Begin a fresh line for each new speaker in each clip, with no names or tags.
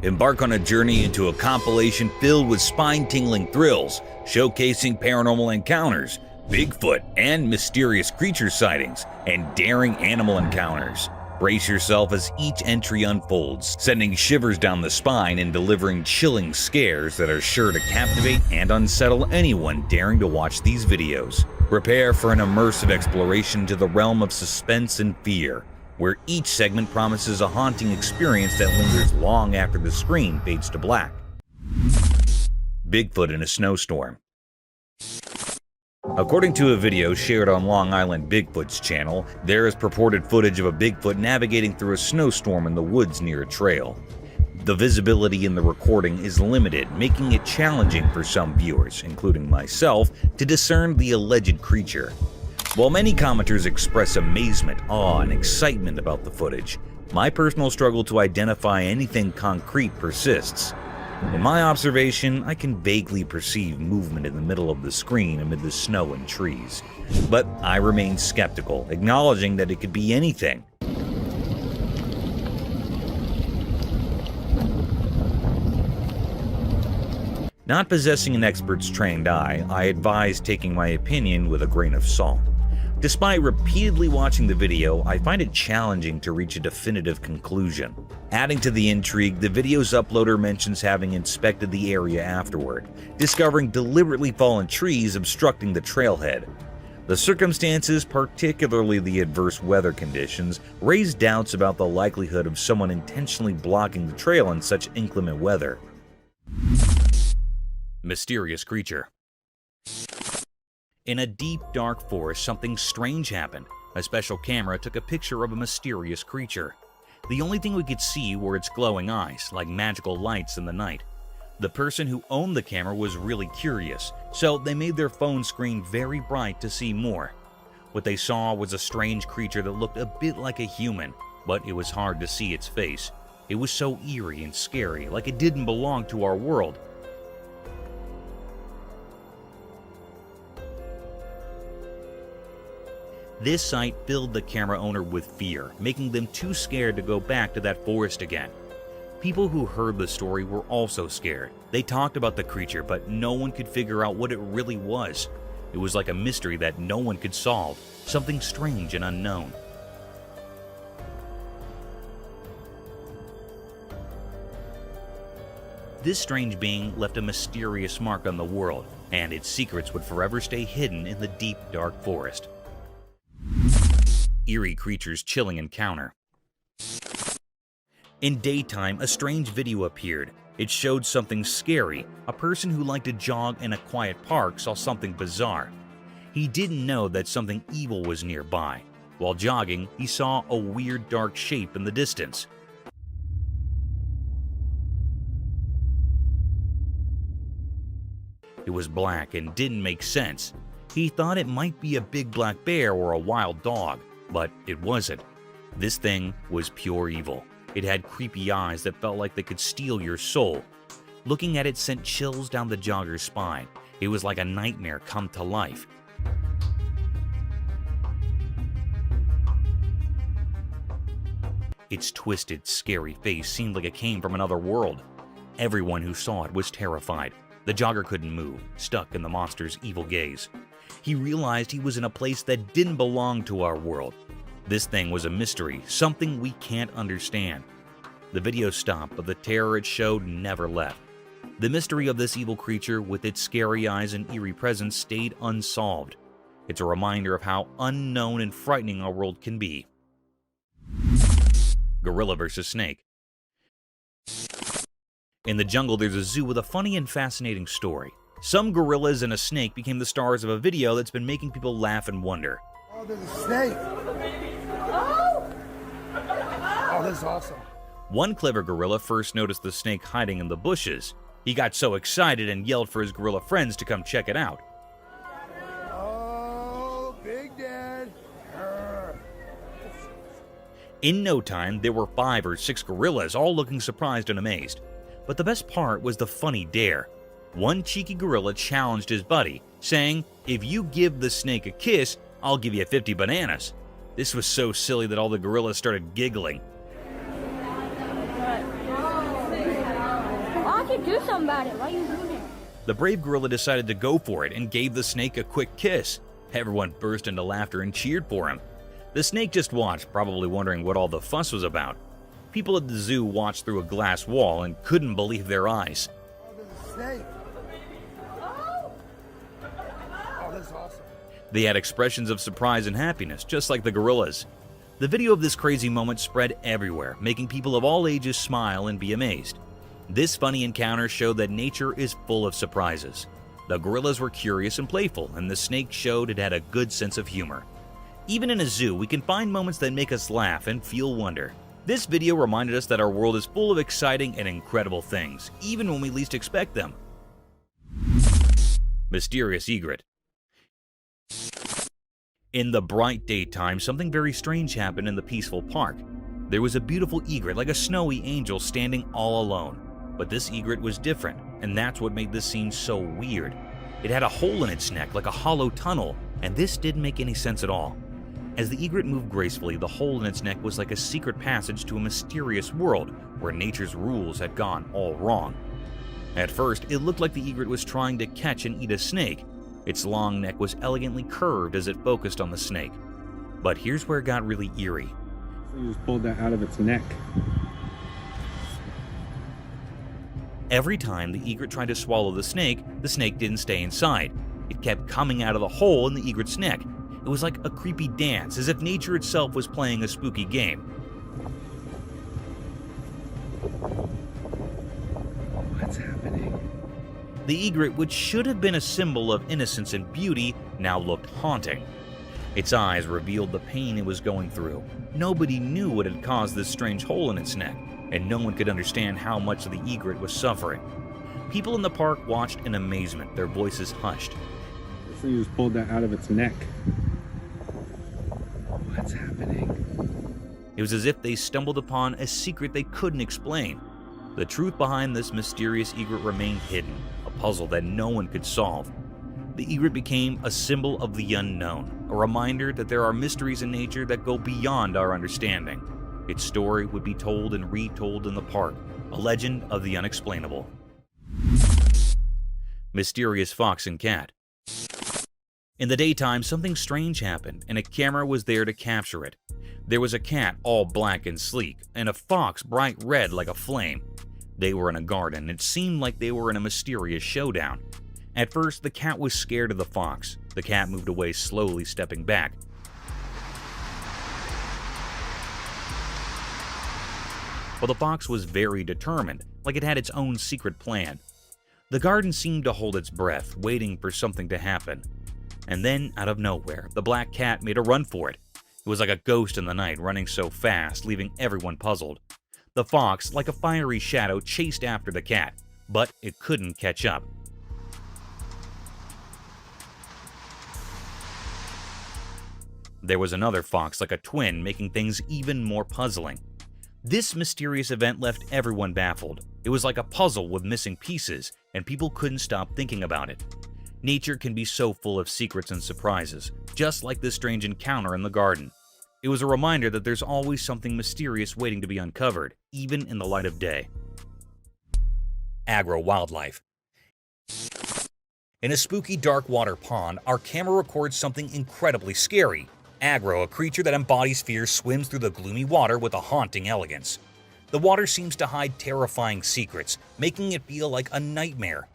Embark on a journey into a compilation filled with spine-tingling thrills, showcasing paranormal encounters, Bigfoot and mysterious creature sightings, and daring animal encounters. Brace yourself as each entry unfolds, sending shivers down the spine and delivering chilling scares that are sure to captivate and unsettle anyone daring to watch these videos. Prepare for an immersive exploration to the realm of suspense and fear, where each segment promises a haunting experience that lingers long after the screen fades to black. Bigfoot in a snowstorm. According to a video shared on Long Island Bigfoot's channel, there is purported footage of a Bigfoot navigating through a snowstorm in the woods near a trail. The visibility in the recording is limited, making it challenging for some viewers, including myself, to discern the alleged creature. While many commenters express amazement, awe, and excitement about the footage, my personal struggle to identify anything concrete persists. In my observation, I can vaguely perceive movement in the middle of the screen amid the snow and trees. But I remain skeptical, acknowledging that it could be anything. Not possessing an expert's trained eye, I advise taking my opinion with a grain of salt. Despite repeatedly watching the video, I find it challenging to reach a definitive conclusion. Adding to the intrigue, the video's uploader mentions having inspected the area afterward, discovering deliberately fallen trees obstructing the trailhead. The circumstances, particularly the adverse weather conditions, raise doubts about the likelihood of someone intentionally blocking the trail in such inclement weather. Mysterious creature. In a deep, dark forest, something strange happened. A special camera took a picture of a mysterious creature. The only thing we could see were its glowing eyes, like magical lights in the night. The person who owned the camera was really curious, so they made their phone screen very bright to see more. What they saw was a strange creature that looked a bit like a human, but it was hard to see its face. It was so eerie and scary, like it didn't belong to our world. This sight filled the camera owner with fear, making them too scared to go back to that forest again. People who heard the story were also scared. They talked about the creature, but no one could figure out what it really was. It was like a mystery that no one could solve, something strange and unknown. This strange being left a mysterious mark on the world, and its secrets would forever stay hidden in the deep, dark forest. Eerie creature's chilling encounter. In daytime, a strange video appeared. It showed something scary. A person who liked to jog in a quiet park saw something bizarre. He didn't know that something evil was nearby. While jogging, he saw a weird dark shape in the distance. It was black and didn't make sense. He thought it might be a big black bear or a wild dog, but it wasn't. This thing was pure evil. It had creepy eyes that felt like they could steal your soul. Looking at it sent chills down the jogger's spine. It was like a nightmare come to life. Its twisted, scary face seemed like it came from another world. Everyone who saw it was terrified. The jogger couldn't move, stuck in the monster's evil gaze. He realized he was in a place that didn't belong to our world. This thing was a mystery, something we can't understand. The video stopped, but the terror it showed never left. The mystery of this evil creature with its scary eyes and eerie presence stayed unsolved. It's a reminder of how unknown and frightening our world can be. Gorilla versus snake. In the jungle, there's a zoo with a funny and fascinating story. Some gorillas and a snake became the stars of a video that's been making people laugh and wonder.
Oh, there's a snake. Oh, that's awesome.
One clever gorilla first noticed the snake hiding in the bushes. He got so excited and yelled for his gorilla friends to come check it out.
Oh, Big Dad.
In no time, there were 5 or 6 gorillas, all looking surprised and amazed. But the best part was the funny dare. One cheeky gorilla challenged his buddy, saying, "If you give the snake a kiss, I'll give you 50 bananas." This was so silly that all the gorillas started giggling.
I could do something about it. Why are you doing it?
The brave gorilla decided to go for it and gave the snake a quick kiss. Everyone burst into laughter and cheered for him. The snake just watched, probably wondering what all the fuss was about. People at the zoo watched through a glass wall and couldn't believe their eyes.
Oh, there's a snake. Oh, that's awesome.
They had expressions of surprise and happiness, just like the gorillas. The video of this crazy moment spread everywhere, making people of all ages smile and be amazed. This funny encounter showed that nature is full of surprises. The gorillas were curious and playful, and the snake showed it had a good sense of humor. Even in a zoo, we can find moments that make us laugh and feel wonder. This video reminded us that our world is full of exciting and incredible things, even when we least expect them. Mysterious egret. In the bright daytime, something very strange happened in the peaceful park. There was a beautiful egret, like a snowy angel, standing all alone. But this egret was different, and that's what made this scene so weird. It had a hole in its neck, like a hollow tunnel, and this didn't make any sense at all. As the egret moved gracefully, the hole in its neck was like a secret passage to a mysterious world where nature's rules had gone all wrong. At first, it looked like the egret was trying to catch and eat a snake. Its long neck was elegantly curved as it focused on the snake. But here's where it got really eerie.
So you just pulled that out of its neck.
Every time the egret tried to swallow the snake didn't stay inside. It kept coming out of the hole in the egret's neck. It was like a creepy dance, as if nature itself was playing a spooky game.
What's happening?
The egret, which should have been a symbol of innocence and beauty, now looked haunting. Its eyes revealed the pain it was going through. Nobody knew what had caused this strange hole in its neck, and no one could understand how much the egret was suffering. People in the park watched in amazement, their voices hushed.
So you just pulled that out of its neck. What's happening?
It was as if they stumbled upon a secret they couldn't explain. The truth behind this mysterious egret remained hidden, a puzzle that no one could solve. The egret became a symbol of the unknown, a reminder that there are mysteries in nature that go beyond our understanding. Its story would be told and retold in the park, a legend of the unexplainable. Mysterious fox and cat. In the daytime, something strange happened, and a camera was there to capture it. There was a cat all black and sleek, and a fox bright red like a flame. They were in a garden, and it seemed like they were in a mysterious showdown. At first, the cat was scared of the fox. The cat moved away slowly, stepping back. But the fox was very determined, like it had its own secret plan. The garden seemed to hold its breath, waiting for something to happen. And then, out of nowhere, the black cat made a run for it. It was like a ghost in the night, running so fast, leaving everyone puzzled. The fox, like a fiery shadow, chased after the cat, but it couldn't catch up. There was another fox, like a twin, making things even more puzzling. This mysterious event left everyone baffled. It was like a puzzle with missing pieces, and people couldn't stop thinking about it. Nature can be so full of secrets and surprises, just like this strange encounter in the garden. It was a reminder that there's always something mysterious waiting to be uncovered, even in the light of day. Agro Wildlife. In a spooky dark water pond, our camera records something incredibly scary. Agro, a creature that embodies fear, swims through the gloomy water with a haunting elegance. The water seems to hide terrifying secrets, making it feel like a nightmare.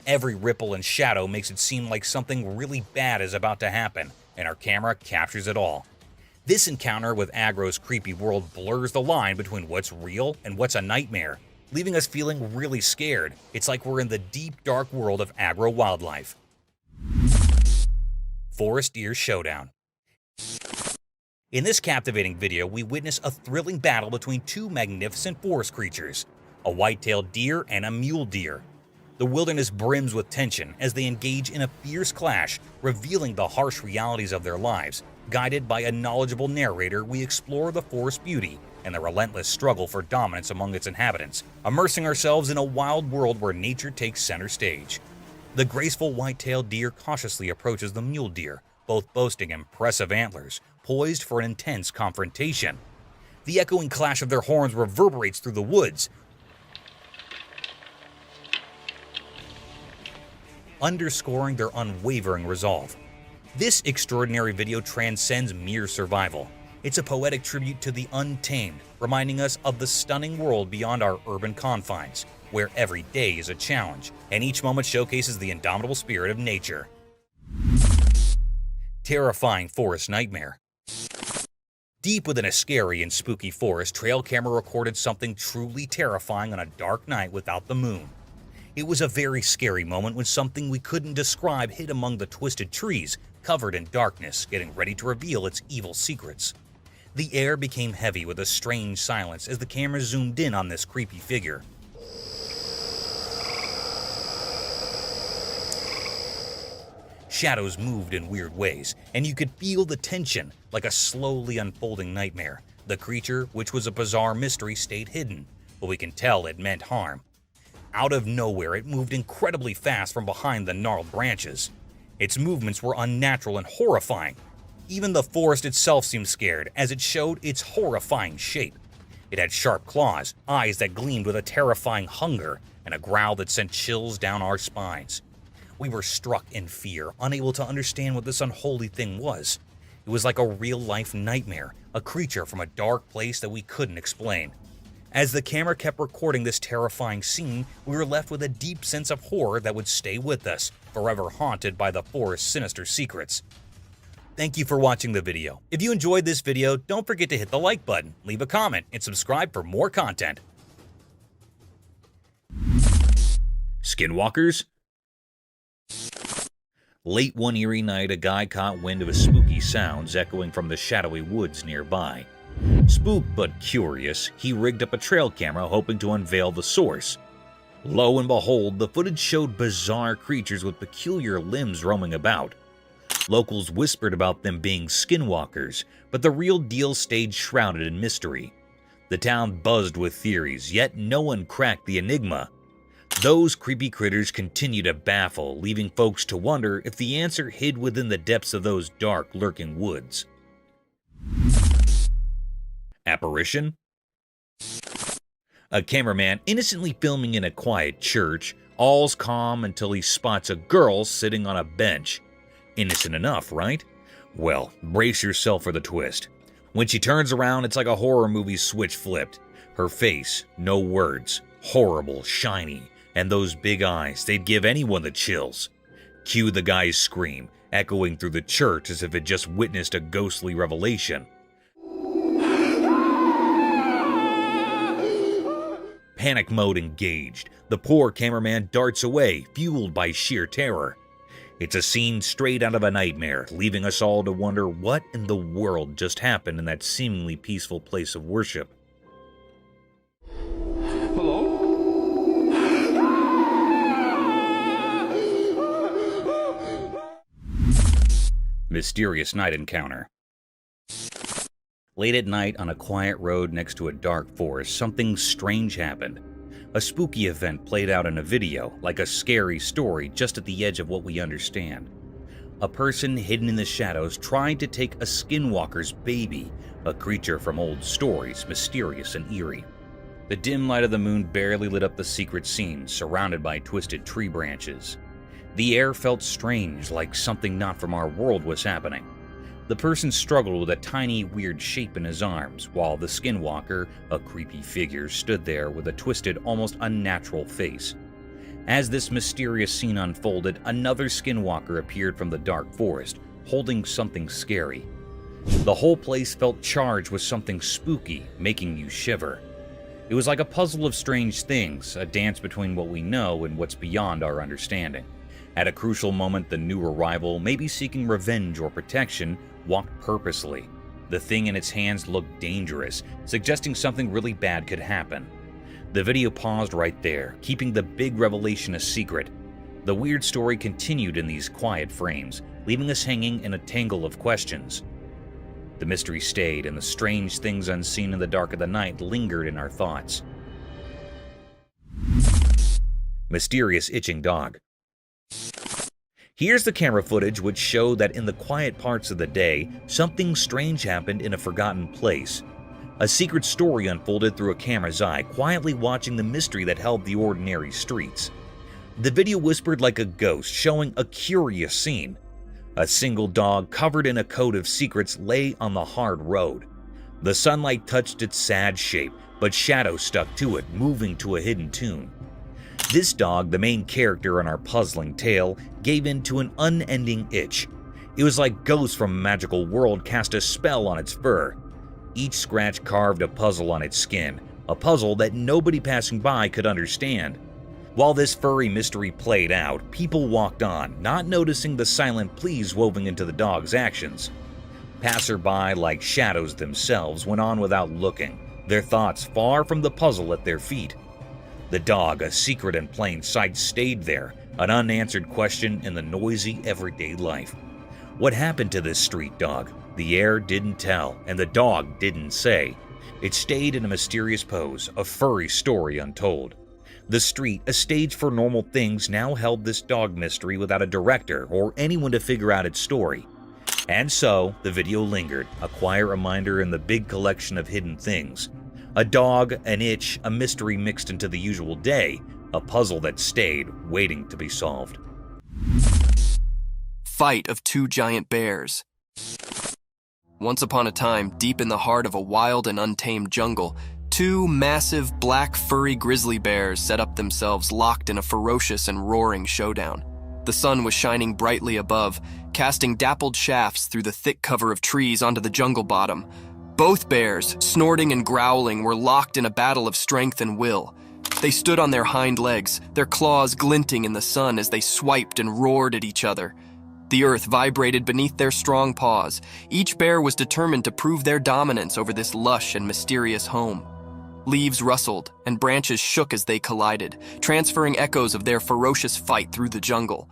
Every ripple and shadow makes it seem like something really bad is about to happen, and our camera captures it all. This encounter with Agro's creepy world blurs the line between what's real and what's a nightmare, leaving us feeling really scared. It's like we're in the deep, dark world of Agro Wildlife. Forest Deer Showdown. In this captivating video, we witness a thrilling battle between two magnificent forest creatures, a white-tailed deer and a mule deer. The wilderness brims with tension as they engage in a fierce clash, revealing the harsh realities of their lives. Guided by a knowledgeable narrator, we explore the forest beauty and the relentless struggle for dominance among its inhabitants, immersing ourselves in a wild world where nature takes center stage. The graceful white-tailed deer cautiously approaches the mule deer, both boasting impressive antlers, poised for an intense confrontation. The echoing clash of their horns reverberates through the woods, underscoring their unwavering resolve. This extraordinary video transcends mere survival. It's a poetic tribute to the untamed, reminding us of the stunning world beyond our urban confines, where every day is a challenge, and each moment showcases the indomitable spirit of nature. Terrifying forest nightmare. Deep within a scary and spooky forest, trail camera recorded something truly terrifying on a dark night without the moon. It was a very scary moment when something we couldn't describe hid among the twisted trees, covered in darkness, getting ready to reveal its evil secrets. The air became heavy with a strange silence as the camera zoomed in on this creepy figure. Shadows moved in weird ways, and you could feel the tension like a slowly unfolding nightmare. The creature, which was a bizarre mystery, stayed hidden, but we can tell it meant harm. Out of nowhere, it moved incredibly fast from behind the gnarled branches. Its movements were unnatural and horrifying. Even the forest itself seemed scared as it showed its horrifying shape. It had sharp claws, eyes that gleamed with a terrifying hunger, and a growl that sent chills down our spines. We were struck in fear, unable to understand what this unholy thing was. It was like a real-life nightmare, a creature from a dark place that we couldn't explain. As the camera kept recording this terrifying scene, we were left with a deep sense of horror that would stay with us, forever haunted by the forest's sinister secrets. Thank you for watching the video. If you enjoyed this video, don't forget to hit the like button, leave a comment, and subscribe for more content. Skinwalkers? Late one eerie night, a guy caught wind of spooky sounds echoing from the shadowy woods nearby. Spooked but curious, he rigged up a trail camera hoping to unveil the source. Lo and behold, the footage showed bizarre creatures with peculiar limbs roaming about. Locals whispered about them being skinwalkers, but the real deal stayed shrouded in mystery. The town buzzed with theories, yet no one cracked the enigma. Those creepy critters continue to baffle, leaving folks to wonder if the answer hid within the depths of those dark, lurking woods. Apparition? A cameraman innocently filming in a quiet church, all's calm until he spots a girl sitting on a bench. Innocent enough, right? Well, brace yourself for the twist. When she turns around, it's like a horror movie switch flipped. Her face, no words, horrible, shiny, and those big eyes, they'd give anyone the chills. Cue the guy's scream, echoing through the church as if it just witnessed a ghostly revelation. Panic mode engaged. The poor cameraman darts away, fueled by sheer terror. It's a scene straight out of a nightmare, leaving us all to wonder what in the world just happened in that seemingly peaceful place of worship.
Hello?
Mysterious night encounter. Late at night on a quiet road next to a dark forest, something strange happened. A spooky event played out in a video, like a scary story just at the edge of what we understand. A person hidden in the shadows tried to take a skinwalker's baby, a creature from old stories, mysterious and eerie. The dim light of the moon barely lit up the secret scene, surrounded by twisted tree branches. The air felt strange, like something not from our world was happening. The person struggled with a tiny, weird shape in his arms, while the skinwalker, a creepy figure, stood there with a twisted, almost unnatural face. As this mysterious scene unfolded, another skinwalker appeared from the dark forest, holding something scary. The whole place felt charged with something spooky, making you shiver. It was like a puzzle of strange things, a dance between what we know and what's beyond our understanding. At a crucial moment, the new arrival, maybe seeking revenge or protection, walked purposely. The thing in its hands looked dangerous, suggesting something really bad could happen. The video paused right there, keeping the big revelation a secret. The weird story continued in these quiet frames, leaving us hanging in a tangle of questions. The mystery stayed, and the strange things unseen in the dark of the night lingered in our thoughts. Mysterious itching dog. Here's the camera footage which showed that in the quiet parts of the day, something strange happened in a forgotten place. A secret story unfolded through a camera's eye, quietly watching the mystery that held the ordinary streets. The video whispered like a ghost, showing a curious scene. A single dog covered in a coat of secrets lay on the hard road. The sunlight touched its sad shape, but shadows stuck to it, moving to a hidden tune. This dog, the main character in our puzzling tale, gave in to an unending itch. It was like ghosts from a magical world cast a spell on its fur. Each scratch carved a puzzle on its skin, a puzzle that nobody passing by could understand. While this furry mystery played out, people walked on, not noticing the silent pleas woven into the dog's actions. Passerby, like shadows themselves, went on without looking, their thoughts far from the puzzle at their feet. The dog, a secret in plain sight, stayed there, an unanswered question in the noisy everyday life. What happened to this street dog? The air didn't tell, and the dog didn't say. It stayed in a mysterious pose, a furry story untold. The street, a stage for normal things, now held this dog mystery without a director or anyone to figure out its story. And so, the video lingered, a quiet reminder in the big collection of hidden things. A dog, an itch, a mystery mixed into the usual day, a puzzle that stayed, waiting to be solved.
Fight of two giant bears. Once upon a time, deep in the heart of a wild and untamed jungle, two massive black furry grizzly bears set up themselves locked in a ferocious and roaring showdown. The sun was shining brightly above, casting dappled shafts through the thick cover of trees onto the jungle bottom. Both bears, snorting and growling, were locked in a battle of strength and will. They stood on their hind legs, their claws glinting in the sun as they swiped and roared at each other. The earth vibrated beneath their strong paws. Each bear was determined to prove their dominance over this lush and mysterious home. Leaves rustled, and branches shook as they collided, transferring echoes of their ferocious fight through the jungle.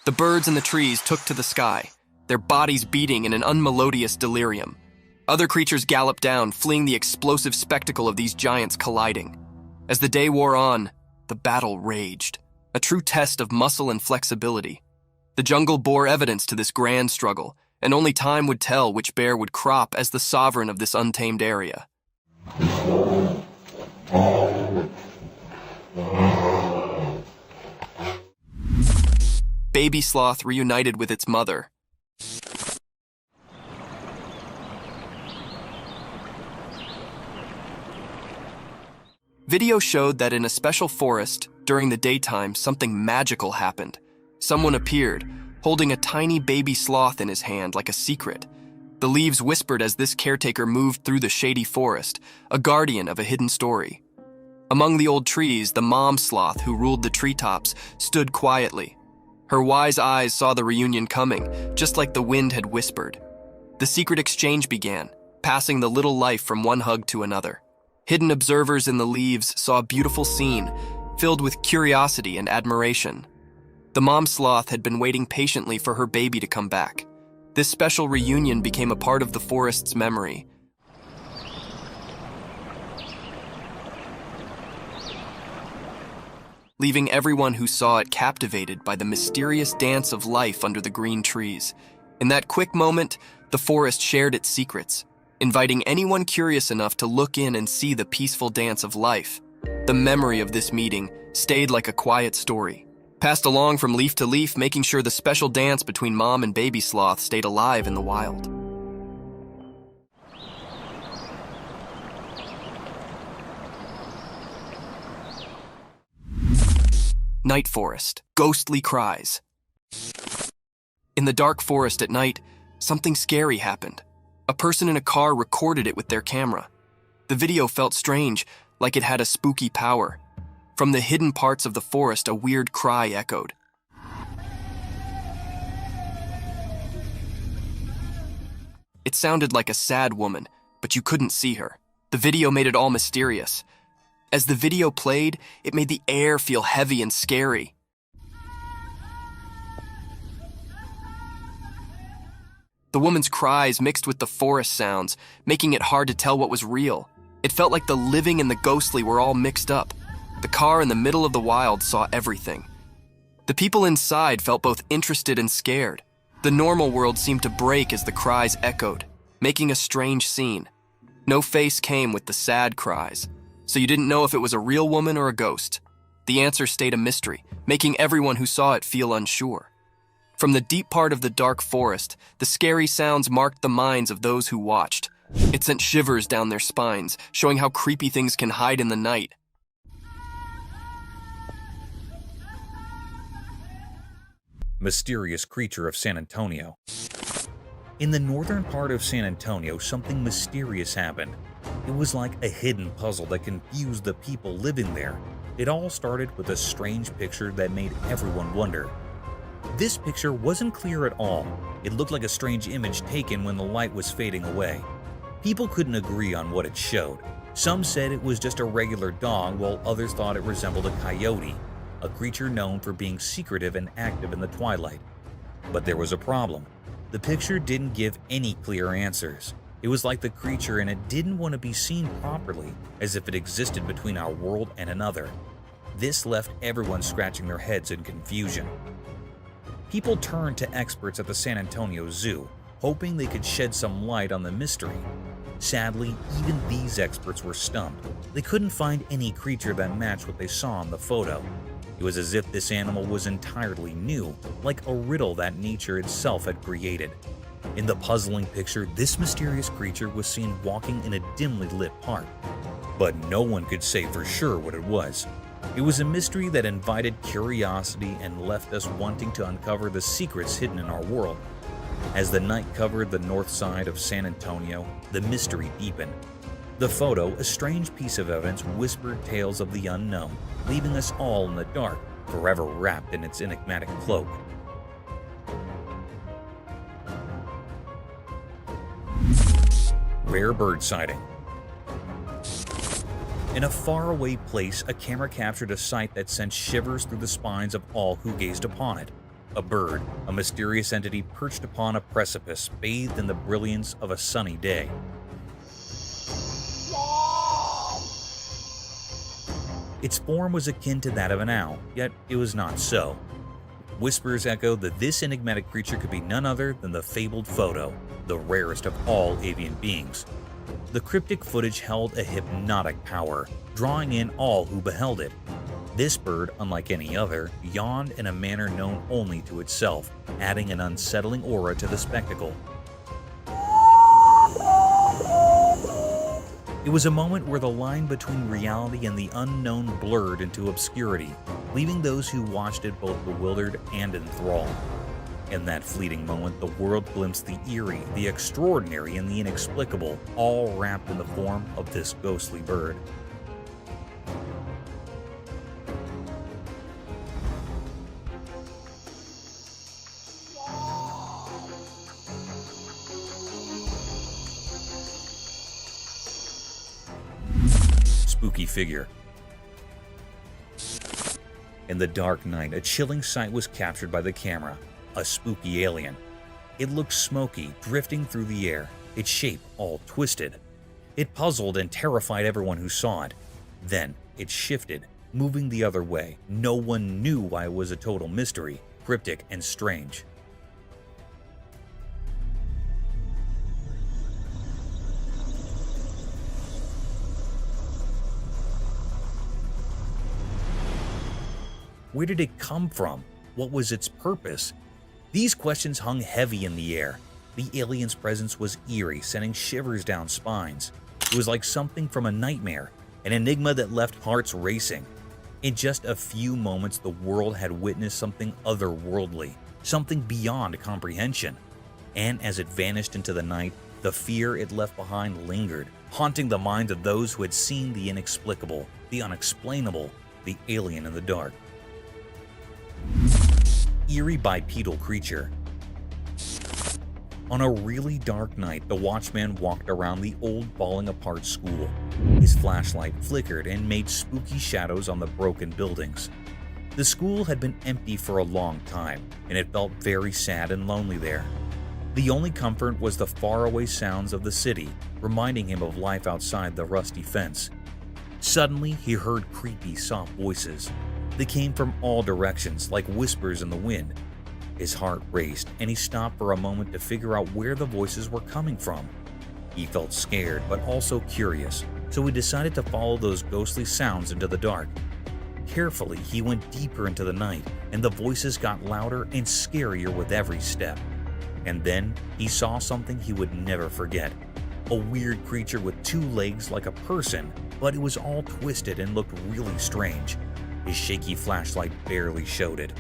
The birds in the trees took to the sky, their bodies beating in an unmelodious delirium. Other creatures galloped down, fleeing the explosive spectacle of these giants colliding. As the day wore on, the battle raged, a true test of muscle and flexibility. The jungle bore evidence to this grand struggle, and only time would tell which bear would crop as the sovereign of this untamed area. Baby sloth reunited with its mother. Video showed that in a special forest, during the daytime, something magical happened. Someone appeared, holding a tiny baby sloth in his hand like a secret. The leaves whispered as this caretaker moved through the shady forest, a guardian of a hidden story. Among the old trees, the mom sloth who ruled the treetops stood quietly. Her wise eyes saw the reunion coming, just like the wind had whispered. The secret exchange began, passing the little life from one hug to another. Hidden observers in the leaves saw a beautiful scene, filled with curiosity and admiration. The mom sloth had been waiting patiently for her baby to come back. This special reunion became a part of the forest's memory. Leaving everyone who saw it captivated by the mysterious dance of life under the green trees. In that quick moment, the forest shared its secrets, inviting anyone curious enough to look in and see the peaceful dance of life. The memory of this meeting stayed like a quiet story, passed along from leaf to leaf, making sure the special dance between mom and baby sloth stayed alive in the wild. Night forest, ghostly cries. In the dark forest at night, something scary happened. A person in a car recorded it with their camera. The video felt strange, like it had a spooky power. From the hidden parts of the forest, a weird cry echoed. It sounded like a sad woman, but you couldn't see her. The video made it all mysterious. As the video played, it made the air feel heavy and scary. The woman's cries mixed with the forest sounds, making it hard to tell what was real. It felt like the living and the ghostly were all mixed up. The car in the middle of the wild saw everything. The people inside felt both interested and scared. The normal world seemed to break as the cries echoed, making a strange scene. No face came with the sad cries, so you didn't know if it was a real woman or a ghost. The answer stayed a mystery, making everyone who saw it feel unsure. From the deep part of the dark forest, the scary sounds marked the minds of those who watched. It sent shivers down their spines, showing how creepy things can hide in the night.
Mysterious creature of San Antonio. In the northern part of San Antonio, something mysterious happened. It was like a hidden puzzle that confused the people living there. It all started with a strange picture that made everyone wonder. This picture wasn't clear at all. It looked like a strange image taken when the light was fading away. People couldn't agree on what it showed. Some said it was just a regular dog, while others thought it resembled a coyote, a creature known for being secretive and active in the twilight. But there was a problem. The picture didn't give any clear answers. It was like the creature in it didn't want to be seen properly, as if it existed between our world and another. This left everyone scratching their heads in confusion. People turned to experts at the San Antonio Zoo, hoping they could shed some light on the mystery. Sadly, even these experts were stumped. They couldn't find any creature that matched what they saw in the photo. It was as if this animal was entirely new, like a riddle that nature itself had created. In the puzzling picture, this mysterious creature was seen walking in a dimly lit park, but no one could say for sure what it was. It was a mystery that invited curiosity and left us wanting to uncover the secrets hidden in our world. As the night covered the north side of San Antonio, the mystery deepened. The photo, a strange piece of evidence, whispered tales of the unknown, leaving us all in the dark, forever wrapped in its enigmatic cloak. Rare bird sighting. In a faraway place, a camera captured a sight that sent shivers through the spines of all who gazed upon it. A bird, a mysterious entity perched upon a precipice, bathed in the brilliance of a sunny day. Its form was akin to that of an owl, yet it was not so. Whispers echoed that this enigmatic creature could be none other than the fabled photo, the rarest of all avian beings. The cryptic footage held a hypnotic power, drawing in all who beheld it. This bird, unlike any other, yawned in a manner known only to itself, adding an unsettling aura to the spectacle. It was a moment where the line between reality and the unknown blurred into obscurity, leaving those who watched it both bewildered and enthralled. In that fleeting moment, the world glimpsed the eerie, the extraordinary, and the inexplicable, all wrapped in the form of this ghostly bird. Spooky figure. In the dark night, a chilling sight was captured by the camera. A spooky alien. It looked smoky, drifting through the air, its shape all twisted. It puzzled and terrified everyone who saw it. Then it shifted, moving the other way. No one knew why it was a total mystery, cryptic and strange. Where did it come from? What was its purpose? These questions hung heavy in the air. The alien's presence was eerie, sending shivers down spines. It was like something from a nightmare, an enigma that left hearts racing. In just a few moments, the world had witnessed something otherworldly, something beyond comprehension. And as it vanished into the night, the fear it left behind lingered, haunting the minds of those who had seen the inexplicable, the unexplainable, the alien in the dark. Eerie bipedal creature. On a really dark night, the watchman walked around the old falling apart school. His flashlight flickered and made spooky shadows on the broken buildings. The school had been empty for a long time, and it felt very sad and lonely there. The only comfort was the faraway sounds of the city, reminding him of life outside the rusty fence. Suddenly, he heard creepy, soft voices. They came from all directions, like whispers in the wind. His heart raced, and he stopped for a moment to figure out where the voices were coming from. He felt scared, but also curious, so he decided to follow those ghostly sounds into the dark. Carefully, he went deeper into the night, and the voices got louder and scarier with every step. And then, he saw something he would never forget. A weird creature with 2 legs like a person, but it was all twisted and looked really strange. His shaky flashlight barely showed it.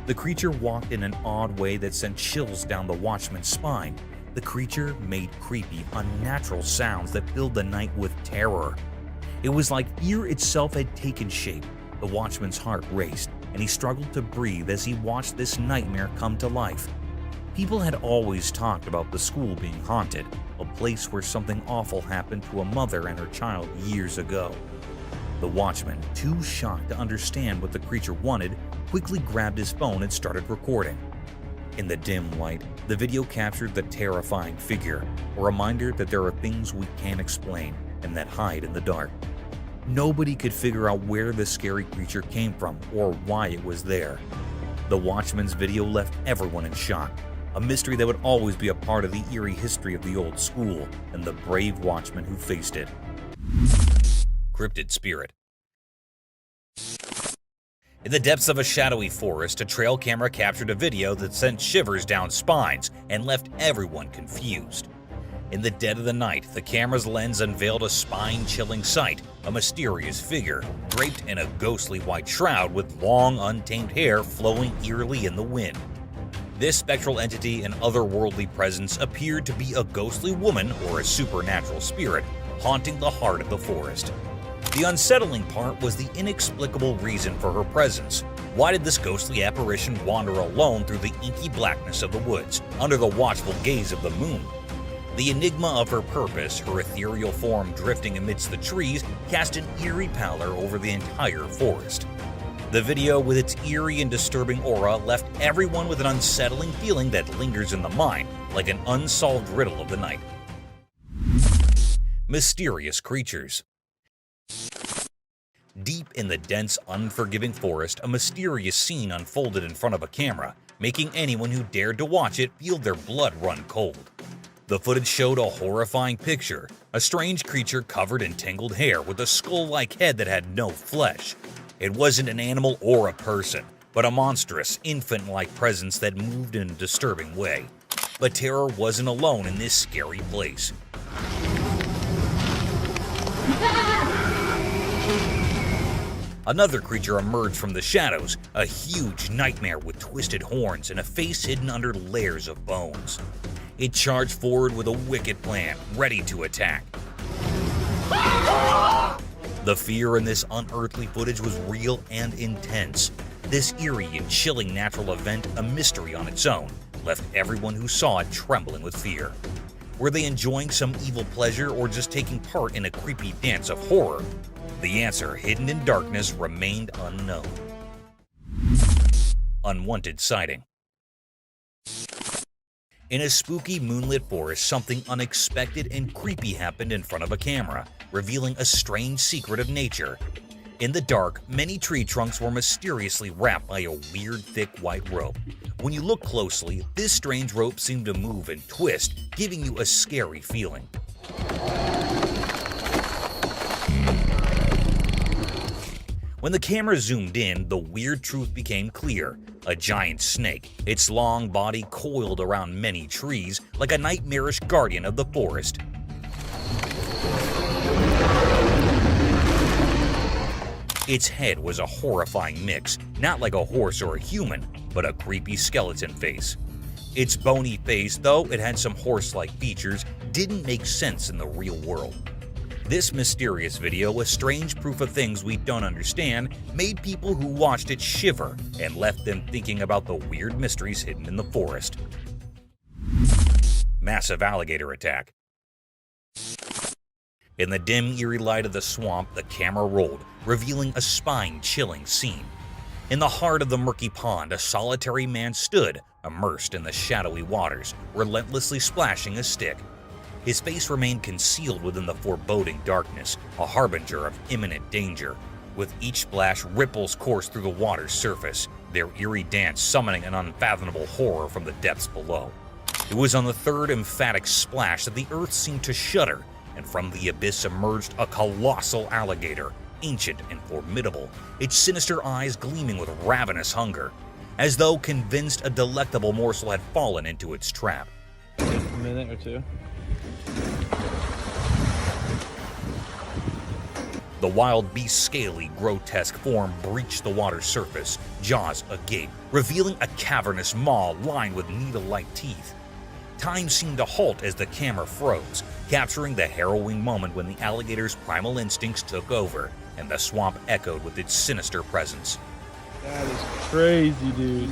The creature walked in an odd way that sent chills down the watchman's spine. The creature made creepy, unnatural sounds that filled the night with terror. It was like fear itself had taken shape. The watchman's heart raced, and he struggled to breathe as he watched this nightmare come to life. People had always talked about the school being haunted, a place where something awful happened to a mother and her child years ago. The watchman, too shocked to understand what the creature wanted, quickly grabbed his phone and started recording. In the dim light, the video captured the terrifying figure, a reminder that there are things we can't explain and that hide in the dark. Nobody could figure out where the scary creature came from or why it was there. The watchman's video left everyone in shock, a mystery that would always be a part of the eerie history of the old school and the brave watchman who faced it. Crypted Spirit. In the depths of a shadowy forest, a trail camera captured a video that sent shivers down spines and left everyone confused. In the dead of the night, the camera's lens unveiled a spine-chilling sight, a mysterious figure, draped in a ghostly white shroud with long, untamed hair flowing eerily in the wind. This spectral entity and otherworldly presence appeared to be a ghostly woman or a supernatural spirit haunting the heart of the forest. The unsettling part was the inexplicable reason for her presence. Why did this ghostly apparition wander alone through the inky blackness of the woods, under the watchful gaze of the moon? The enigma of her purpose, her ethereal form drifting amidst the trees, cast an eerie pallor over the entire forest. The video, with its eerie and disturbing aura, left everyone with an unsettling feeling that lingers in the mind, like an unsolved riddle of the night. Mysterious creatures. Deep in the dense, unforgiving forest, a mysterious scene unfolded in front of a camera, making anyone who dared to watch it feel their blood run cold. The footage showed a horrifying picture, a strange creature covered in tangled hair with a skull-like head that had no flesh. It wasn't an animal or a person, but a monstrous, infant-like presence that moved in a disturbing way. But terror wasn't alone in this scary place. Another creature emerged from the shadows, a huge nightmare with twisted horns and a face hidden under layers of bones. It charged forward with a wicked plan, ready to attack. The fear in this unearthly footage was real and intense. This eerie and chilling natural event, a mystery on its own, left everyone who saw it trembling with fear. Were they enjoying some evil pleasure or just taking part in a creepy dance of horror? The answer, hidden in darkness, remained unknown. Unwanted Sighting. In a spooky moonlit forest, something unexpected and creepy happened in front of a camera, revealing a strange secret of nature. In the dark, many tree trunks were mysteriously wrapped by a weird, thick white rope. When you look closely, this strange rope seemed to move and twist, giving you a scary feeling. When the camera zoomed in, the weird truth became clear. A giant snake, its long body coiled around many trees like a nightmarish guardian of the forest. Its head was a horrifying mix, not like a horse or a human, but a creepy skeleton face. Its bony face, though it had some horse-like features, didn't make sense in the real world. This mysterious video, a strange proof of things we don't understand, made people who watched it shiver and left them thinking about the weird mysteries hidden in the forest. Massive alligator attack. In the dim, eerie light of the swamp, the camera rolled, revealing a spine-chilling scene. In the heart of the murky pond, a solitary man stood, immersed in the shadowy waters, relentlessly splashing a stick. His face remained concealed within the foreboding darkness, a harbinger of imminent danger. With each splash, ripples coursed through the water's surface, their eerie dance summoning an unfathomable horror from the depths below. It was on the third emphatic splash that the earth seemed to shudder, and from the abyss emerged a colossal alligator, ancient and formidable, its sinister eyes gleaming with ravenous hunger, as though convinced a delectable morsel had fallen into its trap.
A minute or two.
The wild beast's scaly, grotesque form breached the water's surface, jaws agape, revealing a cavernous maw lined with needle-like teeth. Time seemed to halt as the camera froze, capturing the harrowing moment when the alligator's primal instincts took over, and the swamp echoed with its sinister presence.
That is crazy, dude.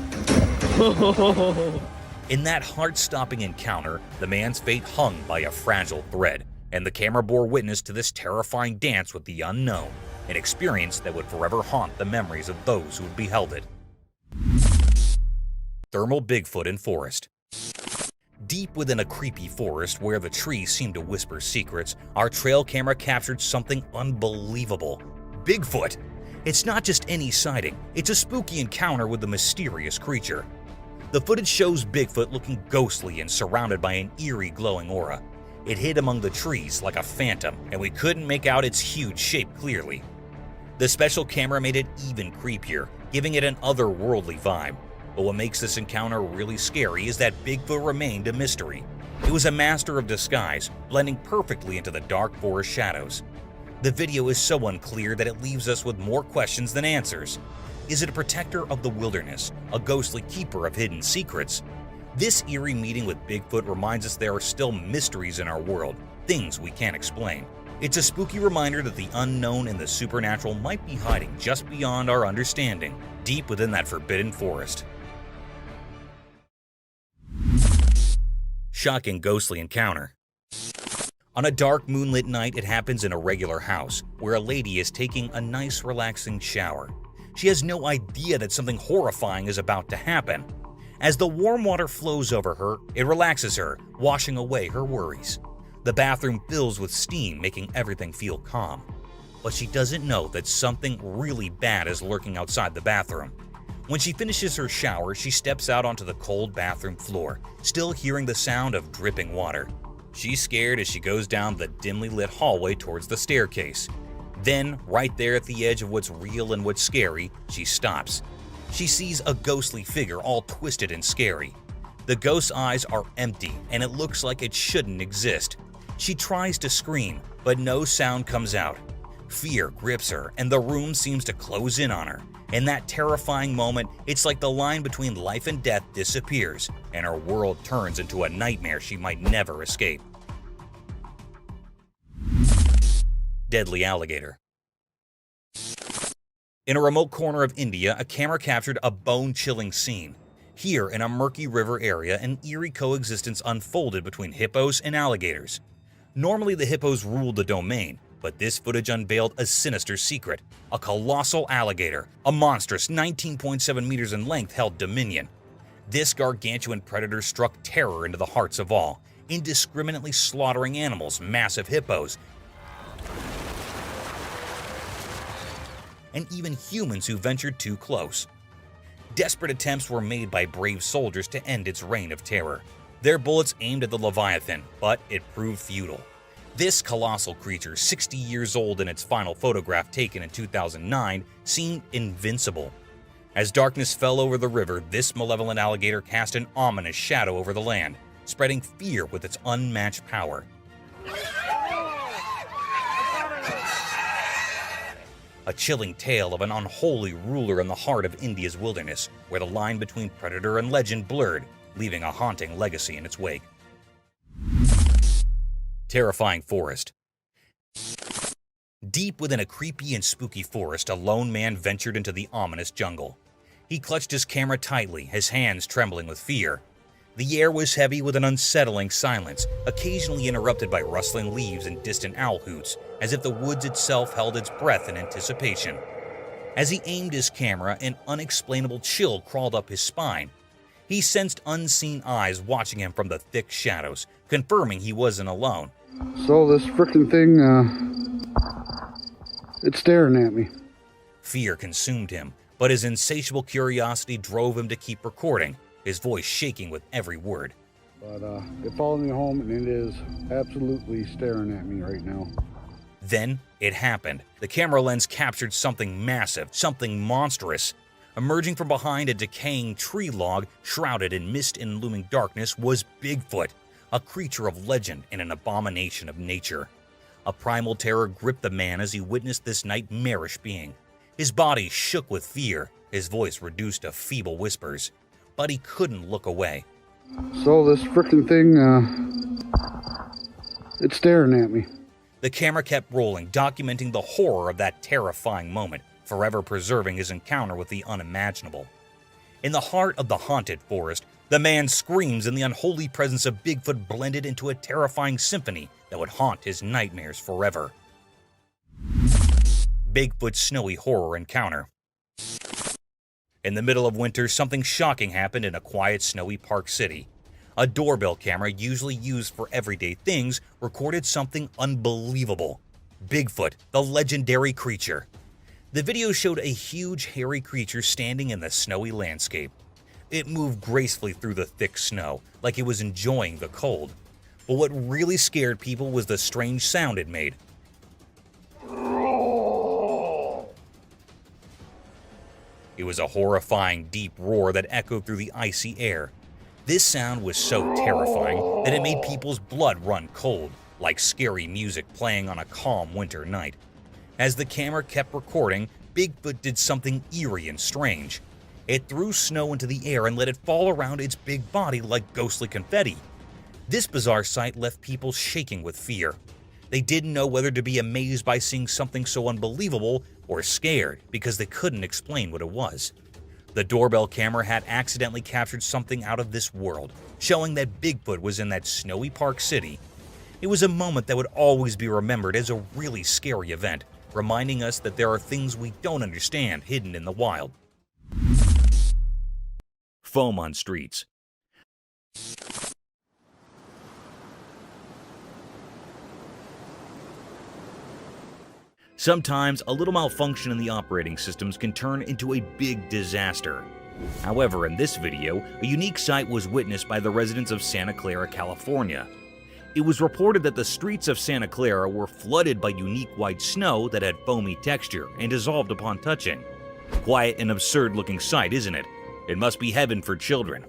In that heart-stopping encounter, the man's fate hung by a fragile thread, and the camera bore witness to this terrifying dance with the unknown, an experience that would forever haunt the memories of those who had beheld it. Thermal Bigfoot and Forest. Deep within a creepy forest where the trees seemed to whisper secrets, our trail camera captured something unbelievable. Bigfoot! It's not just any sighting, it's a spooky encounter with the mysterious creature. The footage shows Bigfoot looking ghostly and surrounded by an eerie glowing aura. It hid among the trees like a phantom, and we couldn't make out its huge shape clearly. The special camera made it even creepier, giving it an otherworldly vibe. But what makes this encounter really scary is that Bigfoot remained a mystery. It was a master of disguise, blending perfectly into the dark forest shadows. The video is so unclear that it leaves us with more questions than answers. Is it a protector of the wilderness, a ghostly keeper of hidden secrets? This eerie meeting with Bigfoot reminds us there are still mysteries in our world, things we can't explain. It's a spooky reminder that the unknown and the supernatural might be hiding just beyond our understanding, deep within that forbidden forest. Shocking ghostly encounter. On a dark moonlit night, it happens in a regular house, where a lady is taking a nice relaxing shower. She has no idea that something horrifying is about to happen. As the warm water flows over her, it relaxes her, washing away her worries. The bathroom fills with steam, making everything feel calm. But she doesn't know that something really bad is lurking outside the bathroom. When she finishes her shower, she steps out onto the cold bathroom floor, still hearing the sound of dripping water. She's scared as she goes down the dimly lit hallway towards the staircase. Then, right there at the edge of what's real and what's scary, she stops. She sees a ghostly figure all twisted and scary. The ghost's eyes are empty, and it looks like it shouldn't exist. She tries to scream, but no sound comes out. Fear grips her, and the room seems to close in on her. In that terrifying moment, it's like the line between life and death disappears, and her world turns into a nightmare she might never escape. Deadly alligator. In a remote corner of India, a camera captured a bone-chilling scene. Here, in a murky river area, an eerie coexistence unfolded between hippos and alligators. Normally, the hippos ruled the domain, but this footage unveiled a sinister secret. A colossal alligator, a monstrous 19.7 meters in length, held dominion. This gargantuan predator struck terror into the hearts of all, indiscriminately slaughtering animals, massive hippos, and even humans who ventured too close. Desperate attempts were made by brave soldiers to end its reign of terror. Their bullets aimed at the Leviathan, but it proved futile. This colossal creature, 60 years old in its final photograph taken in 2009, seemed invincible. As darkness fell over the river, this malevolent alligator cast an ominous shadow over the land, spreading fear with its unmatched power. A chilling tale of an unholy ruler in the heart of India's wilderness, where the line between predator and legend blurred, leaving a haunting legacy in its wake. Terrifying forest. Deep within a creepy and spooky forest, a lone man ventured into the ominous jungle. He clutched his camera tightly, his hands trembling with fear. The air was heavy with an unsettling silence, occasionally interrupted by rustling leaves and distant owl hoots, as if the woods itself held its breath in anticipation. As he aimed his camera, an unexplainable chill crawled up his spine. He sensed unseen eyes watching him from the thick shadows, confirming he wasn't alone.
So this frickin' thing, it's staring at me.
Fear consumed him, but his insatiable curiosity drove him to keep recording, his voice shaking with every word.
But it followed me home, and it is absolutely staring at me right now.
Then it happened. The camera lens captured something massive, something monstrous. Emerging from behind a decaying tree log, shrouded in mist and looming darkness, was Bigfoot, a creature of legend and an abomination of nature. A primal terror gripped the man as he witnessed this nightmarish being. His body shook with fear, his voice reduced to feeble whispers, but he couldn't look away.
So this frickin' thing, it's staring at me.
The camera kept rolling, documenting the horror of that terrifying moment, forever preserving his encounter with the unimaginable. In the heart of the haunted forest, the man's screams and the unholy presence of Bigfoot blended into a terrifying symphony that would haunt his nightmares forever. Bigfoot's snowy horror encounter. In the middle of winter, something shocking happened in a quiet, snowy Park City. A doorbell camera, usually used for everyday things, recorded something unbelievable. Bigfoot, the legendary creature. The video showed a huge, hairy creature standing in the snowy landscape. It moved gracefully through the thick snow, like it was enjoying the cold. But what really scared people was the strange sound it made. It was a horrifying, deep roar that echoed through the icy air. This sound was so terrifying that it made people's blood run cold, like scary music playing on a calm winter night. As the camera kept recording, Bigfoot did something eerie and strange. It threw snow into the air and let it fall around its big body like ghostly confetti. This bizarre sight left people shaking with fear. They didn't know whether to be amazed by seeing something so unbelievable or scared because they couldn't explain what it was. The doorbell camera had accidentally captured something out of this world, showing that Bigfoot was in that snowy Park City. It was a moment that would always be remembered as a really scary event, reminding us that there are things we don't understand hidden in the wild. Foam on streets. Sometimes, a little malfunction in the operating systems can turn into a big disaster. However, in this video, a unique sight was witnessed by the residents of Santa Clara, California. It was reported that the streets of Santa Clara were flooded by unique white snow that had foamy texture and dissolved upon touching. Quiet and absurd-looking sight, isn't it? It must be heaven for children.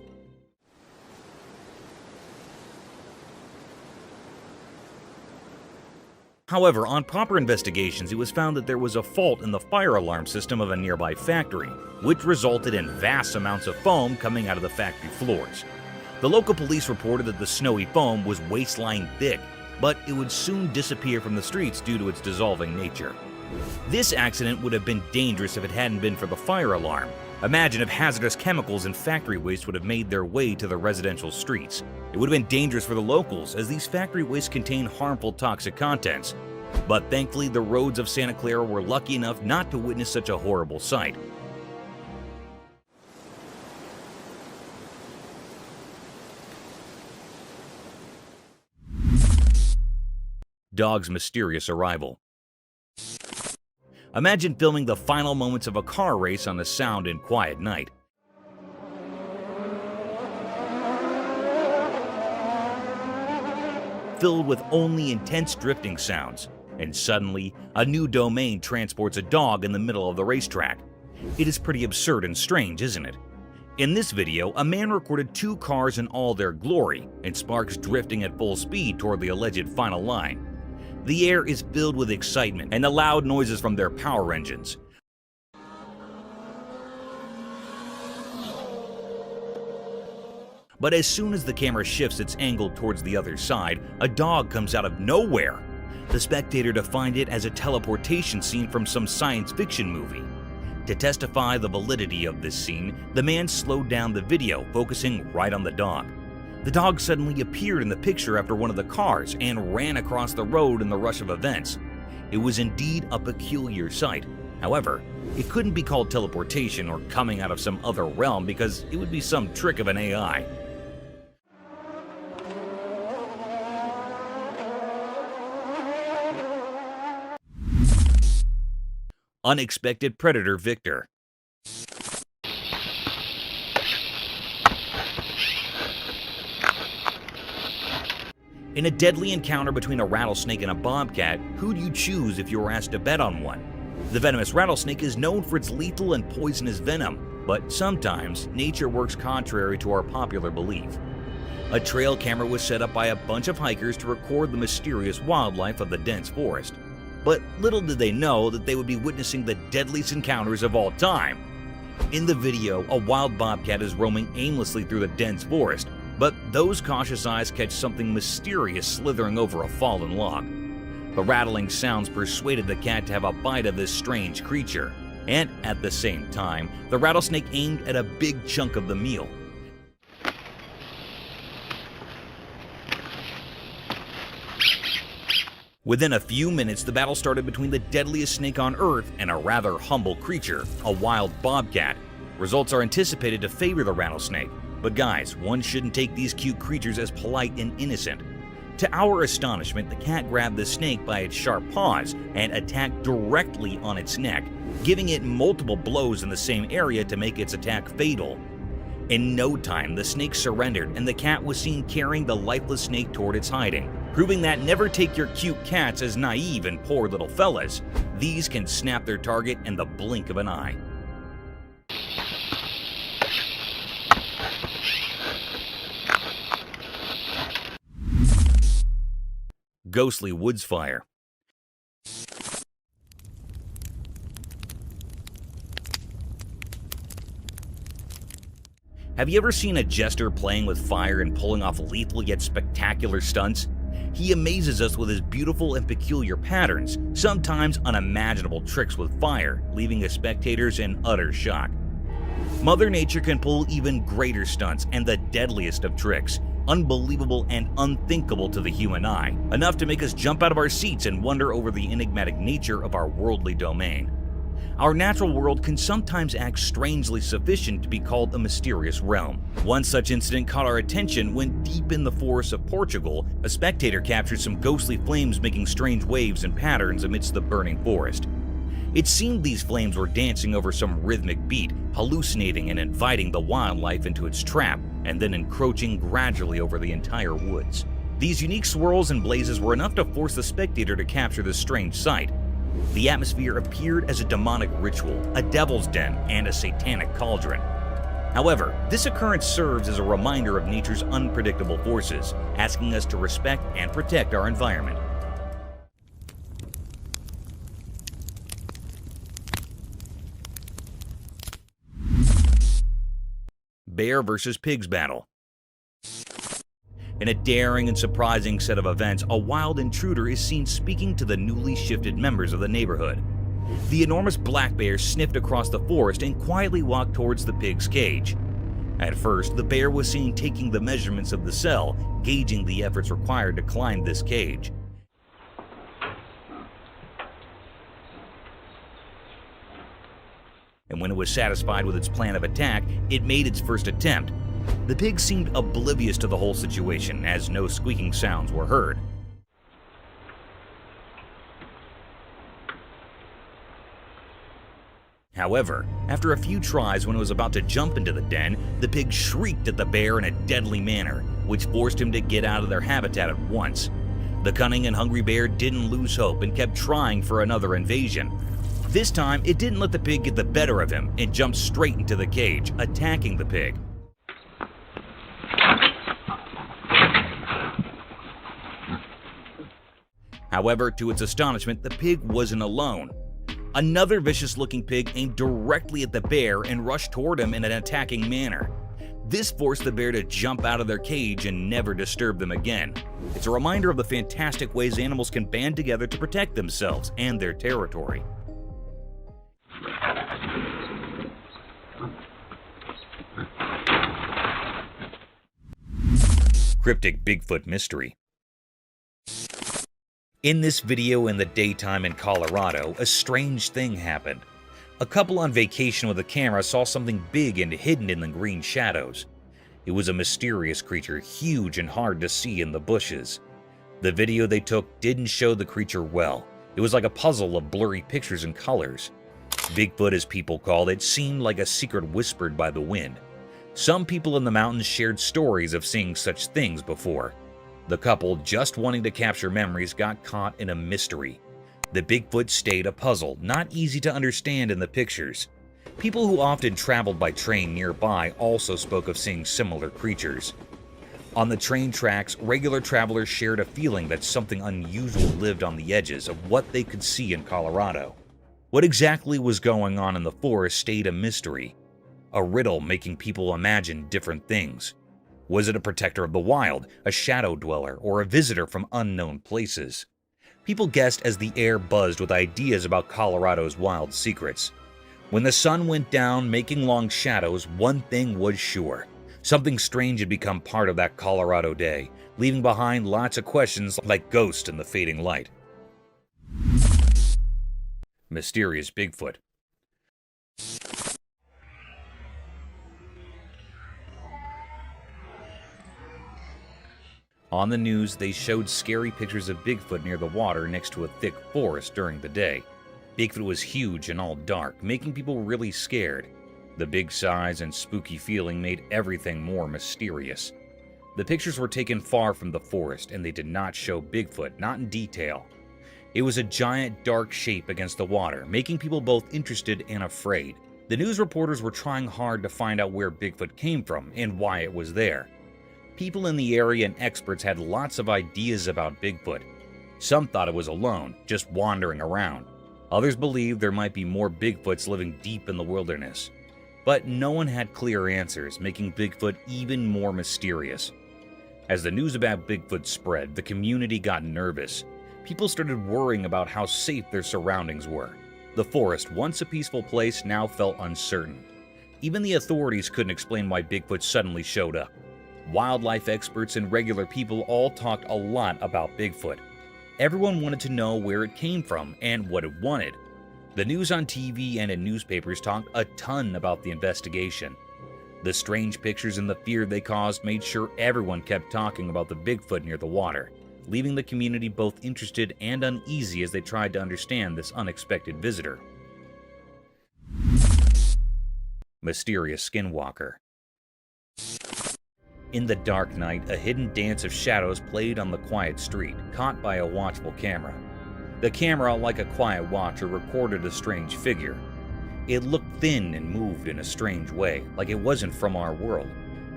However, on proper investigations, it was found that there was a fault in the fire alarm system of a nearby factory, which resulted in vast amounts of foam coming out of the factory floors. The local police reported that the snowy foam was waist-line thick, but it would soon disappear from the streets due to its dissolving nature. This accident would have been dangerous if it hadn't been for the fire alarm. Imagine if hazardous chemicals and factory waste would have made their way to the residential streets. It would have been dangerous for the locals, as these factory wastes contain harmful toxic contents. But thankfully, the roads of Santa Clara were lucky enough not to witness such a horrible sight. Dog's mysterious arrival. Imagine filming the final moments of a car race on a sound and quiet night. Filled with only intense drifting sounds, and suddenly, a new domain transports a dog in the middle of the racetrack. It is pretty absurd and strange, isn't it? In this video, a man recorded two cars in all their glory, and sparks drifting at full speed toward the alleged final line. The air is filled with excitement and the loud noises from their power engines. But as soon as the camera shifts its angle towards the other side, a dog comes out of nowhere. The spectator defined it as a teleportation scene from some science fiction movie. To testify the validity of this scene, the man slowed down the video, focusing right on the dog. The dog suddenly appeared in the picture after one of the cars and ran across the road in the rush of events. It was indeed a peculiar sight. However, it couldn't be called teleportation or coming out of some other realm because it would be some trick of an AI. Unexpected predator victor. In a deadly encounter between a rattlesnake and a bobcat, who'd you choose if you were asked to bet on one? The venomous rattlesnake is known for its lethal and poisonous venom, but sometimes nature works contrary to our popular belief. A trail camera was set up by a bunch of hikers to record the mysterious wildlife of the dense forest. But little did they know that they would be witnessing the deadliest encounters of all time. In the video, a wild bobcat is roaming aimlessly through the dense forest, but those cautious eyes catch something mysterious slithering over a fallen log. The rattling sounds persuaded the cat to have a bite of this strange creature, and at the same time, the rattlesnake aimed at a big chunk of the meal. Within a few minutes, the battle started between the deadliest snake on Earth and a rather humble creature, a wild bobcat. Results are anticipated to favor the rattlesnake. But guys, one shouldn't take these cute creatures as polite and innocent. To our astonishment, the cat grabbed the snake by its sharp paws and attacked directly on its neck, giving it multiple blows in the same area to make its attack fatal. In no time, the snake surrendered and the cat was seen carrying the lifeless snake toward its hiding, proving that never take your cute cats as naive and poor little fellas. These can snap their target in the blink of an eye. Ghostly woods fire. Have you ever seen a jester playing with fire and pulling off lethal yet spectacular stunts? He amazes us with his beautiful and peculiar patterns, sometimes unimaginable tricks with fire, leaving his spectators in utter shock. Mother Nature can pull even greater stunts and the deadliest of tricks, unbelievable and unthinkable to the human eye, enough to make us jump out of our seats and wonder over the enigmatic nature of our worldly domain. Our natural world can sometimes act strangely sufficient to be called a mysterious realm. One such incident caught our attention when, deep in the forests of Portugal, a spectator captured some ghostly flames making strange waves and patterns amidst the burning forest. It seemed these flames were dancing over some rhythmic beat, hallucinating and inviting the wildlife into its trap, and then encroaching gradually over the entire woods. These unique swirls and blazes were enough to force the spectator to capture this strange sight. The atmosphere appeared as a demonic ritual, a devil's den, and a satanic cauldron. However, this occurrence serves as a reminder of nature's unpredictable forces, asking us to respect and protect our environment. Bear versus pigs battle. In a daring and surprising set of events, a wild intruder is seen speaking to the newly shifted members of the neighborhood. The enormous black bear sniffed across the forest and quietly walked towards the pig's cage. At first, the bear was seen taking the measurements of the cell, gauging the efforts required to climb this cage. And when it was satisfied with its plan of attack, it made its first attempt. The pig seemed oblivious to the whole situation, as no squeaking sounds were heard. However, after a few tries, when it was about to jump into the den, the pig shrieked at the bear in a deadly manner, which forced him to get out of their habitat at once. The cunning and hungry bear didn't lose hope and kept trying for another invasion. This time, it didn't let the pig get the better of him and jumped straight into the cage, attacking the pig. However, to its astonishment, the pig wasn't alone. Another vicious-looking pig aimed directly at the bear and rushed toward him in an attacking manner. This forced the bear to jump out of their cage and never disturb them again. It's a reminder of the fantastic ways animals can band together to protect themselves and their territory. Cryptic Bigfoot mystery. In this video in the daytime in Colorado, a strange thing happened. A couple on vacation with a camera saw something big and hidden in the green shadows. It was a mysterious creature, huge and hard to see in the bushes. The video they took didn't show the creature well. It was like a puzzle of blurry pictures and colors. Bigfoot, as people called it, seemed like a secret whispered by the wind. Some people in the mountains shared stories of seeing such things before. The couple, just wanting to capture memories, got caught in a mystery. The Bigfoot stayed a puzzle, not easy to understand in the pictures. People who often traveled by train nearby also spoke of seeing similar creatures. On the train tracks, regular travelers shared a feeling that something unusual lived on the edges of what they could see in Colorado. What exactly was going on in the forest stayed a mystery, a riddle making people imagine different things. Was it a protector of the wild, a shadow dweller, or a visitor from unknown places? People guessed as the air buzzed with ideas about Colorado's wild secrets. When the sun went down, making long shadows, one thing was sure. Something strange had become part of that Colorado day, leaving behind lots of questions like ghosts in the fading light. Mysterious Bigfoot. On the news, they showed scary pictures of Bigfoot near the water next to a thick forest during the day. Bigfoot was huge and all dark, making people really scared. The big size and spooky feeling made everything more mysterious. The pictures were taken far from the forest, and they did not show Bigfoot, not in detail. It was a giant dark shape against the water, making people both interested and afraid. The news reporters were trying hard to find out where Bigfoot came from and why it was there. People in the area and experts had lots of ideas about Bigfoot. Some thought it was alone, just wandering around. Others believed there might be more Bigfoots living deep in the wilderness. But no one had clear answers, making Bigfoot even more mysterious. As the news about Bigfoot spread, the community got nervous. People started worrying about how safe their surroundings were. The forest, once a peaceful place, now felt uncertain. Even the authorities couldn't explain why Bigfoot suddenly showed up. Wildlife experts and regular people all talked a lot about Bigfoot. Everyone wanted to know where it came from and what it wanted. The news on TV and in newspapers talked a ton about the investigation. The strange pictures and the fear they caused made sure everyone kept talking about the Bigfoot near the water, leaving the community both interested and uneasy as they tried to understand this unexpected visitor. Mysterious Skinwalker. In the dark night, a hidden dance of shadows played on the quiet street, caught by a watchful camera. The camera, like a quiet watcher, recorded a strange figure. It looked thin and moved in a strange way, like it wasn't from our world.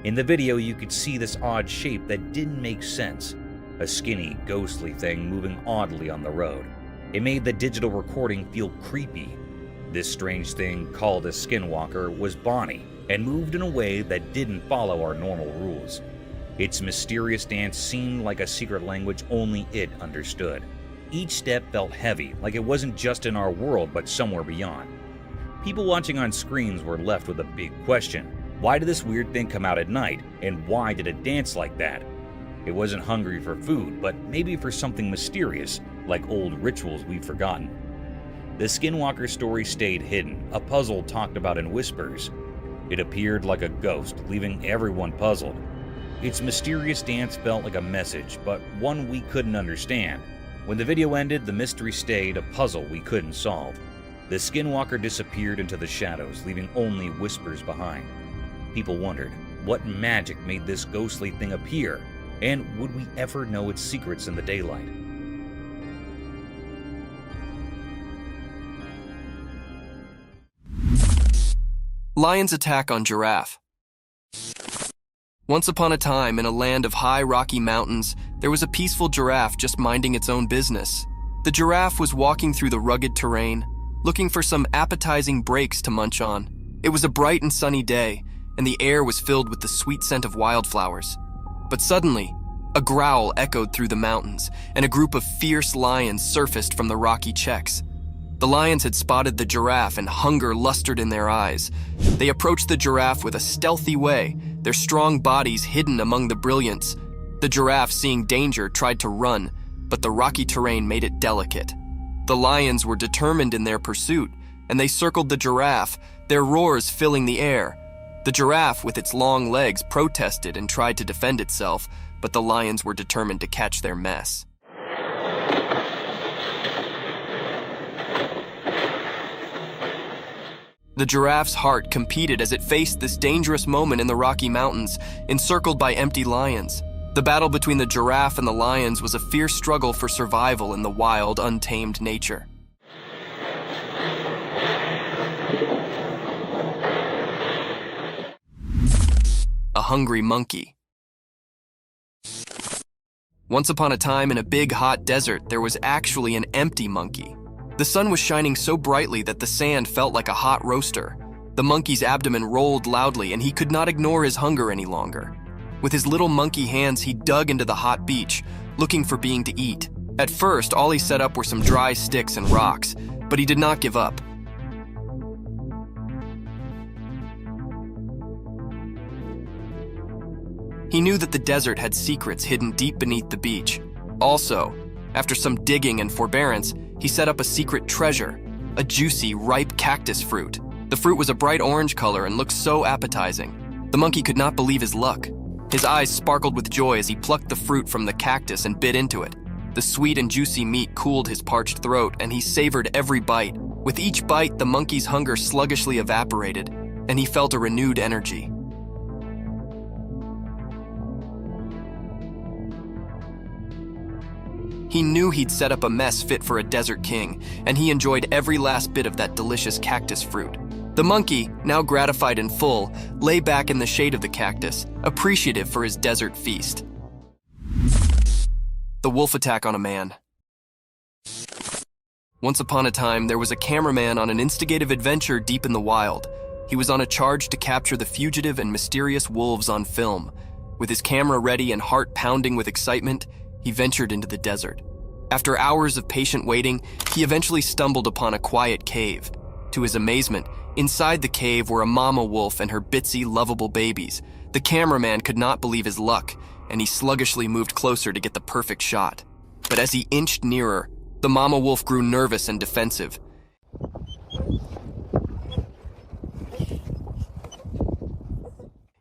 In the video, you could see this odd shape that didn't make sense. A skinny, ghostly thing moving oddly on the road. It made the digital recording feel creepy. This strange thing, called a skinwalker, was Bonnie, and moved in a way that didn't follow our normal rules. Its mysterious dance seemed like a secret language only it understood. Each step felt heavy, like it wasn't just in our world but somewhere beyond. People watching on screens were left with a big question. Why did this weird thing come out at night, and why did it dance like that? It wasn't hungry for food, but maybe for something mysterious, like old rituals we've forgotten. The Skinwalker story stayed hidden, a puzzle talked about in whispers. It appeared like a ghost, leaving everyone puzzled. Its mysterious dance felt like a message, but one we couldn't understand. When the video ended, the mystery stayed, a puzzle we couldn't solve. The Skinwalker disappeared into the shadows, leaving only whispers behind. People wondered, what magic made this ghostly thing appear? And would we ever know its secrets in the daylight?
Lion's attack on giraffe. Once upon a time, in a land of high rocky mountains, there was a peaceful giraffe just minding its own business. The giraffe was walking through the rugged terrain, looking for some appetizing breaks to munch on. It was a bright and sunny day, and the air was filled with the sweet scent of wildflowers. But suddenly, a growl echoed through the mountains, and a group of fierce lions surfaced from the rocky checks. The lions had spotted the giraffe, and hunger lustered in their eyes. They approached the giraffe with a stealthy way, their strong bodies hidden among the brilliance. The The giraffe, seeing danger, tried to run, but the rocky terrain made it delicate. The lions were determined in their pursuit, and they circled the giraffe, their roars filling the air. The giraffe, with its long legs, protested and tried to defend itself, but the lions were determined to catch their mess. The giraffe's heart competed as it faced this dangerous moment in the Rocky Mountains, encircled by empty lions. The battle between the giraffe and the lions was a fierce struggle for survival in the wild, untamed nature. A hungry monkey. Once upon a time in a big, hot desert, there was actually an empty monkey. The sun was shining so brightly that the sand felt like a hot roaster. The monkey's abdomen rolled loudly, and he could not ignore his hunger any longer. With his little monkey hands, he dug into the hot beach, looking for being to eat. At first, all he set up were some dry sticks and rocks, but he did not give up. He knew that the desert had secrets hidden deep beneath the beach. Also, after some digging and forbearance, he set up a secret treasure, a juicy, ripe cactus fruit. The fruit was a bright orange color and looked so appetizing. The monkey could not believe his luck. His eyes sparkled with joy as he plucked the fruit from the cactus and bit into it. The sweet and juicy meat cooled his parched throat, and he savored every bite. With each bite, the monkey's hunger sluggishly evaporated, and he felt a renewed energy. He knew he'd set up a mess fit for a desert king, and he enjoyed every last bit of that delicious cactus fruit. The monkey, now gratified and full, lay back in the shade of the cactus, appreciative for his desert feast. The wolf attack on a man. Once upon a time, there was a cameraman on an instigative adventure deep in the wild. He was on a charge to capture the fugitive and mysterious wolves on film. With his camera ready and heart pounding with excitement, he ventured into the desert. After hours of patient waiting, he eventually stumbled upon a quiet cave. To his amazement, inside the cave were a mama wolf and her bitsy, lovable babies. The cameraman could not believe his luck, and he sluggishly moved closer to get the perfect shot. But as he inched nearer, the mama wolf grew nervous and defensive.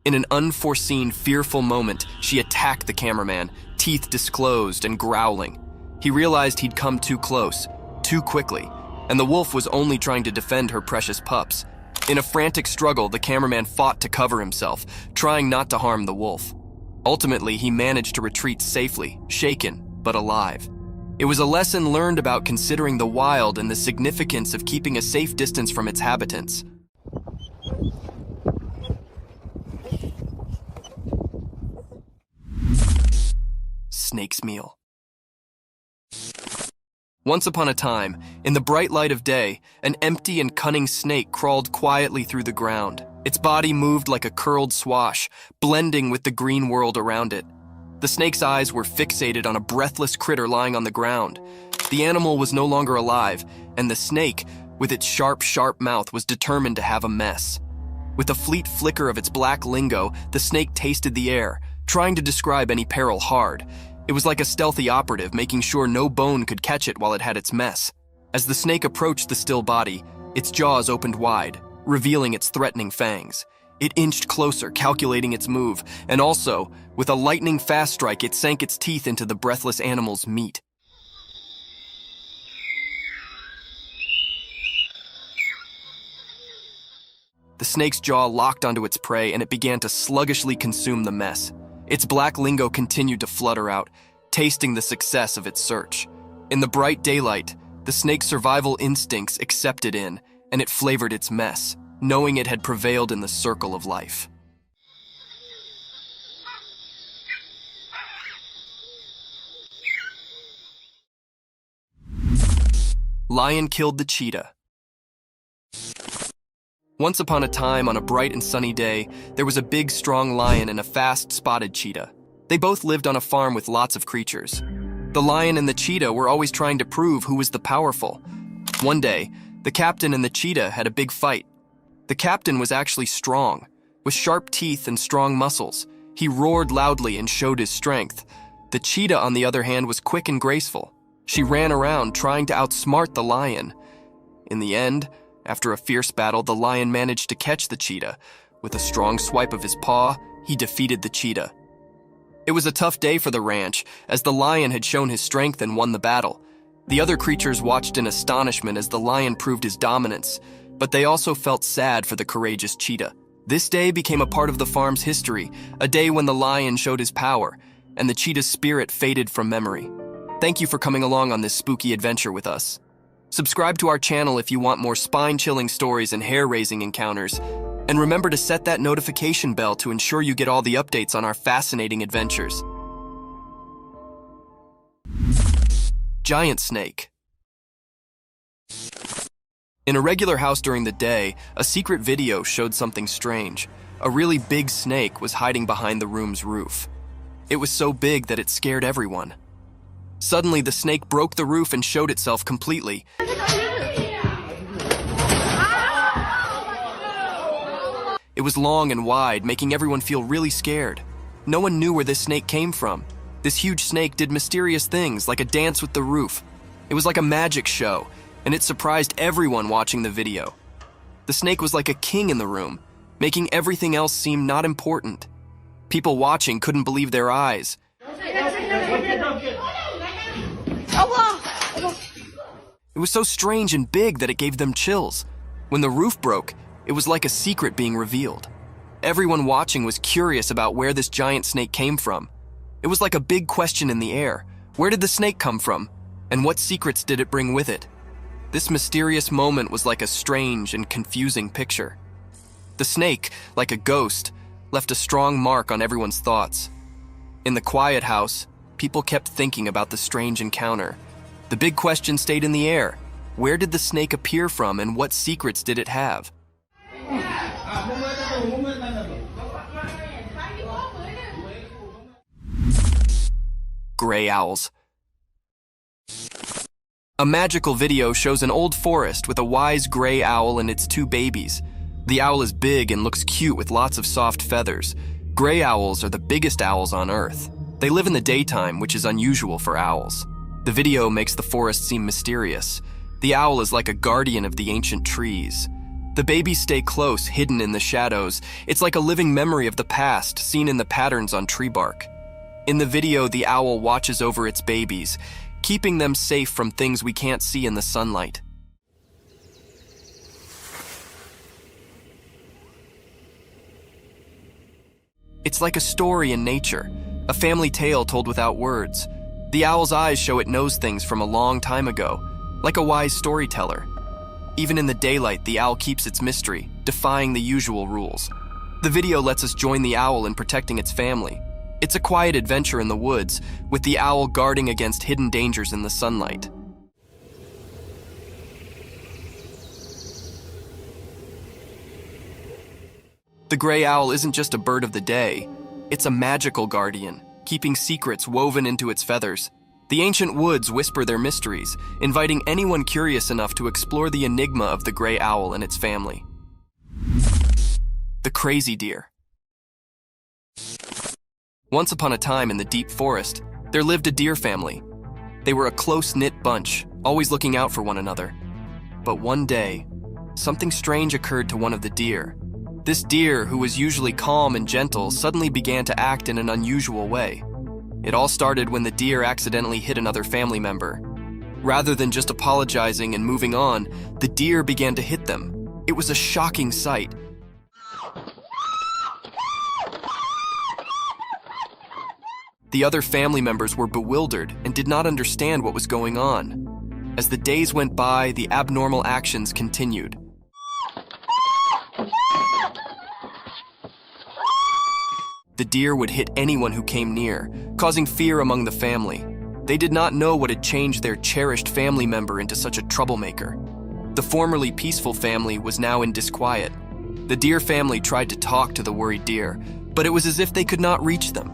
In an unforeseen, fearful moment, she attacked the cameraman, teeth disclosed and growling. He realized he'd come too close, too quickly, and the wolf was only trying to defend her precious pups. In a frantic struggle, the cameraman fought to cover himself, trying not to harm the wolf. Ultimately, he managed to retreat safely, shaken, but alive. It was a lesson learned about considering the wild and the significance of keeping a safe distance from its habitants. Snake's meal. Once upon a time, in the bright light of day, an empty and cunning snake crawled quietly through the ground. Its body moved like a curled swash, blending with the green world around it. The snake's eyes were fixated on a breathless critter lying on the ground. The animal was no longer alive, and the snake, with its sharp, sharp mouth, was determined to have a mess. With a fleet flicker of its black lingo, the snake tasted the air, trying to describe any peril hard. It was like a stealthy operative, making sure no bone could catch it while it had its mess. As the snake approached the still body, its jaws opened wide, revealing its threatening fangs. It inched closer, calculating its move, and also, with a lightning-fast strike, it sank its teeth into the breathless animal's meat. The snake's jaw locked onto its prey, and it began to sluggishly consume the mess. Its black lingo continued to flutter out, tasting the success of its search. In the bright daylight, the snake's survival instincts accepted in, and it flavored its mess, knowing it had prevailed in the circle of life. Lion killed the cheetah. Once upon a time, on a bright and sunny day, there was a big, strong lion and a fast, spotted cheetah. They both lived on a farm with lots of creatures. The lion and the cheetah were always trying to prove who was the powerful. One day, the captain and the cheetah had a big fight. The captain was actually strong, with sharp teeth and strong muscles. He roared loudly and showed his strength. The cheetah, on the other hand, was quick and graceful. She ran around trying to outsmart the lion. In the end, after a fierce battle, the lion managed to catch the cheetah. With a strong swipe of his paw, he defeated the cheetah. It was a tough day for the ranch, as the lion had shown his strength and won the battle. The other creatures watched in astonishment as the lion proved his dominance, but they also felt sad for the courageous cheetah. This day became a part of the farm's history, a day when the lion showed his power, and the cheetah's spirit faded from memory. Thank you for coming along on this spooky adventure with us. Subscribe to our channel if you want more spine-chilling stories and hair-raising encounters, and remember to set that notification bell to ensure you get all the updates on our fascinating adventures. Giant snake. In a regular house during the day, a secret video showed something strange. A really big snake was hiding behind the room's roof. It was so big that it scared everyone. Suddenly, the snake broke the roof and showed itself completely. It was long and wide, making everyone feel really scared. No one knew where this snake came from. This huge snake did mysterious things, like a dance with the roof. It was like a magic show, and it surprised everyone watching the video. The snake was like a king in the room, making everything else seem not important. People watching couldn't believe their eyes. It was so strange and big that it gave them chills. When the roof broke, it was like a secret being revealed. Everyone watching was curious about where this giant snake came from. It was like a big question in the air. Where did the snake come from? And what secrets did it bring with it? This mysterious moment was like a strange and confusing picture. The snake, like a ghost, left a strong mark on everyone's thoughts. In the quiet house, people kept thinking about the strange encounter. The big question stayed in the air. Where did the snake appear from, and what secrets did it have? Gray owls. A magical video shows an old forest with a wise gray owl and its two babies. The owl is big and looks cute with lots of soft feathers. Gray owls are the biggest owls on Earth. They live in the daytime, which is unusual for owls. The video makes the forest seem mysterious. The owl is like a guardian of the ancient trees. The babies stay close, hidden in the shadows. It's like a living memory of the past, seen in the patterns on tree bark. In the video, the owl watches over its babies, keeping them safe from things we can't see in the sunlight. It's like a story in nature, a family tale told without words. The owl's eyes show it knows things from a long time ago, like a wise storyteller. Even in the daylight, the owl keeps its mystery, defying the usual rules. The video lets us join the owl in protecting its family. It's a quiet adventure in the woods, with the owl guarding against hidden dangers in the sunlight. The gray owl isn't just a bird of the day. It's a magical guardian, keeping secrets woven into its feathers. The ancient woods whisper their mysteries, inviting anyone curious enough to explore the enigma of the gray owl and its family. The crazy deer. Once upon a time in the deep forest, there lived a deer family. They were a close-knit bunch, always looking out for one another. But one day, something strange occurred to one of the deer. This deer, who was usually calm and gentle, suddenly began to act in an unusual way. It all started when the deer accidentally hit another family member. Rather than just apologizing and moving on, the deer began to hit them. It was a shocking sight. The other family members were bewildered and did not understand what was going on. As the days went by, the abnormal actions continued. The deer would hit anyone who came near, causing fear among the family. They did not know what had changed their cherished family member into such a troublemaker. The formerly peaceful family was now in disquiet. The deer family tried to talk to the worried deer, but it was as if they could not reach them.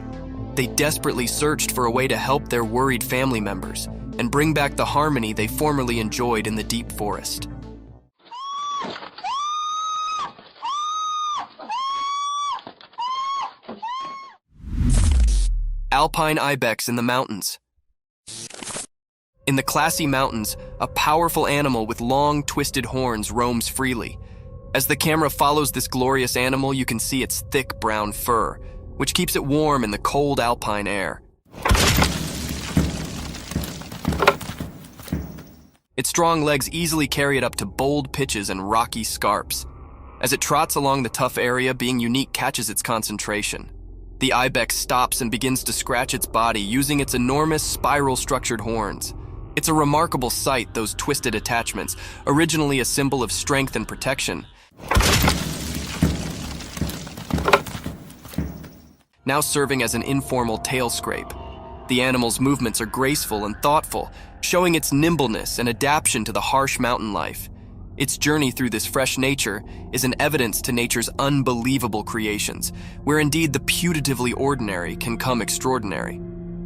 They desperately searched for a way to help their worried family members and bring back the harmony they formerly enjoyed in the deep forest. alpine ibex in the mountains. In the classy mountains, a powerful animal with long, twisted horns roams freely. As the camera follows this glorious animal, you can see its thick brown fur, which keeps it warm in the cold alpine air. Its strong legs easily carry it up to bold pitches and rocky scarps. As it trots along the tough area, being unique catches its concentration. The ibex stops and begins to scratch its body using its enormous spiral-structured horns. It's a remarkable sight, those twisted attachments, originally a symbol of strength and protection. Now serving as an informal tail scrape. The animal's movements are graceful and thoughtful, showing its nimbleness and adaptation to the harsh mountain life. Its journey through this fresh nature is an evidence to nature's unbelievable creations, where indeed the putatively ordinary can come extraordinary.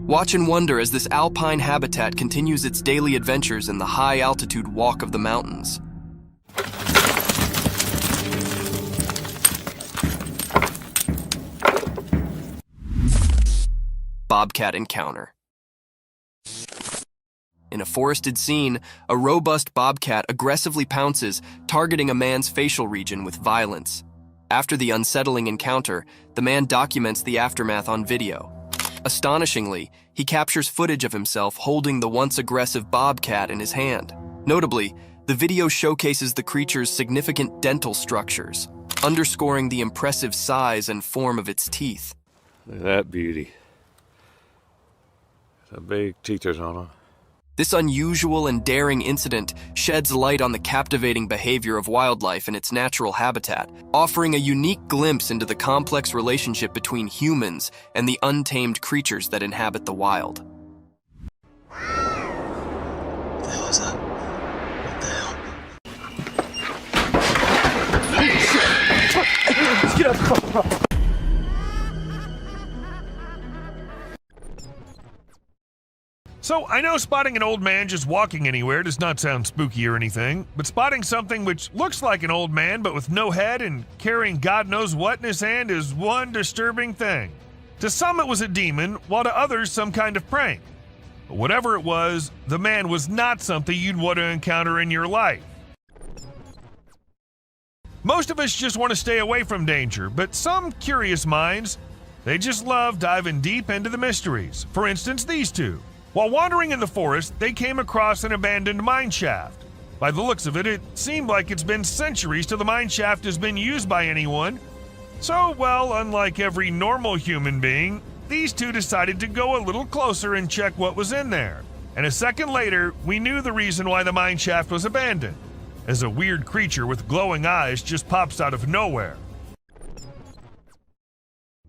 Watch and wonder as this alpine habitat continues its daily adventures in the high-altitude walk of the mountains. Bobcat encounter. In a forested scene, a robust bobcat aggressively pounces, targeting a man's facial region with violence. After the unsettling encounter, the man documents the aftermath on video. Astonishingly, he captures footage of himself holding the once aggressive bobcat in his hand. Notably, the video showcases the creature's significant dental structures, underscoring the impressive size and form of its teeth.
Look at that beauty. The big teethers on it.
This unusual and daring incident sheds light on the captivating behavior of wildlife in its natural habitat, offering a unique glimpse into the complex relationship between humans and the untamed creatures that inhabit the wild.
What the hell is that? What the hell? Let's get up!
So, I know spotting an old man just walking anywhere does not sound spooky or anything, but spotting something which looks like an old man but with no head and carrying God knows what in his hand is one disturbing thing. To some it was a demon, while to others some kind of prank. But whatever it was, the man was not something you'd want to encounter in your life. Most of us just want to stay away from danger, but some curious minds, they just love diving deep into the mysteries. For instance, these two. While wandering in the forest, they came across an abandoned mine shaft. By the looks of it, it seemed like it's been centuries till the mine shaft has been used by anyone. So, well, unlike every normal human being, these two decided to go a little closer and check what was in there. And a second later, we knew the reason why the mine shaft was abandoned, as a weird creature with glowing eyes just pops out of nowhere.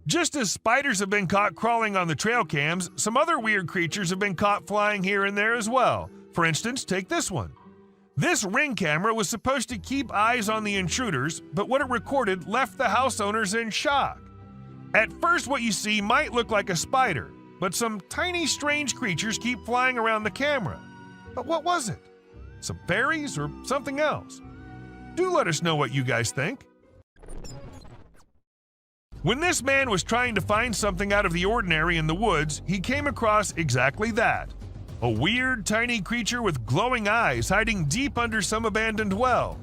Just as spiders have been caught crawling on the trail cams, some other weird creatures have been caught flying here and there as well. For instance, take this one. This Ring camera was supposed to keep eyes on the intruders, but what it recorded left the house owners in shock. At first, what you see might look like a spider, but some tiny strange creatures keep flying around the camera. But what was it? Some fairies or something else? Do let us know what you guys think. When this man was trying to find something out of the ordinary in the woods, he came across exactly that. A weird, tiny creature with glowing eyes hiding deep under some abandoned well.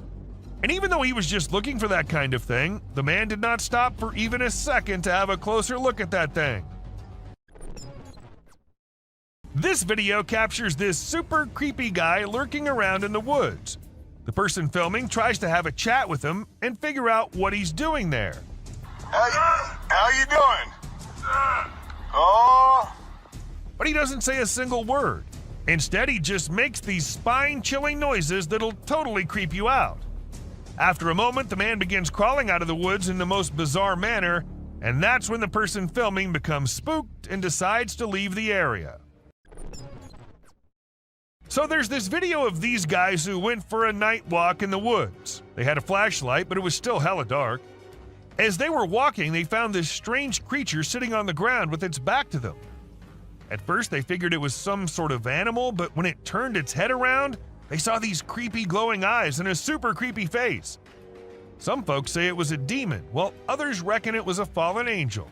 And even though he was just looking for that kind of thing, the man did not stop for even a second to have a closer look at that thing. This video captures this super creepy guy lurking around in the woods. The person filming tries to have a chat with him and figure out what he's doing there.
How you doing? Oh.
But he doesn't say a single word. Instead, he just makes these spine-chilling noises that'll totally creep you out. After a moment, the man begins crawling out of the woods in the most bizarre manner, and that's when the person filming becomes spooked and decides to leave the area. So there's this video of these guys who went for a night walk in the woods. They had a flashlight, but it was still hella dark. As they were walking, they found this strange creature sitting on the ground with its back to them. At first, they figured it was some sort of animal, but when it turned its head around, they saw these creepy glowing eyes and a super creepy face. Some folks say it was a demon, while others reckon it was a fallen angel.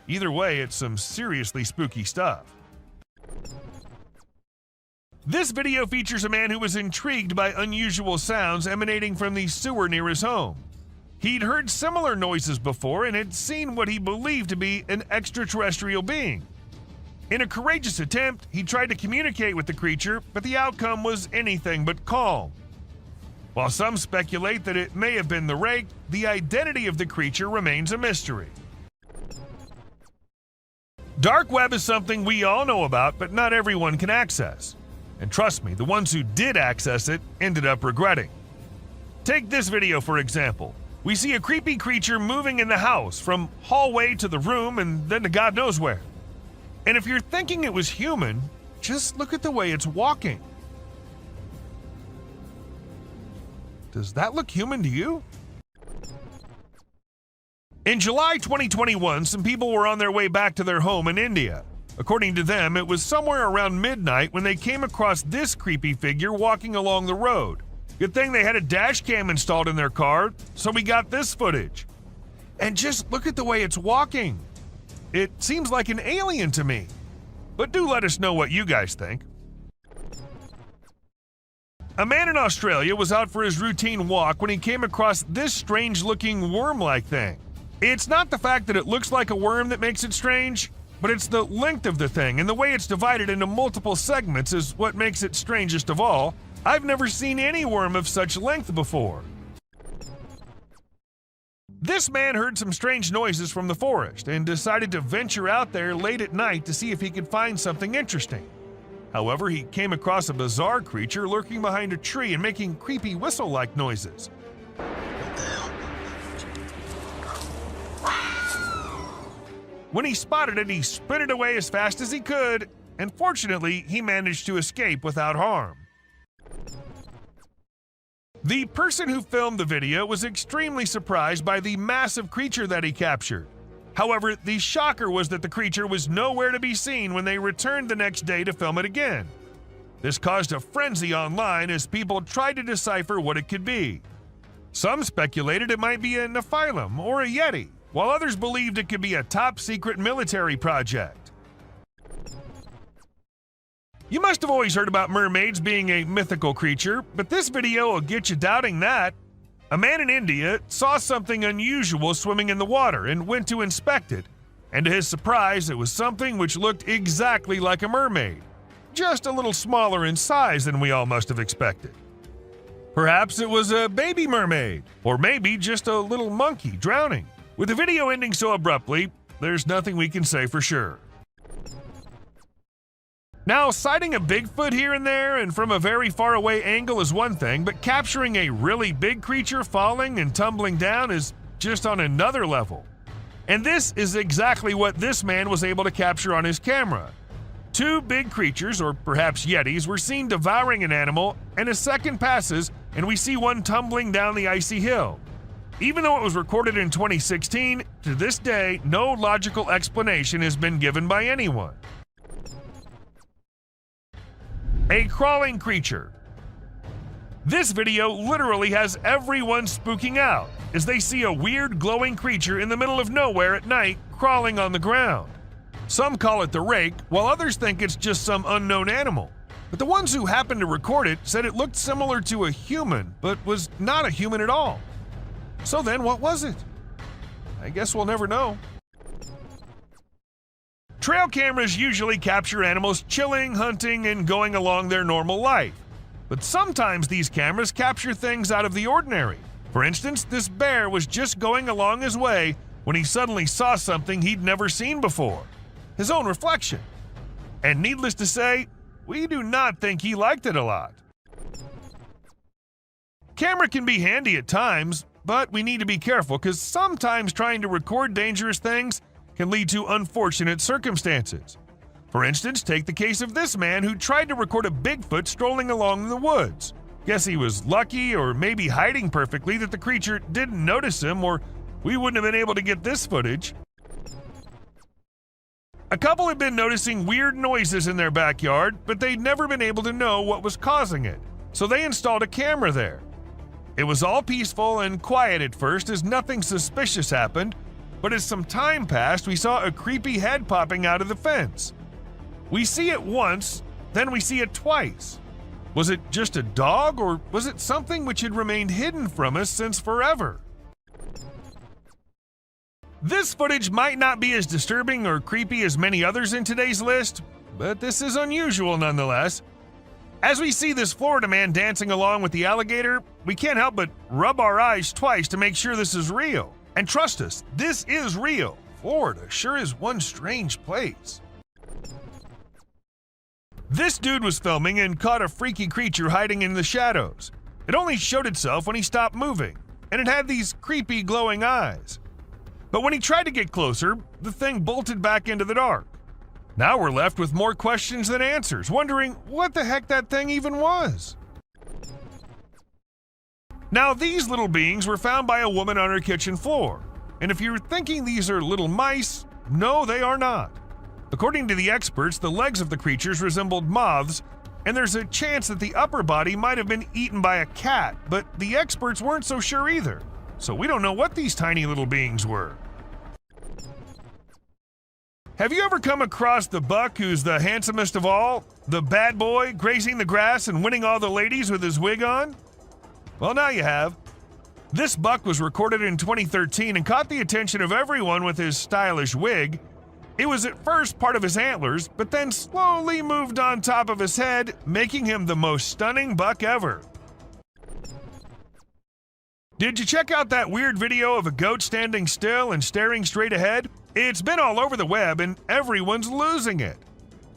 Either way, it's some seriously spooky stuff. This video features a man who was intrigued by unusual sounds emanating from the sewer near his home. He'd heard similar noises before and had seen what he believed to be an extraterrestrial being. In a courageous attempt, he tried to communicate with the creature, but the outcome was anything but calm. While some speculate that it may have been the rake, the identity of the creature remains a mystery. Dark web is something we all know about, but not everyone can access. And trust me, the ones who did access it ended up regretting. Take this video for example. We see a creepy creature moving in the house from hallway to the room and then to God knows where. And if you're thinking it was human, just look at the way it's walking. Does that look human to you? In July 2021, some people were on their way back to their home in India. According to them, it was somewhere around midnight when they came across this creepy figure walking along the road. Good thing they had a dash cam installed in their car, so we got this footage. And just look at the way it's walking. It seems like an alien to me. But do let us know what you guys think. A man in Australia was out for his routine walk when he came across this strange-looking worm-like thing. It's not the fact that it looks like a worm that makes it strange, but it's the length of the thing and the way it's divided into multiple segments is what makes it strangest of all. I've never seen any worm of such length before. This man heard some strange noises from the forest and decided to venture out there late at night to see if he could find something interesting. However, he came across a bizarre creature lurking behind a tree and making creepy whistle-like noises. When he spotted it, he sprinted away as fast as he could, and fortunately, he managed to escape without harm. The person who filmed the video was extremely surprised by the massive creature that he captured. However, the shocker was that the creature was nowhere to be seen when they returned the next day to film it again. This caused a frenzy online as people tried to decipher what it could be. Some speculated it might be a Nephilim or a Yeti, while others believed it could be a top-secret military project. You must have always heard about mermaids being a mythical creature, but this video will get you doubting that. A man in India saw something unusual swimming in the water and went to inspect it, and to his surprise, it was something which looked exactly like a mermaid, just a little smaller in size than we all must have expected. Perhaps it was a baby mermaid, or maybe just a little monkey drowning. With the video ending so abruptly, there's nothing we can say for sure. Now, sighting a Bigfoot here and there and from a very far away angle is one thing, but capturing a really big creature falling and tumbling down is just on another level. And this is exactly what this man was able to capture on his camera. Two big creatures, or perhaps yetis, were seen devouring an animal, and a second passes and we see one tumbling down the icy hill. Even though it was recorded in 2016, to this day, no logical explanation has been given by anyone. A crawling creature. This video literally has everyone spooking out as they see a weird glowing creature in the middle of nowhere at night crawling on the ground. Some call it the rake, while others think it's just some unknown animal. But the ones who happened to record it said it looked similar to a human, but was not a human at all. So then, what was it? I guess we'll never know. Trail cameras usually capture animals chilling, hunting, and going along their normal life. But sometimes these cameras capture things out of the ordinary. For instance, this bear was just going along his way when he suddenly saw something he'd never seen before. His own reflection. And needless to say, we do not think he liked it a lot. Camera can be handy at times, but we need to be careful because sometimes trying to record dangerous things can lead to unfortunate circumstances. For instance, take the case of this man who tried to record a Bigfoot strolling along in the woods. Guess he was lucky or maybe hiding perfectly that the creature didn't notice him, or we wouldn't have been able to get this footage. A couple had been noticing weird noises in their backyard, but they'd never been able to know what was causing it, so they installed a camera there. It was all peaceful and quiet at first as nothing suspicious happened, but as some time passed, we saw a creepy head popping out of the fence. We see it once, then we see it twice. Was it just a dog, or was it something which had remained hidden from us since forever? This footage might not be as disturbing or creepy as many others in today's list, but this is unusual nonetheless. As we see this Florida man dancing along with the alligator, we can't help but rub our eyes twice to make sure this is real. And trust us, this is real. Florida sure is one strange place. This dude was filming and caught a freaky creature hiding in the shadows. It only showed itself when he stopped moving, and it had these creepy glowing eyes. But when he tried to get closer, the thing bolted back into the dark. Now we're left with more questions than answers, wondering what the heck that thing even was. Now these little beings were found by a woman on her kitchen floor, and if you're thinking these are little mice, no, they are not. According to the experts, the legs of the creatures resembled moths, and there's a chance that the upper body might have been eaten by a cat, but the experts weren't so sure either, so we don't know what these tiny little beings were. Have you ever come across the buck who's the handsomest of all? The bad boy grazing the grass and winning all the ladies with his wig on? Well, now you have. This buck was recorded in 2013 and caught the attention of everyone with his stylish wig. It was at first part of his antlers, but then slowly moved on top of his head, making him the most stunning buck ever. Did you check out that weird video of a goat standing still and staring straight ahead? It's been all over the web and everyone's losing it.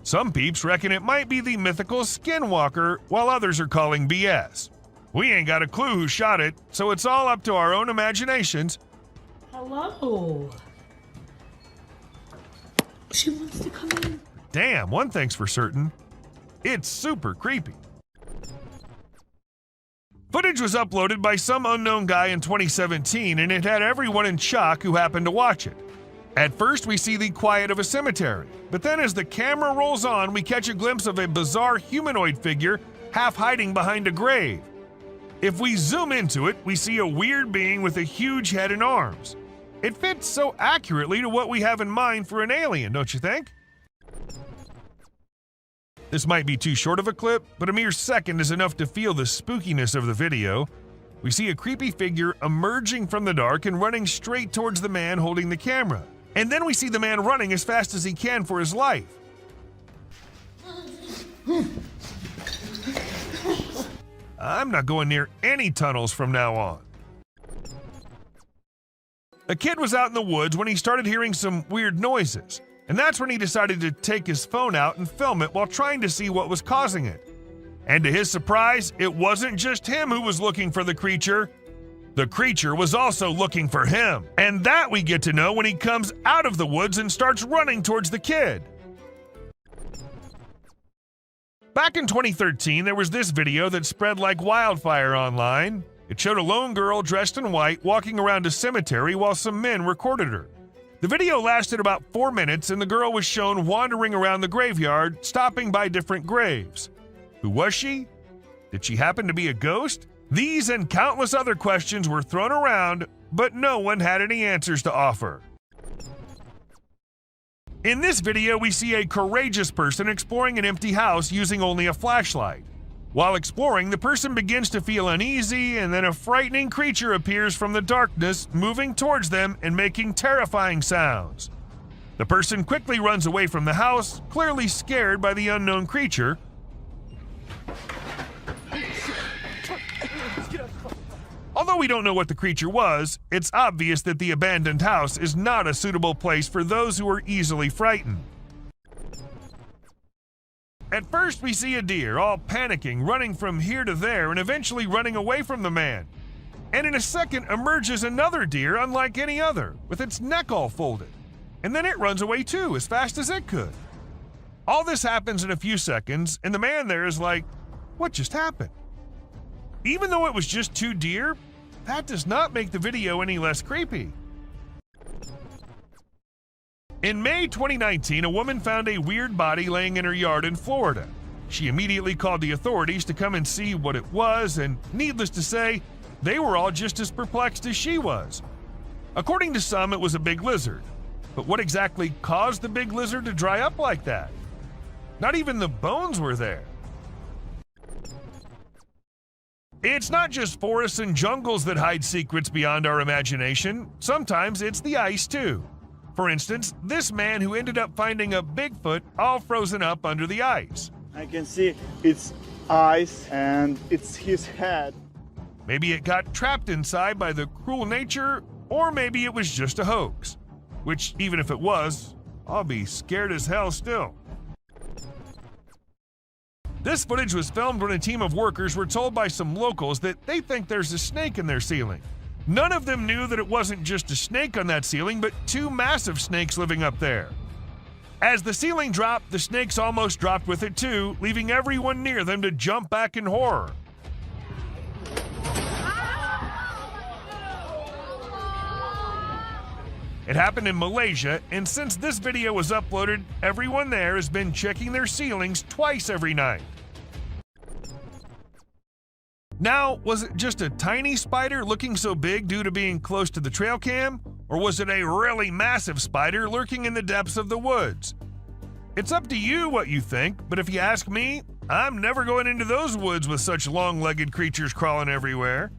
Some peeps reckon it might be the mythical Skinwalker, while others are calling BS. We ain't got a clue who shot it, so it's all up to our own imaginations.
Hello. She wants to come in.
Damn, one thing's for certain. It's super creepy. Footage was uploaded by some unknown guy in 2017, and it had everyone in shock who happened to watch it. At first, we see the quiet of a cemetery, but then as the camera rolls on, we catch a glimpse of a bizarre humanoid figure half hiding behind a grave. If we zoom into it, we see a weird being with a huge head and arms. It fits so accurately to what we have in mind for an alien, don't you think? This might be too short of a clip, but a mere second is enough to feel the spookiness of the video. We see a creepy figure emerging from the dark and running straight towards the man holding the camera. And then we see the man running as fast as he can for his life. I'm not going near any tunnels from now on. A kid was out in the woods when he started hearing some weird noises, and that's when he decided to take his phone out and film it while trying to see what was causing it. And to his surprise, it wasn't just him who was looking for the creature. The creature was also looking for him, and that we get to know when he comes out of the woods and starts running towards the kid. Back in 2013, there was this video that spread like wildfire online. It showed a lone girl dressed in white walking around a cemetery while some men recorded her. The video lasted about 4 minutes, and the girl was shown wandering around the graveyard, stopping by different graves. Who was she? Did she happen to be a ghost? These and countless other questions were thrown around, but no one had any answers to offer. In this video, we see a courageous person exploring an empty house using only a flashlight. While exploring, the person begins to feel uneasy, and then a frightening creature appears from the darkness, moving towards them and making terrifying sounds. The person quickly runs away from the house, clearly scared by the unknown creature. Although we don't know what the creature was, it's obvious that the abandoned house is not a suitable place for those who are easily frightened. At first, we see a deer, all panicking, running from here to there, and eventually running away from the man. And in a second emerges another deer unlike any other, with its neck all folded. And then it runs away too, as fast as it could. All this happens in a few seconds, and the man there is like, what just happened? Even though it was just 2 deer, that does not make the video any less creepy. In May 2019, a woman found a weird body laying in her yard in Florida. She immediately called the authorities to come and see what it was, and needless to say, they were all just as perplexed as she was. According to some, it was a big lizard. But what exactly caused the big lizard to dry up like that? Not even the bones were there. It's not just forests and jungles that hide secrets beyond our imagination. Sometimes it's the ice, too. For instance, this man who ended up finding a Bigfoot all frozen up under the ice.
I can see its eyes and it's his head.
Maybe it got trapped inside by the cruel nature, or maybe it was just a hoax. Which, even if it was, I'll be scared as hell still. This footage was filmed when a team of workers were told by some locals that they think there's a snake in their ceiling. None of them knew that it wasn't just a snake on that ceiling, but two massive snakes living up there. As the ceiling dropped, the snakes almost dropped with it too, leaving everyone near them to jump back in horror. It happened in Malaysia, and since this video was uploaded, everyone there has been checking their ceilings twice every night. Now, was it just a tiny spider looking so big due to being close to the trail cam? Or was it a really massive spider lurking in the depths of the woods? It's up to you what you think, but if you ask me, I'm never going into those woods with such long-legged creatures crawling everywhere.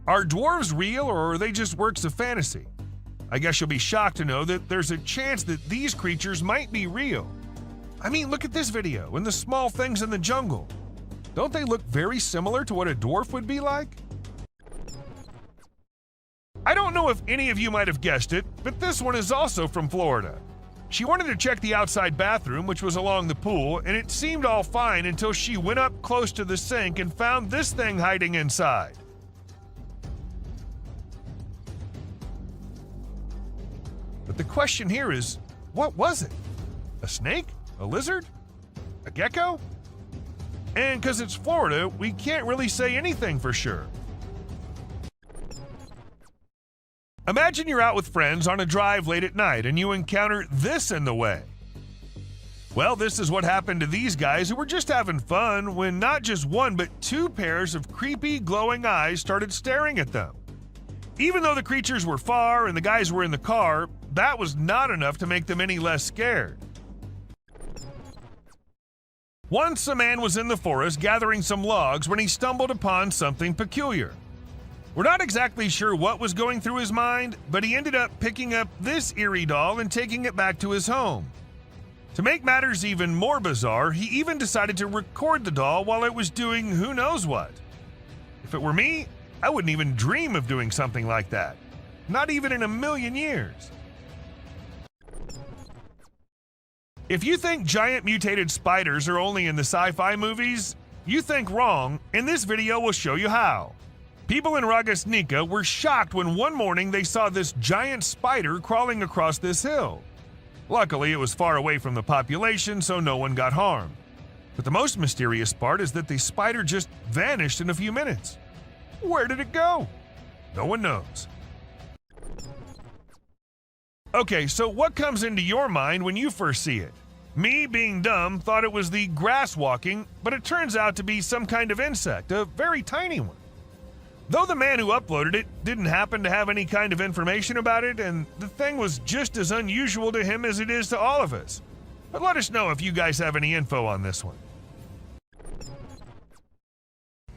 Are dwarves real, or are they just works of fantasy? I guess you'll be shocked to know that there's a chance that these creatures might be real. I mean, look at this video and the small things in the jungle. Don't they look very similar to what a dwarf would be like? I don't know if any of you might have guessed it, but this one is also from Florida. She wanted to check the outside bathroom, which was along the pool, and it seemed all fine until she went up close to the sink and found this thing hiding inside. But the question here is, what was it? A snake? A lizard? A gecko? And because it's Florida, we can't really say anything for sure. Imagine you're out with friends on a drive late at night and you encounter this in the way. Well, this is what happened to these guys who were just having fun when not just one but two pairs of creepy glowing eyes started staring at them. Even though the creatures were far and the guys were in the car, that was not enough to make them any less scared. Once a man was in the forest gathering some logs when he stumbled upon something peculiar. We're not exactly sure what was going through his mind, but he ended up picking up this eerie doll and taking it back to his home. To make matters even more bizarre, he even decided to record the doll while it was doing who knows what. If it were me, I wouldn't even dream of doing something like that. Not even in a million years. If you think giant mutated spiders are only in the sci-fi movies, you think wrong, and this video will show you how. People in Ragasnika were shocked when one morning they saw this giant spider crawling across this hill. Luckily, it was far away from the population, so no one got harmed. But the most mysterious part is that the spider just vanished in a few minutes. Where did it go? No one knows. Okay, so what comes into your mind when you first see it? Me, being dumb, thought it was the grass walking, but it turns out to be some kind of insect, a very tiny one. Though the man who uploaded it didn't happen to have any kind of information about it, and the thing was just as unusual to him as it is to all of us. But let us know if you guys have any info on this one.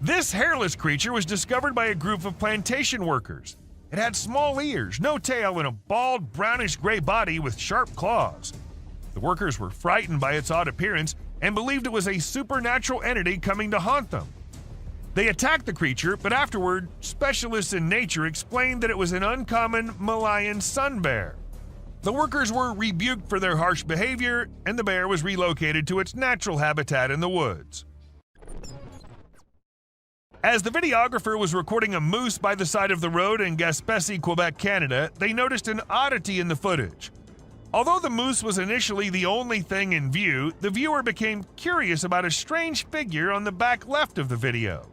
This hairless creature was discovered by a group of plantation workers. It had small ears, no tail, and a bald, brownish-gray body with sharp claws. The workers were frightened by its odd appearance and believed it was a supernatural entity coming to haunt them. They attacked the creature, but afterward, specialists in nature explained that it was an uncommon Malayan sun bear. The workers were rebuked for their harsh behavior, and the bear was relocated to its natural habitat in the woods. As the videographer was recording a moose by the side of the road in Gaspésie, Quebec, Canada, they noticed an oddity in the footage. Although the moose was initially the only thing in view, the viewer became curious about a strange figure on the back left of the video.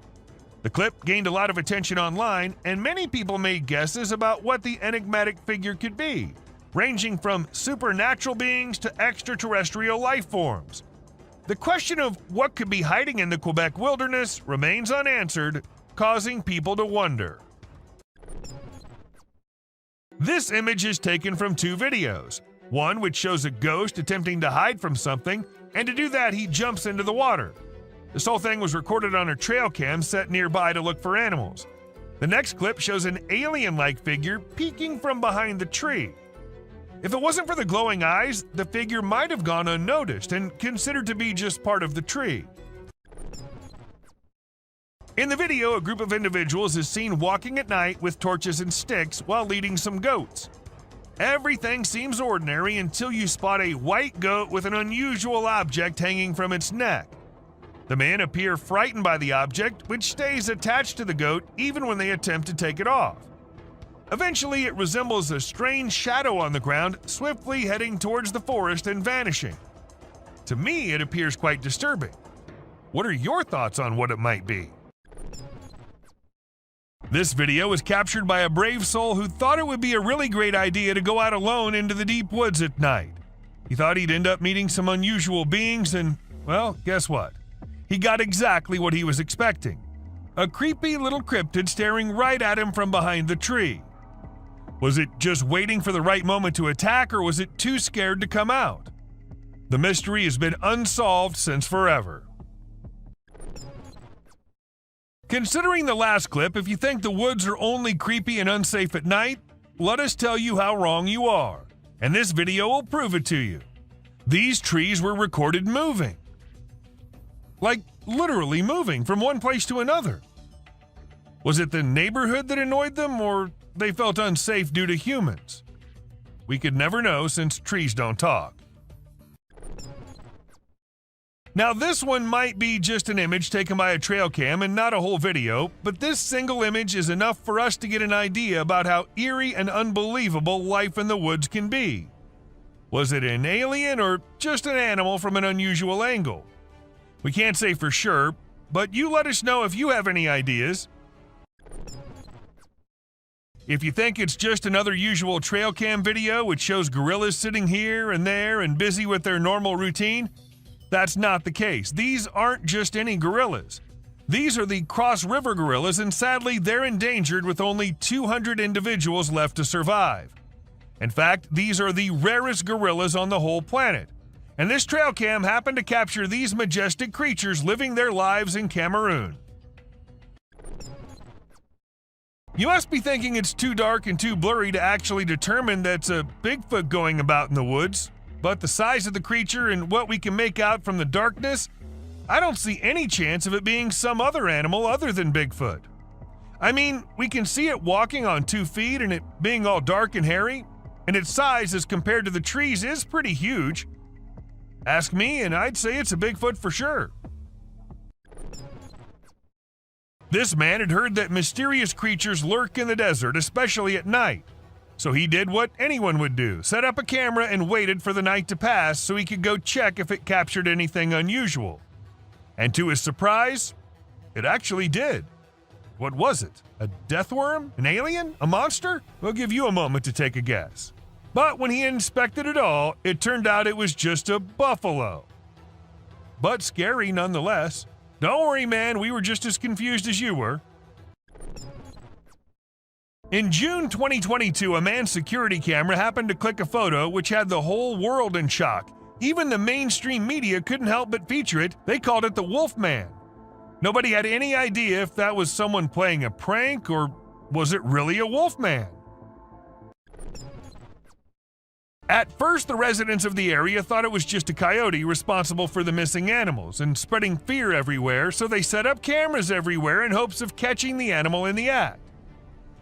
The clip gained a lot of attention online, and many people made guesses about what the enigmatic figure could be, ranging from supernatural beings to extraterrestrial life forms. The question of what could be hiding in the Quebec wilderness remains unanswered, causing people to wonder. This image is taken from two videos. One which shows a ghost attempting to hide from something, and to do that he jumps into the water. This whole thing was recorded on a trail cam set nearby to look for animals. The next clip shows an alien-like figure peeking from behind the tree. If it wasn't for the glowing eyes, the figure might have gone unnoticed and considered to be just part of the tree. In the video, a group of individuals is seen walking at night with torches and sticks while leading some goats. Everything seems ordinary until you spot a white goat with an unusual object hanging from its neck. The men appear frightened by the object, which stays attached to the goat even when they attempt to take it off. Eventually, it resembles a strange shadow on the ground, swiftly heading towards the forest and vanishing. To me, it appears quite disturbing. What are your thoughts on what it might be? This video was captured by a brave soul who thought it would be a really great idea to go out alone into the deep woods at night. He thought he'd end up meeting some unusual beings and, well, guess what? He got exactly what he was expecting. A creepy little cryptid staring right at him from behind the tree. Was it just waiting for the right moment to attack, or was it too scared to come out? The mystery has been unsolved since forever. Considering the last clip, if you think the woods are only creepy and unsafe at night, let us tell you how wrong you are. And this video will prove it to you. These trees were recorded moving. Like, literally moving from one place to another. Was it the neighborhood that annoyed them, or they felt unsafe due to humans? We could never know since trees don't talk. Now this one might be just an image taken by a trail cam and not a whole video, but this single image is enough for us to get an idea about how eerie and unbelievable life in the woods can be. Was it an alien or just an animal from an unusual angle? We can't say for sure, but you let us know if you have any ideas. If you think it's just another usual trail cam video which shows gorillas sitting here and there and busy with their normal routine, that's not the case. These aren't just any gorillas. These are the Cross River gorillas, and sadly they're endangered with only 200 individuals left to survive. In fact, these are the rarest gorillas on the whole planet. And this trail cam happened to capture these majestic creatures living their lives in Cameroon. You must be thinking it's too dark and too blurry to actually determine that's a Bigfoot going about in the woods. But the size of the creature and what we can make out from the darkness, I don't see any chance of it being some other animal other than Bigfoot. I mean, we can see it walking on 2 feet and it being all dark and hairy, and its size as compared to the trees is pretty huge. Ask me and I'd say it's a Bigfoot for sure. This man had heard that mysterious creatures lurk in the desert, especially at night. So he did what anyone would do, set up a camera and waited for the night to pass so he could go check if it captured anything unusual. And to his surprise, it actually did. What was it? A death worm? An alien? A monster? We'll give you a moment to take a guess. But when he inspected it all, it turned out it was just a buffalo. But scary nonetheless. Don't worry, man, we were just as confused as you were. In June 2022, a man's security camera happened to click a photo which had the whole world in shock. Even the mainstream media couldn't help but feature it. They called it the Wolfman. Nobody had any idea if that was someone playing a prank or was it really a Wolfman. At first, the residents of the area thought it was just a coyote responsible for the missing animals and spreading fear everywhere, so they set up cameras everywhere in hopes of catching the animal in the act.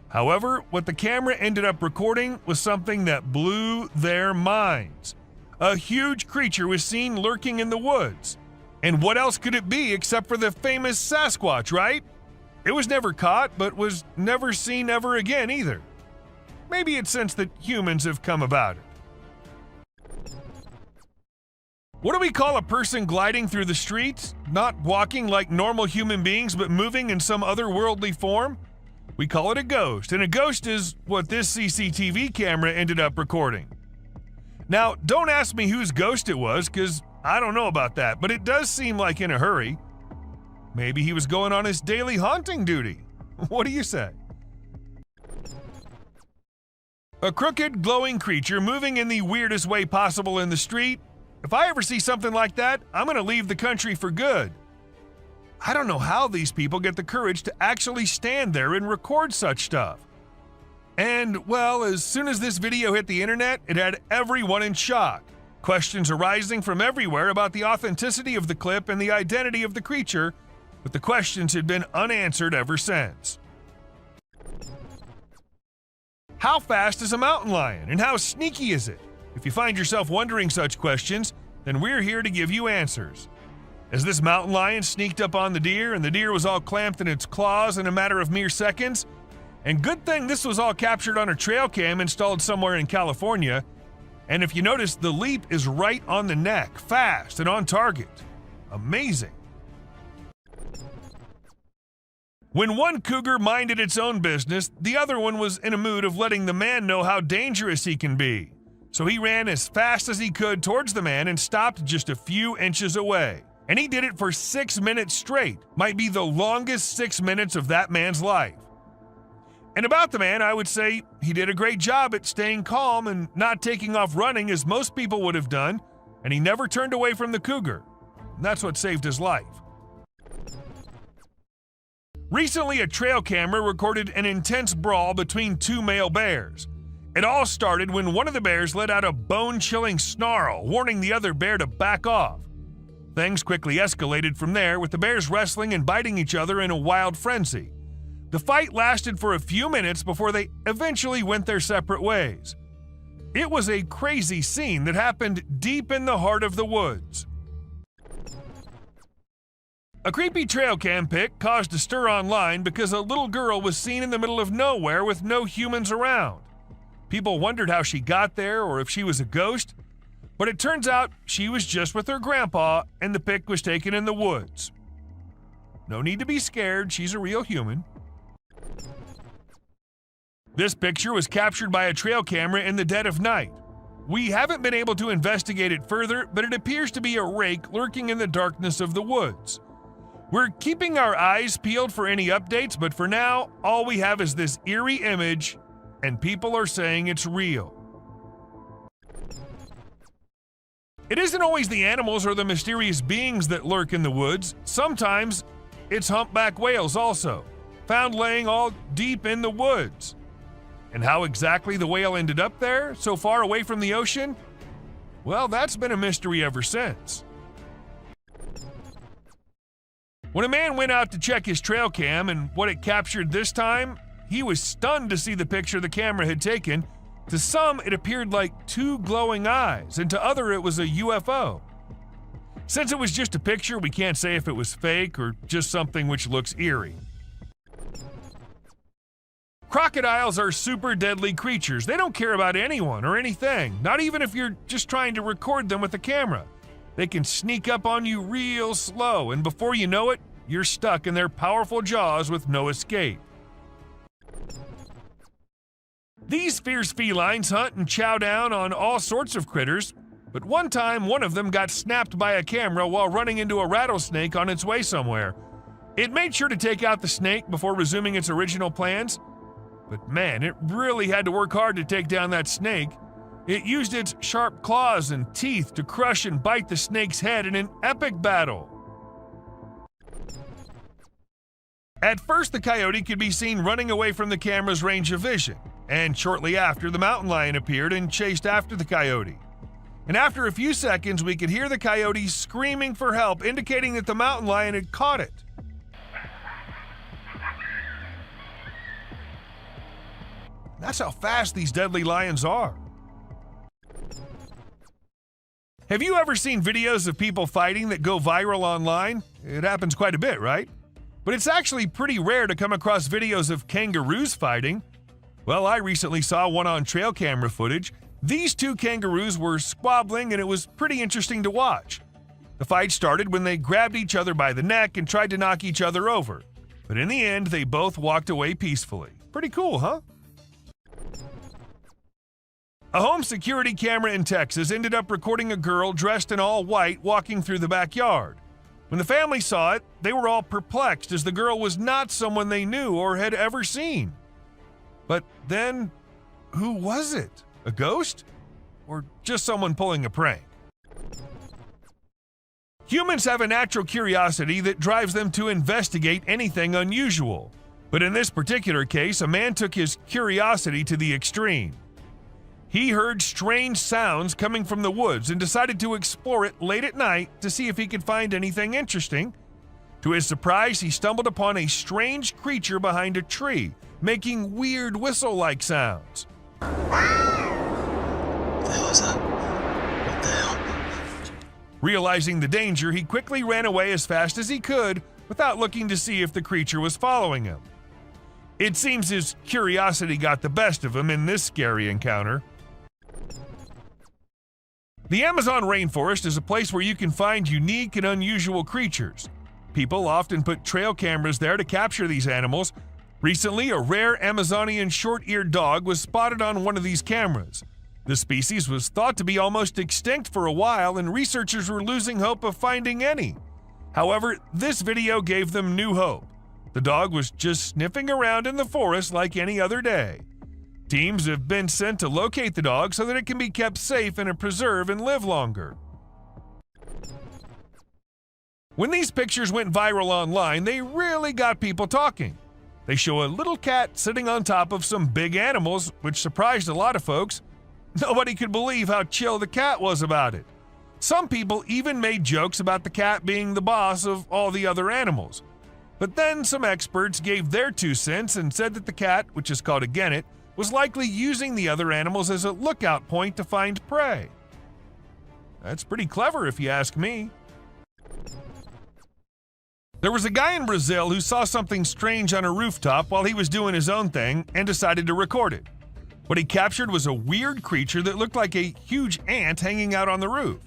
However, what the camera ended up recording was something that blew their minds. A huge creature was seen lurking in the woods. And what else could it be except for the famous Sasquatch, right? It was never caught, but was never seen ever again either. Maybe it's since that humans have come about it. What do we call a person gliding through the streets? Not walking like normal human beings, but moving in some otherworldly form? We call it a ghost, and a ghost is what this CCTV camera ended up recording. Now, don't ask me whose ghost it was, because I don't know about that, but it does seem like in a hurry. Maybe he was going on his daily haunting duty. What do you say? A crooked, glowing creature moving in the weirdest way possible in the street. If I ever see something like that, I'm going to leave the country for good. I don't know how these people get the courage to actually stand there and record such stuff. And, well, as soon as this video hit the internet, it had everyone in shock. Questions arising from everywhere about the authenticity of the clip and the identity of the creature, but the questions had been unanswered ever since. How fast is a mountain lion, and how sneaky is it? If you find yourself wondering such questions, then we're here to give you answers. As this mountain lion sneaked up on the deer, and the deer was all clamped in its claws in a matter of mere seconds, and good thing this was all captured on a trail cam installed somewhere in California, and if you notice, the leap is right on the neck, fast and on target. Amazing. When one cougar minded its own business, the other one was in a mood of letting the man know how dangerous he can be. So he ran as fast as he could towards the man and stopped just a few inches away. And he did it for 6 minutes straight. Might be the longest 6 minutes of that man's life. And about the man, I would say he did a great job at staying calm and not taking off running as most people would have done, and he never turned away from the cougar. And that's what saved his life. Recently, a trail camera recorded an intense brawl between two male bears. It all started when one of the bears let out a bone-chilling snarl, warning the other bear to back off. Things quickly escalated from there, with the bears wrestling and biting each other in a wild frenzy. The fight lasted for a few minutes before they eventually went their separate ways. It was a crazy scene that happened deep in the heart of the woods. A creepy trail cam pic caused a stir online because a little girl was seen in the middle of nowhere with no humans around. People wondered how she got there or if she was a ghost, but it turns out she was just with her grandpa and the pic was taken in the woods. No need to be scared, she's a real human. This picture was captured by a trail camera in the dead of night. We haven't been able to investigate it further, but it appears to be a rake lurking in the darkness of the woods. We're keeping our eyes peeled for any updates, but for now, all we have is this eerie image, and people are saying it's real. It isn't always the animals or the mysterious beings that lurk in the woods. Sometimes it's humpback whales also, found laying all deep in the woods. And how exactly the whale ended up there, so far away from the ocean? Well, that's been a mystery ever since. When a man went out to check his trail cam and what it captured this time, he was stunned to see the picture the camera had taken. To some, it appeared like two glowing eyes, and to others, it was a UFO. Since it was just a picture, we can't say if it was fake or just something which looks eerie. Crocodiles are super deadly creatures. They don't care about anyone or anything, not even if you're just trying to record them with a camera. They can sneak up on you real slow, and before you know it, you're stuck in their powerful jaws with no escape. These fierce felines hunt and chow down on all sorts of critters, but one time one of them got snapped by a camera while running into a rattlesnake on its way somewhere. It made sure to take out the snake before resuming its original plans, but man, it really had to work hard to take down that snake. It used its sharp claws and teeth to crush and bite the snake's head in an epic battle. At first, the coyote could be seen running away from the camera's range of vision, and shortly after, the mountain lion appeared and chased after the coyote. And after a few seconds, we could hear the coyote screaming for help, indicating that the mountain lion had caught it. That's how fast these deadly lions are. Have you ever seen videos of people fighting that go viral online? It happens quite a bit, right? But it's actually pretty rare to come across videos of kangaroos fighting. Well, I recently saw one on trail camera footage. These two kangaroos were squabbling and it was pretty interesting to watch. The fight started when they grabbed each other by the neck and tried to knock each other over. But in the end, they both walked away peacefully. Pretty cool, huh? A home security camera in Texas ended up recording a girl dressed in all white walking through the backyard. When the family saw it, they were all perplexed as the girl was not someone they knew or had ever seen. But then, who was it? A ghost? Or just someone pulling a prank? Humans have a natural curiosity that drives them to investigate anything unusual. But in this particular case, a man took his curiosity to the extreme. He heard strange sounds coming from the woods and decided to explore it late at night to see if he could find anything interesting. To his surprise, he stumbled upon a strange creature behind a tree, making weird whistle-like sounds.
What the hell is that? What the hell?
Realizing the danger, he quickly ran away as fast as he could without looking to see if the creature was following him. It seems his curiosity got the best of him in this scary encounter. The Amazon rainforest is a place where you can find unique and unusual creatures. People often put trail cameras there to capture these animals. Recently, a rare Amazonian short-eared dog was spotted on one of these cameras. The species was thought to be almost extinct for a while, and researchers were losing hope of finding any. However, this video gave them new hope. The dog was just sniffing around in the forest like any other day. Teams have been sent to locate the dog so that it can be kept safe in a preserve and live longer. When these pictures went viral online, they really got people talking. They show a little cat sitting on top of some big animals, which surprised a lot of folks. Nobody could believe how chill the cat was about it. Some people even made jokes about the cat being the boss of all the other animals. But then some experts gave their 2 cents and said that the cat, which is called a genet, was likely using the other animals as a lookout point to find prey. That's pretty clever if you ask me. There was a guy in Brazil who saw something strange on a rooftop while he was doing his own thing and decided to record it. What he captured was a weird creature that looked like a huge ant hanging out on the roof.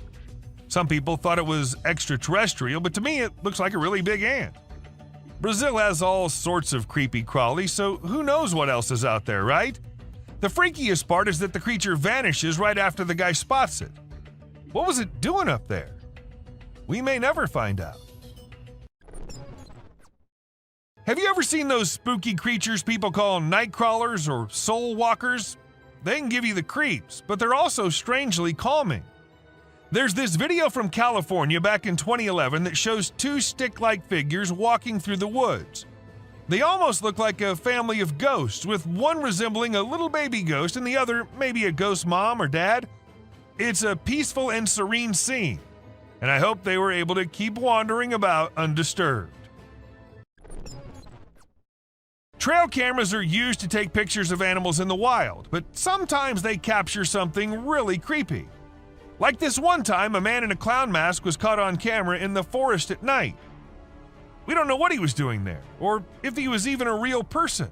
Some people thought it was extraterrestrial, but to me it looks like a really big ant. Brazil has all sorts of creepy crawlies, so who knows what else is out there, right? The freakiest part is that the creature vanishes right after the guy spots it. What was it doing up there? We may never find out. Have you ever seen those spooky creatures people call night crawlers or soul walkers? They can give you the creeps, but they're also strangely calming. There's this video from California back in 2011 that shows 2 stick-like figures walking through the woods. They almost look like a family of ghosts, with one resembling a little baby ghost and the other maybe a ghost mom or dad. It's a peaceful and serene scene, and I hope they were able to keep wandering about undisturbed. Trail cameras are used to take pictures of animals in the wild, but sometimes they capture something really creepy. Like this one time, a man in a clown mask was caught on camera in the forest at night. We don't know what he was doing there, or if he was even a real person.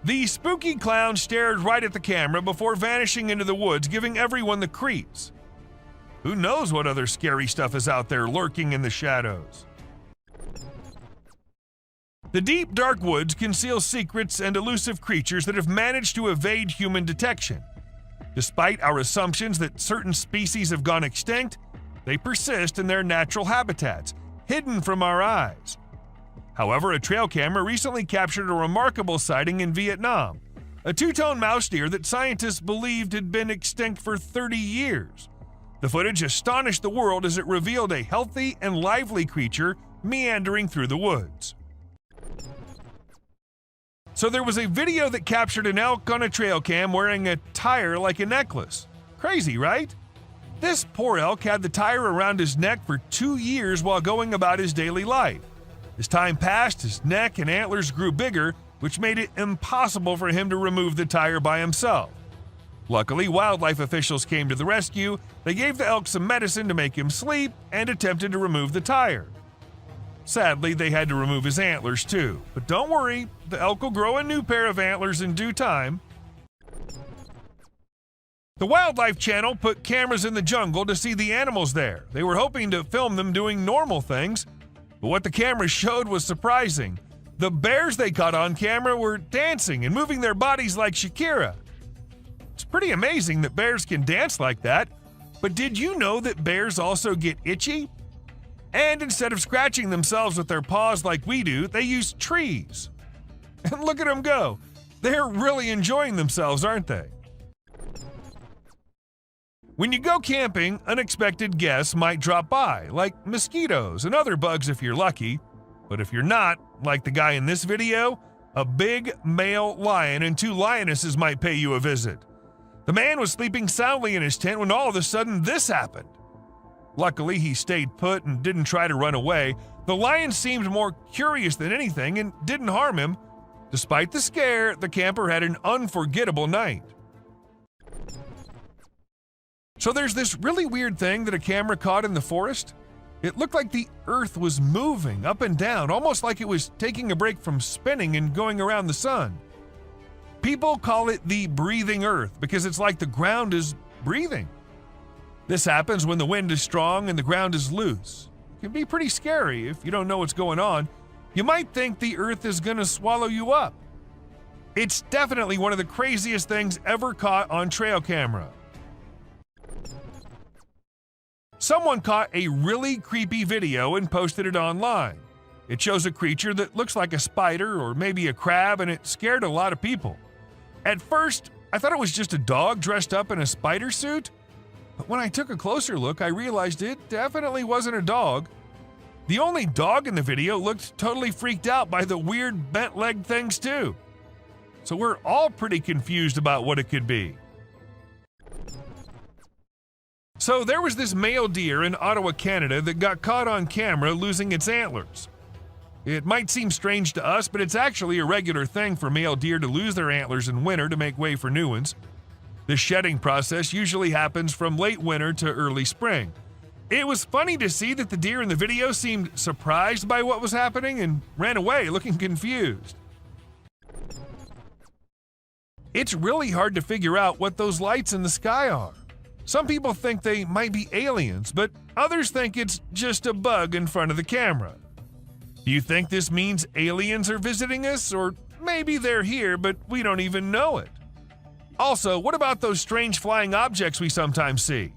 The spooky clown stared right at the camera before vanishing into the woods, giving everyone the creeps. Who knows what other scary stuff is out there lurking in the shadows? The deep, dark woods conceal secrets and elusive creatures that have managed to evade human detection. Despite our assumptions that certain species have gone extinct, they persist in their natural habitats, hidden from our eyes. However, a trail camera recently captured a remarkable sighting in Vietnam, a 2-tone mouse deer that scientists believed had been extinct for 30 years. The footage astonished the world as it revealed a healthy and lively creature meandering through the woods. So there was a video that captured an elk on a trail cam wearing a tire like a necklace. Crazy, right? This poor elk had the tire around his neck for 2 years while going about his daily life. As time passed, his neck and antlers grew bigger, which made it impossible for him to remove the tire by himself. Luckily, wildlife officials came to the rescue. They gave the elk some medicine to make him sleep and attempted to remove the tire. Sadly, they had to remove his antlers too. But don't worry, the elk will grow a new pair of antlers in due time. The Wildlife Channel put cameras in the jungle to see the animals there. They were hoping to film them doing normal things, but what the cameras showed was surprising. The bears they caught on camera were dancing and moving their bodies like Shakira. It's pretty amazing that bears can dance like that, but did you know that bears also get itchy? And instead of scratching themselves with their paws like we do, they use trees. And look at them go. They're really enjoying themselves, aren't they? When you go camping, unexpected guests might drop by, like mosquitoes and other bugs if you're lucky. But if you're not, like the guy in this video, a big male lion and 2 lionesses might pay you a visit. The man was sleeping soundly in his tent when all of a sudden this happened. Luckily, he stayed put and didn't try to run away. The lion seemed more curious than anything and didn't harm him. Despite the scare, the camper had an unforgettable night. So there's this really weird thing that a camera caught in the forest. It looked like the earth was moving up and down, almost like it was taking a break from spinning and going around the sun. People call it the breathing earth because it's like the ground is breathing. This happens when the wind is strong and the ground is loose. It can be pretty scary if you don't know what's going on. You might think the earth is going to swallow you up. It's definitely one of the craziest things ever caught on trail camera. Someone caught a really creepy video and posted it online. It shows a creature that looks like a spider or maybe a crab, and it scared a lot of people. At first, I thought it was just a dog dressed up in a spider suit, but when I took a closer look, I realized it definitely wasn't a dog. The only dog in the video looked totally freaked out by the weird bent-legged things too. So we're all pretty confused about what it could be. So there was this male deer in Ottawa, Canada that got caught on camera losing its antlers. It might seem strange to us, but it's actually a regular thing for male deer to lose their antlers in winter to make way for new ones. The shedding process usually happens from late winter to early spring. It was funny to see that the deer in the video seemed surprised by what was happening and ran away looking confused. It's really hard to figure out what those lights in the sky are. Some people think they might be aliens, but others think it's just a bug in front of the camera. Do you think this means aliens are visiting us, or maybe they're here but we don't even know it? Also, what about those strange flying objects we sometimes see?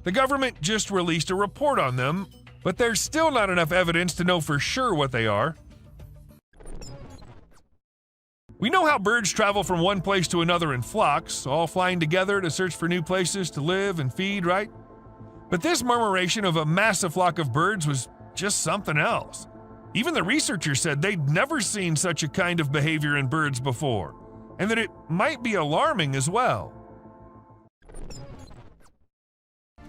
The government just released a report on them, but there's still not enough evidence to know for sure what they are. We know how birds travel from one place to another in flocks, all flying together to search for new places to live and feed, right? But this murmuration of a massive flock of birds was just something else. Even the researchers said they'd never seen such a kind of behavior in birds before, and that it might be alarming as well.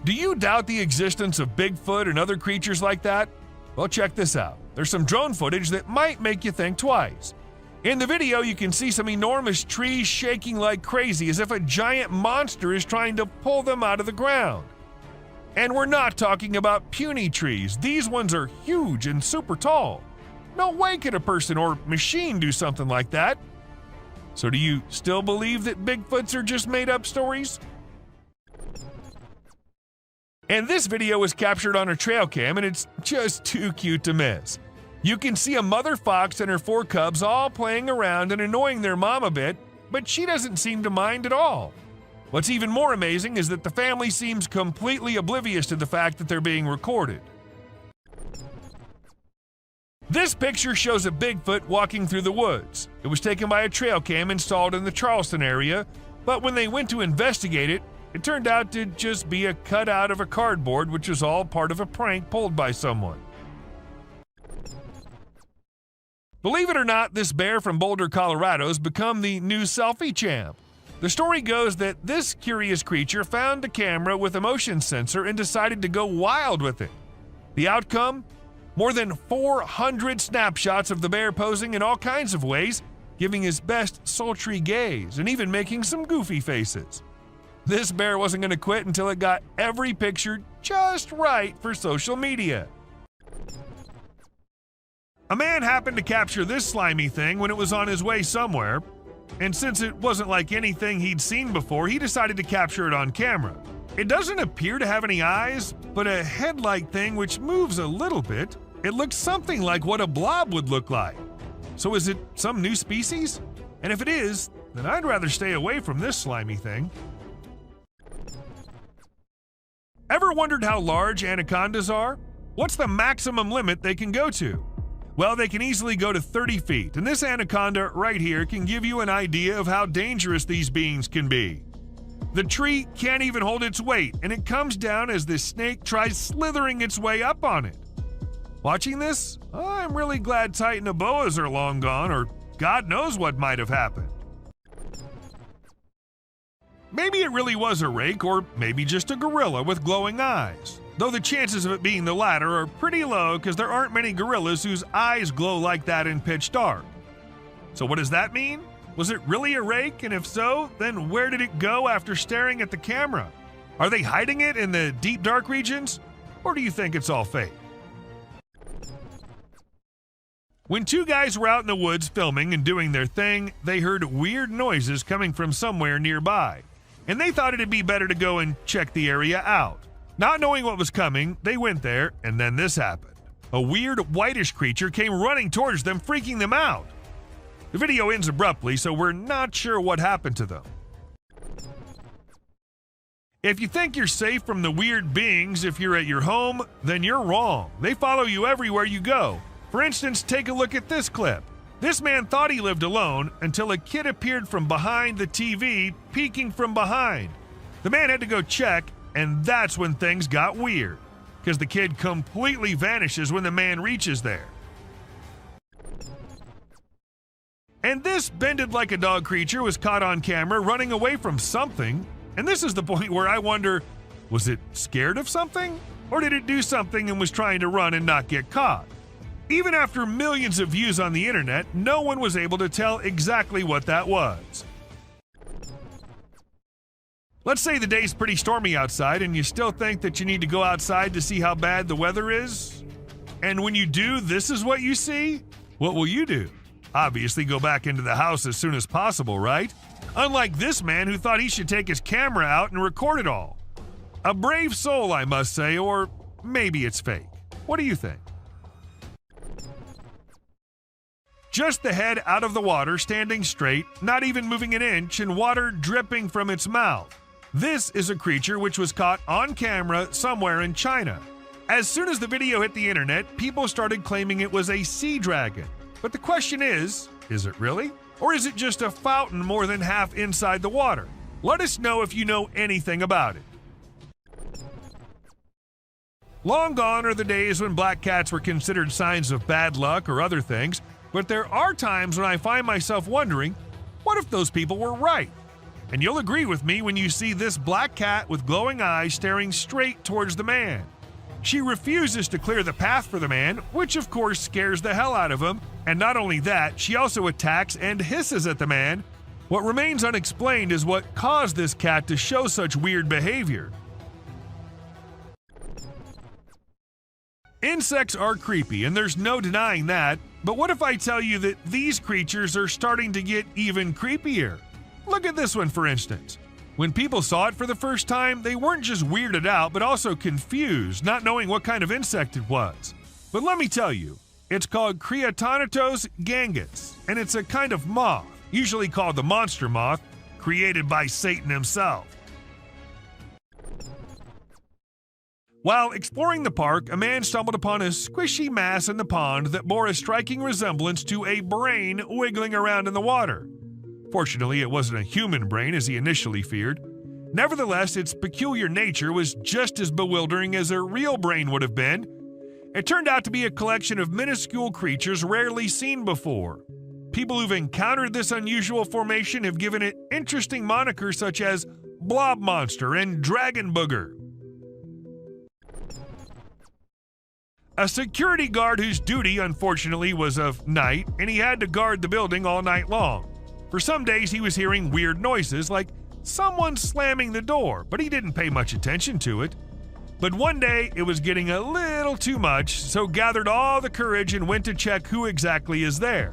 Do you doubt the existence of Bigfoot and other creatures like that? Well, check this out. There's some drone footage that might make you think twice. In the video, you can see some enormous trees shaking like crazy as if a giant monster is trying to pull them out of the ground. And we're not talking about puny trees. These ones are huge and super tall. No way could a person or machine do something like that. So do you still believe that Bigfoots are just made-up stories? And this video was captured on a trail cam, and it's just too cute to miss. You can see a mother fox and her 4 cubs all playing around and annoying their mom a bit, but she doesn't seem to mind at all. What's even more amazing is that the family seems completely oblivious to the fact that they're being recorded. This picture shows a Bigfoot walking through the woods. It was taken by a trail cam installed in the Charleston area, but when they went to investigate it, it turned out to just be a cutout of a cardboard, which was all part of a prank pulled by someone. Believe it or not, this bear from Boulder, Colorado has become the new selfie champ. The story goes that this curious creature found a camera with a motion sensor and decided to go wild with it. The outcome? More than 400 snapshots of the bear posing in all kinds of ways, giving his best sultry gaze and even making some goofy faces. This bear wasn't going to quit until it got every picture just right for social media. A man happened to capture this slimy thing when it was on his way somewhere, and since it wasn't like anything he'd seen before, he decided to capture it on camera. It doesn't appear to have any eyes, but a head-like thing which moves a little bit. It looks something like what a blob would look like. So is it some new species? And if it is, then I'd rather stay away from this slimy thing. Ever wondered how large anacondas are? What's the maximum limit they can go to? Well, they can easily go to 30 feet, and this anaconda right here can give you an idea of how dangerous these beings can be. The tree can't even hold its weight, and it comes down as the snake tries slithering its way up on it. Watching this, I'm really glad Titanoboas are long gone, or God knows what might have happened. Maybe it really was a rake, or maybe just a gorilla with glowing eyes. Though the chances of it being the latter are pretty low because there aren't many gorillas whose eyes glow like that in pitch dark. So what does that mean? Was it really a rake? And if so, then where did it go after staring at the camera? Are they hiding it in the deep dark regions? Or do you think it's all fake? When two guys were out in the woods filming and doing their thing, they heard weird noises coming from somewhere nearby, and they thought it'd be better to go and check the area out. Not knowing what was coming, they went there, and then this happened. A weird whitish creature came running towards them, freaking them out. The video ends abruptly, so we're not sure what happened to them. If you think you're safe from the weird beings if you're at your home, then you're wrong. They follow you everywhere you go. For instance, take a look at this clip. This man thought he lived alone until a kid appeared from behind the TV, peeking from behind. The man had to go check, and that's when things got weird, because the kid completely vanishes when the man reaches there. And this bended like a dog creature was caught on camera running away from something, and this is the point where I wonder, was it scared of something? Or did it do something and was trying to run and not get caught? Even after millions of views on the internet, no one was able to tell exactly what that was. Let's say the day's pretty stormy outside and you still think that you need to go outside to see how bad the weather is. And when you do, this is what you see? What will you do? Obviously go back into the house as soon as possible, right? Unlike this man who thought he should take his camera out and record it all. A brave soul, I must say, or maybe it's fake. What do you think? Just the head out of the water, standing straight, not even moving an inch, and water dripping from its mouth. This is a creature which was caught on camera somewhere in China. As soon as the video hit the internet, people started claiming it was a sea dragon. But the question is it really? Or is it just a fountain more than half inside the water? Let us know if you know anything about it. Long gone are the days when black cats were considered signs of bad luck or other things, but there are times when I find myself wondering, what if those people were right? And you'll agree with me when you see this black cat with glowing eyes staring straight towards the man. She refuses to clear the path for the man, which of course scares the hell out of him, and not only that, she also attacks and hisses at the man. What remains unexplained is what caused this cat to show such weird behavior. Insects are creepy, and there's no denying that, but what if I tell you that these creatures are starting to get even creepier? Look at this one, for instance. When people saw it for the first time, they weren't just weirded out, but also confused, not knowing what kind of insect it was. But let me tell you, it's called Creatonatos gangus, and it's a kind of moth, usually called the monster moth, created by Satan himself. While exploring the park, a man stumbled upon a squishy mass in the pond that bore a striking resemblance to a brain wiggling around in the water. Fortunately, it wasn't a human brain as he initially feared. Nevertheless, its peculiar nature was just as bewildering as a real brain would have been. It turned out to be a collection of minuscule creatures rarely seen before. People who've encountered this unusual formation have given it interesting monikers such as Blob Monster and Dragon Booger. A security guard whose duty, unfortunately, was of night, and he had to guard the building all night long. For some days, he was hearing weird noises, like someone slamming the door, but he didn't pay much attention to it. But one day, it was getting a little too much, so gathered all the courage and went to check who exactly is there.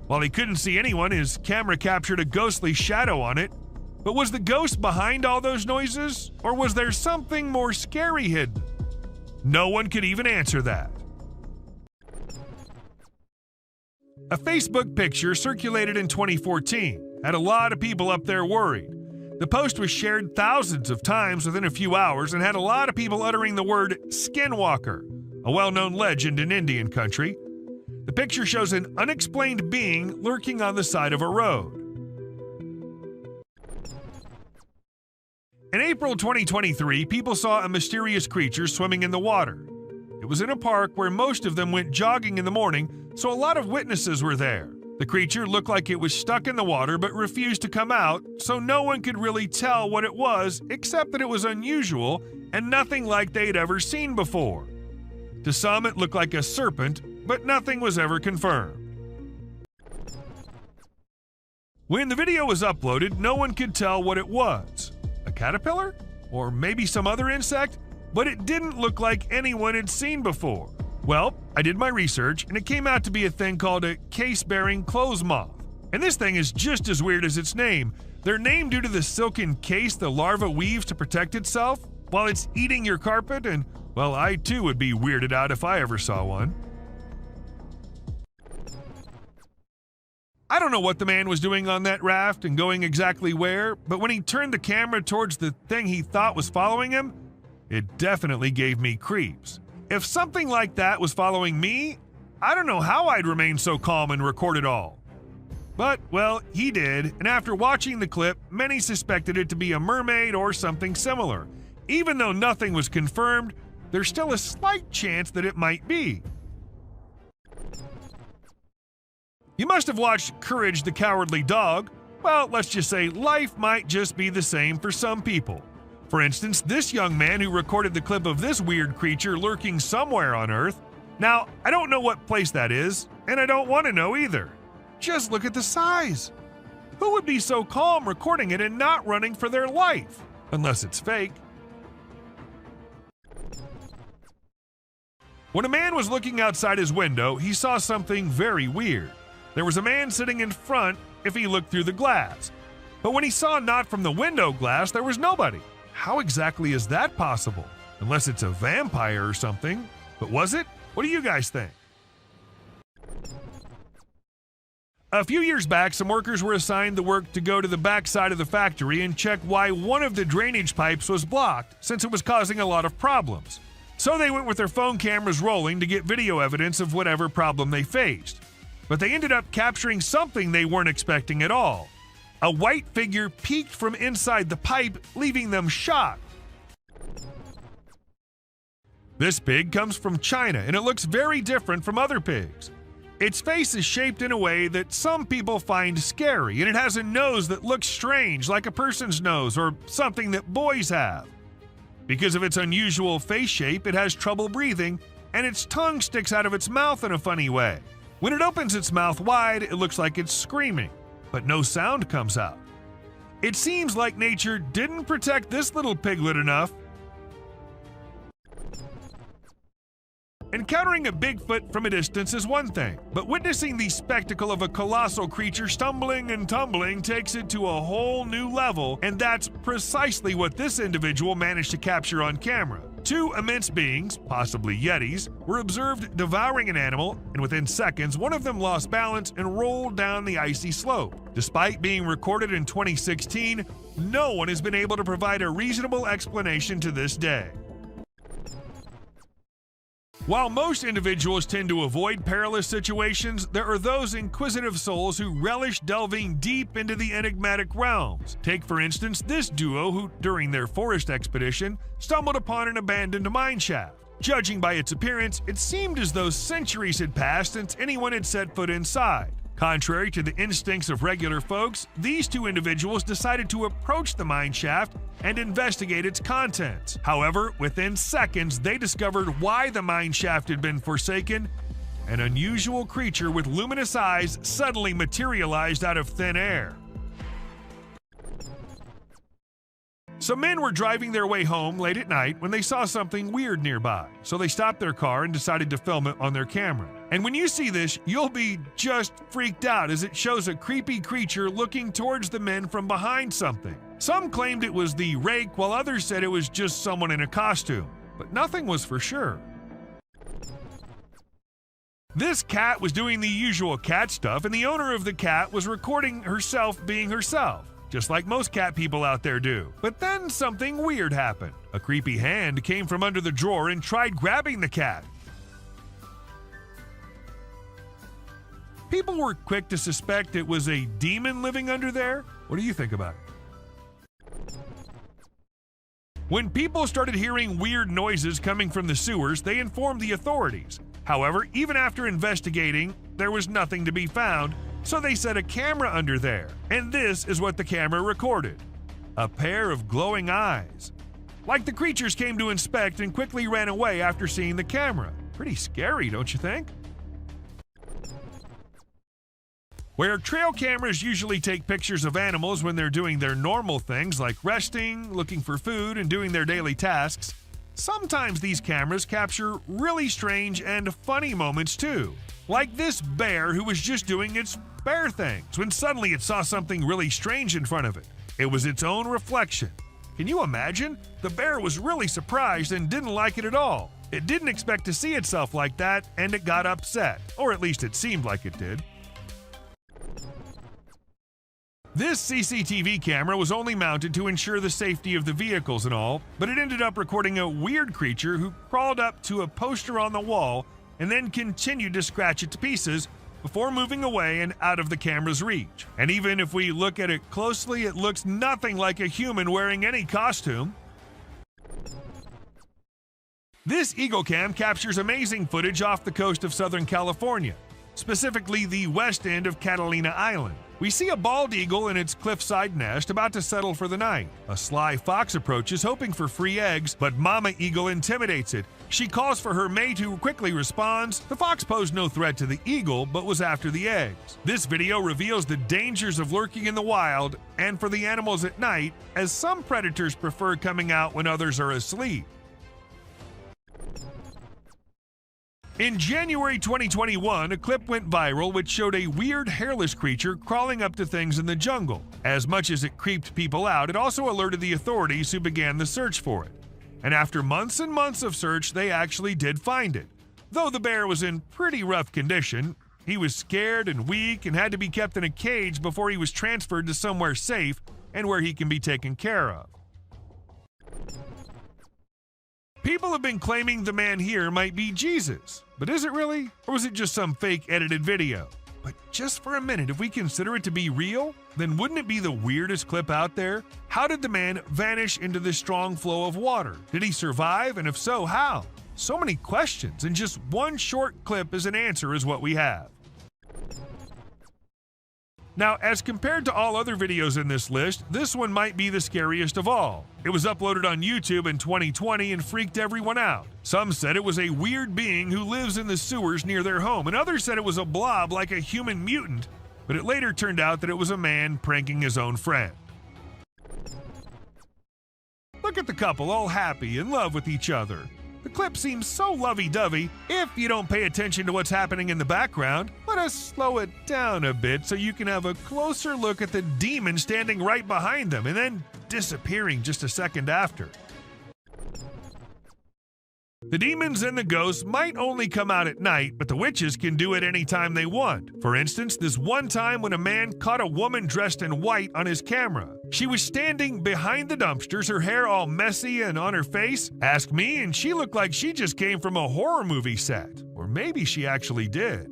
While he couldn't see anyone, his camera captured a ghostly shadow on it. But was the ghost behind all those noises, or was there something more scary hidden? No one could even answer that. A Facebook picture circulated in 2014 had a lot of people up there worried. The post was shared thousands of times within a few hours and had a lot of people uttering the word skinwalker, a well-known legend in Indian country. The picture shows an unexplained being lurking on the side of a road. In April 2023, people saw a mysterious creature swimming in the water. It was in a park where most of them went jogging in the morning, so a lot of witnesses were there. The creature looked like it was stuck in the water but refused to come out, so no one could really tell what it was except that it was unusual and nothing like they'd ever seen before. To some, it looked like a serpent, but nothing was ever confirmed. When the video was uploaded, no one could tell what it was. A caterpillar? Or maybe some other insect? But it didn't look like anyone had seen before. Well, I did my research, and it came out to be a thing called a case-bearing clothes moth. And this thing is just as weird as its name. They're named due to the silken case the larva weaves to protect itself while it's eating your carpet, and, well, I too would be weirded out if I ever saw one. I don't know what the man was doing on that raft and going exactly where, but when he turned the camera towards the thing he thought was following him, it definitely gave me creeps. If something like that was following me, I don't know how I'd remain so calm and record it all. But, well, he did, and after watching the clip, many suspected it to be a mermaid or something similar. Even though nothing was confirmed, there's still a slight chance that it might be. You must have watched Courage the Cowardly Dog. Well, let's just say life might just be the same for some people. For instance, this young man who recorded the clip of this weird creature lurking somewhere on Earth. Now, I don't know what place that is, and I don't want to know either. Just look at the size. Who would be so calm recording it and not running for their life? Unless it's fake. When a man was looking outside his window, he saw something very weird. There was a man sitting in front if he looked through the glass. But when he saw not from the window glass, there was nobody. How exactly is that possible? Unless it's a vampire or something. But was it? What do you guys think? A few years back, some workers were assigned the work to go to the back side of the factory and check why one of the drainage pipes was blocked, since it was causing a lot of problems. So they went with their phone cameras rolling to get video evidence of whatever problem they faced. But they ended up capturing something they weren't expecting at all. A white figure peeked from inside the pipe, leaving them shocked. This pig comes from China, and it looks very different from other pigs. Its face is shaped in a way that some people find scary, and it has a nose that looks strange, like a person's nose or something that boys have. Because of its unusual face shape, it has trouble breathing, and its tongue sticks out of its mouth in a funny way. When it opens its mouth wide, it looks like it's screaming, but no sound comes out. It seems like nature didn't protect this little piglet enough. Encountering a Bigfoot from a distance is one thing, but witnessing the spectacle of a colossal creature stumbling and tumbling takes it to a whole new level, and that's precisely what this individual managed to capture on camera. Two immense beings, possibly Yetis, were observed devouring an animal, and within seconds, one of them lost balance and rolled down the icy slope. Despite being recorded in 2016, no one has been able to provide a reasonable explanation to this day. While most individuals tend to avoid perilous situations, there are those inquisitive souls who relish delving deep into the enigmatic realms. Take, for instance, this duo who, during their forest expedition, stumbled upon an abandoned mine shaft. Judging by its appearance, it seemed as though centuries had passed since anyone had set foot inside. Contrary to the instincts of regular folks, these two individuals decided to approach the mine shaft and investigate its contents. However, within seconds, they discovered why the mine shaft had been forsaken. An unusual creature with luminous eyes suddenly materialized out of thin air. Some men were driving their way home late at night when they saw something weird nearby, so they stopped their car and decided to film it on their camera. And when you see this, you'll be just freaked out as it shows a creepy creature looking towards the men from behind something. Some claimed it was the rake, while others said it was just someone in a costume, but nothing was for sure. This cat was doing the usual cat stuff, and the owner of the cat was recording herself being herself, just like most cat people out there do. But then something weird happened. A creepy hand came from under the drawer and tried grabbing the cat. People were quick to suspect it was a demon living under there. What do you think about it? When people started hearing weird noises coming from the sewers, they informed the authorities. However, even after investigating, there was nothing to be found, so they set a camera under there, and this is what the camera recorded. A pair of glowing eyes. Like the creatures came to inspect and quickly ran away after seeing the camera. Pretty scary, don't you think? Where trail cameras usually take pictures of animals when they're doing their normal things like resting, looking for food, and doing their daily tasks, sometimes these cameras capture really strange and funny moments too. Like this bear who was just doing its bear things when suddenly it saw something really strange in front of it. It was its own reflection. Can you imagine? The bear was really surprised and didn't like it at all. It didn't expect to see itself like that, and it got upset, or at least it seemed like it did. This CCTV camera was only mounted to ensure the safety of the vehicles and all, but it ended up recording a weird creature who crawled up to a poster on the wall and then continued to scratch it to pieces before moving away and out of the camera's reach. And even if we look at it closely, it looks nothing like a human wearing any costume. This Eagle Cam captures amazing footage off the coast of Southern California, specifically the west end of Catalina Island. We see a bald eagle in its cliffside nest about to settle for the night. A sly fox approaches hoping for free eggs, but Mama Eagle intimidates it. She calls for her mate who quickly responds. The fox posed no threat to the eagle, but was after the eggs. This video reveals the dangers of lurking in the wild and for the animals at night, as some predators prefer coming out when others are asleep. In January 2021, a clip went viral which showed a weird hairless creature crawling up to things in the jungle. As much as it creeped people out, it also alerted the authorities who began the search for it. And after months and months of search, they actually did find it. Though the bear was in pretty rough condition, he was scared and weak and had to be kept in a cage before he was transferred to somewhere safe and where he can be taken care of. People have been claiming the man here might be Jesus, but is it really? Or was it just some fake edited video? But just for a minute, if we consider it to be real, then wouldn't it be the weirdest clip out there? How did the man vanish into this strong flow of water? Did he survive? And if so, how? So many questions, and just one short clip as an answer is what we have. Now, as compared to all other videos in this list, this one might be the scariest of all. It was uploaded on YouTube in 2020 and freaked everyone out. Some said it was a weird being who lives in the sewers near their home, and others said it was a blob like a human mutant, but it later turned out that it was a man pranking his own friend. Look at the couple all happy, in love with each other. The clip seems so lovey-dovey. If you don't pay attention to what's happening in the background, let us slow it down a bit so you can have a closer look at the demon standing right behind them and then disappearing just a second after. The demons and the ghosts might only come out at night, but the witches can do it anytime they want. For instance, this one time when a man caught a woman dressed in white on his camera. She was standing behind the dumpsters, her hair all messy and on her face. Ask me, and she looked like she just came from a horror movie set. Or maybe she actually did.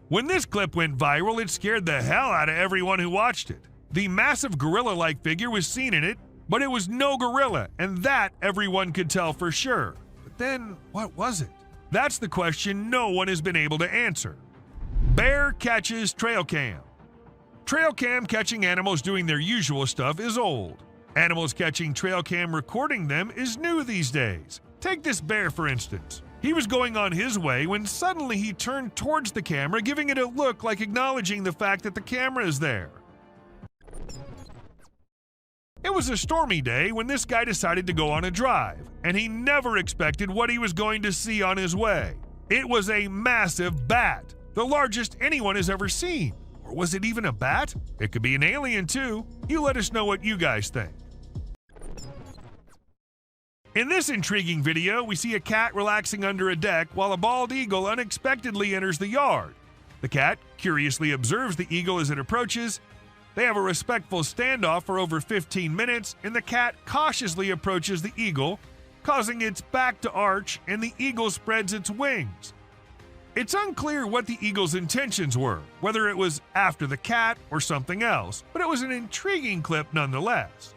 When this clip went viral, it scared the hell out of everyone who watched it. The massive gorilla-like figure was seen in it, but it was no gorilla, and that everyone could tell for sure. But then, what was it? That's the question no one has been able to answer. Bear catches trail cam. Trail cam catching animals doing their usual stuff is old. Animals catching trail cam recording them is new these days. Take this bear for instance. He was going on his way when suddenly he turned towards the camera, giving it a look like acknowledging the fact that the camera is there. It was a stormy day when this guy decided to go on a drive, and he never expected what he was going to see on his way. It was a massive bat, the largest anyone has ever seen. Or was it even a bat? It could be an alien too. You let us know what you guys think. In this intriguing video, we see a cat relaxing under a deck while a bald eagle unexpectedly enters the yard. The cat curiously observes the eagle as it approaches. They have a respectful standoff for over 15 minutes, and the cat cautiously approaches the eagle, causing its back to arch, and the eagle spreads its wings. It's unclear what the eagle's intentions were, whether it was after the cat or something else, but it was an intriguing clip nonetheless.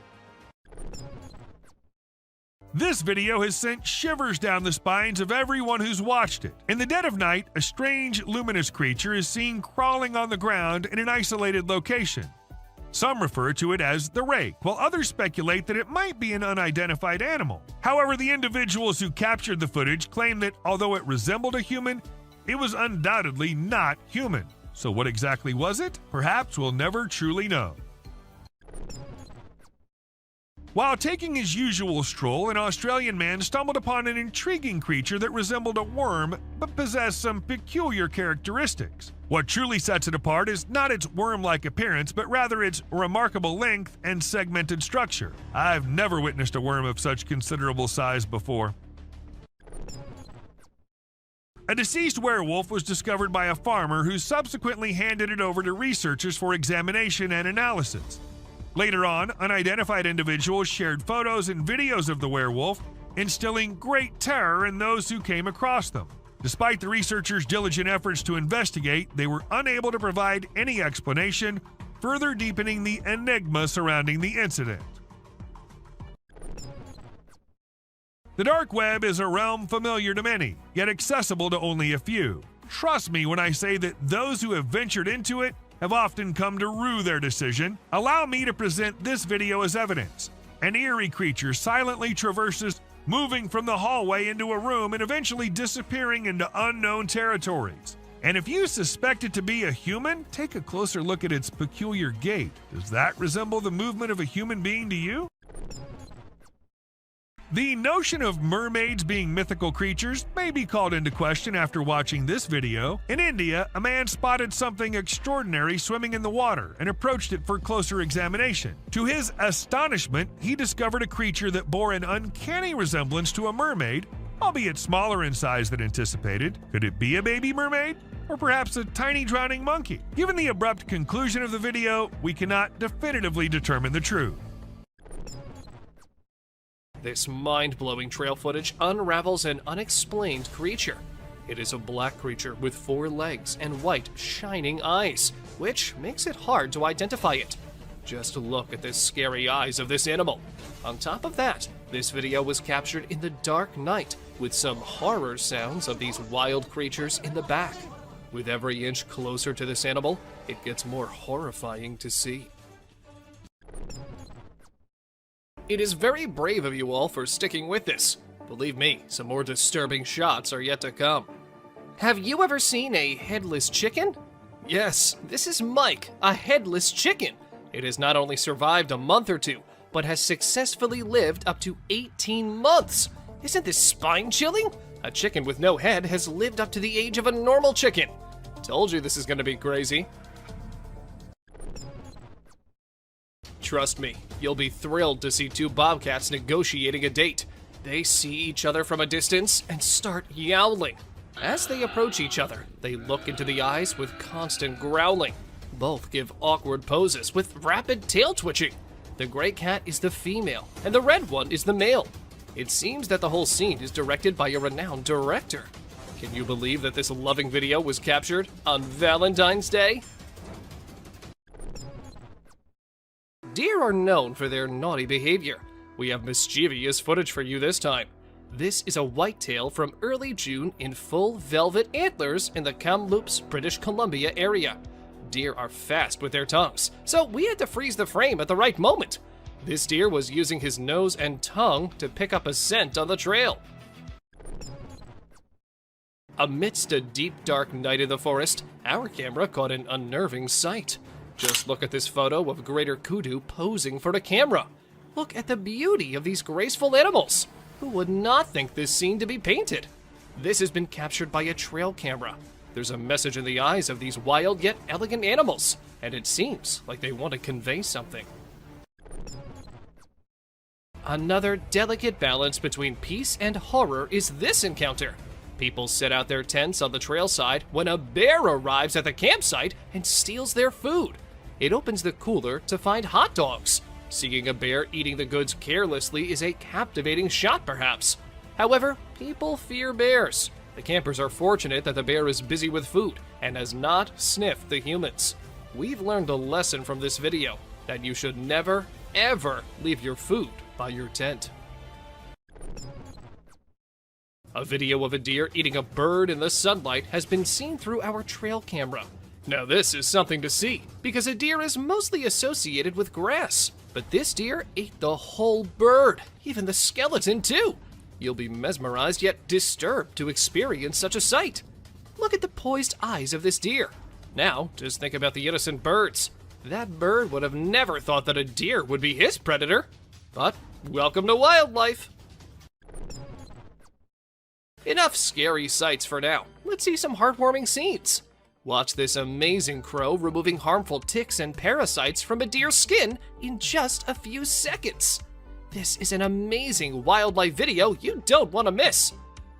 This video has sent shivers down the spines of everyone who's watched it. In the dead of night, a strange, luminous creature is seen crawling on the ground in an isolated location. Some refer to it as the rake, while others speculate that it might be an unidentified animal. However, the individuals who captured the footage claim that although it resembled a human, it was undoubtedly not human. So what exactly was it? Perhaps we'll never truly know. While taking his usual stroll, an Australian man stumbled upon an intriguing creature that resembled a worm but possessed some peculiar characteristics. What truly sets it apart is not its worm-like appearance, but rather its remarkable length and segmented structure. I've never witnessed a worm of such considerable size before. A deceased werewolf was discovered by a farmer who subsequently handed it over to researchers for examination and analysis. Later on, unidentified individuals shared photos and videos of the werewolf, instilling great terror in those who came across them. Despite the researchers' diligent efforts to investigate, they were unable to provide any explanation, further deepening the enigma surrounding the incident. The dark web is a realm familiar to many, yet accessible to only a few. Trust me when I say that those who have ventured into it have often come to rue their decision. Allow me to present this video as evidence. An eerie creature silently traverses, moving from the hallway into a room and eventually disappearing into unknown territories. And if you suspect it to be a human, take a closer look at its peculiar gait. Does that resemble the movement of a human being to you? The notion of mermaids being mythical creatures may be called into question after watching this video. In India, a man spotted something extraordinary swimming in the water and approached it for closer examination. To his astonishment, he discovered a creature that bore an uncanny resemblance to a mermaid, albeit smaller in size than anticipated. Could it be a baby mermaid? Or perhaps a tiny drowning monkey? Given the abrupt conclusion of the video, we cannot definitively determine the truth.
This mind-blowing trail footage unravels an unexplained creature. It is a black creature with 4 legs and white, shining eyes, which makes it hard to identify it. Just look at the scary eyes of this animal. On top of that, this video was captured in the dark night, with some horror sounds of these wild creatures in the back. With every inch closer to this animal, it gets more horrifying to see. It is very brave of you all for sticking with this. Believe me, some more disturbing shots are yet to come. Have you ever seen a headless chicken? Yes, this is Mike, a headless chicken. It has not only survived a month or two, but has successfully lived up to 18 months. Isn't this spine-chilling? A chicken with no head has lived up to the age of a normal chicken. Told you this is going to be crazy. Trust me, you'll be thrilled to see 2 bobcats negotiating a date. They see each other from a distance and start yowling. As they approach each other, they look into the eyes with constant growling. Both give awkward poses with rapid tail twitching. The gray cat is the female, and the red one is the male. It seems that the whole scene is directed by a renowned director. Can you believe that this loving video was captured on Valentine's Day? Deer are known for their naughty behavior. We have mischievous footage for you this time. This is a whitetail from early June in full velvet antlers in the Kamloops, British Columbia area. Deer are fast with their tongues, so we had to freeze the frame at the right moment. This deer was using his nose and tongue to pick up a scent on the trail. Amidst a deep, dark night in the forest, our camera caught an unnerving sight. Just look at this photo of greater kudu posing for the camera. Look at the beauty of these graceful animals. Who would not think this scene to be painted? This has been captured by a trail camera. There's a message in the eyes of these wild yet elegant animals, and it seems like they want to convey something. Another delicate balance between peace and horror is this encounter. People set out their tents on the trail side when a bear arrives at the campsite and steals their food. It opens the cooler to find hot dogs. Seeing a bear eating the goods carelessly is a captivating shot, perhaps. However, people fear bears. The campers are fortunate that the bear is busy with food and has not sniffed the humans. We've learned a lesson from this video, that you should never, ever leave your food by your tent. A video of a deer eating a bird in the sunlight has been seen through our trail camera. Now this is something to see, because a deer is mostly associated with grass. But this deer ate the whole bird, even the skeleton too. You'll be mesmerized yet disturbed to experience such a sight. Look at the poised eyes of this deer. Now, just think about the innocent birds. That bird would have never thought that a deer would be his predator. But welcome to wildlife. Enough scary sights for now. Let's see some heartwarming scenes. Watch this amazing crow removing harmful ticks and parasites from a deer's skin in just a few seconds. This is an amazing wildlife video you don't want to miss.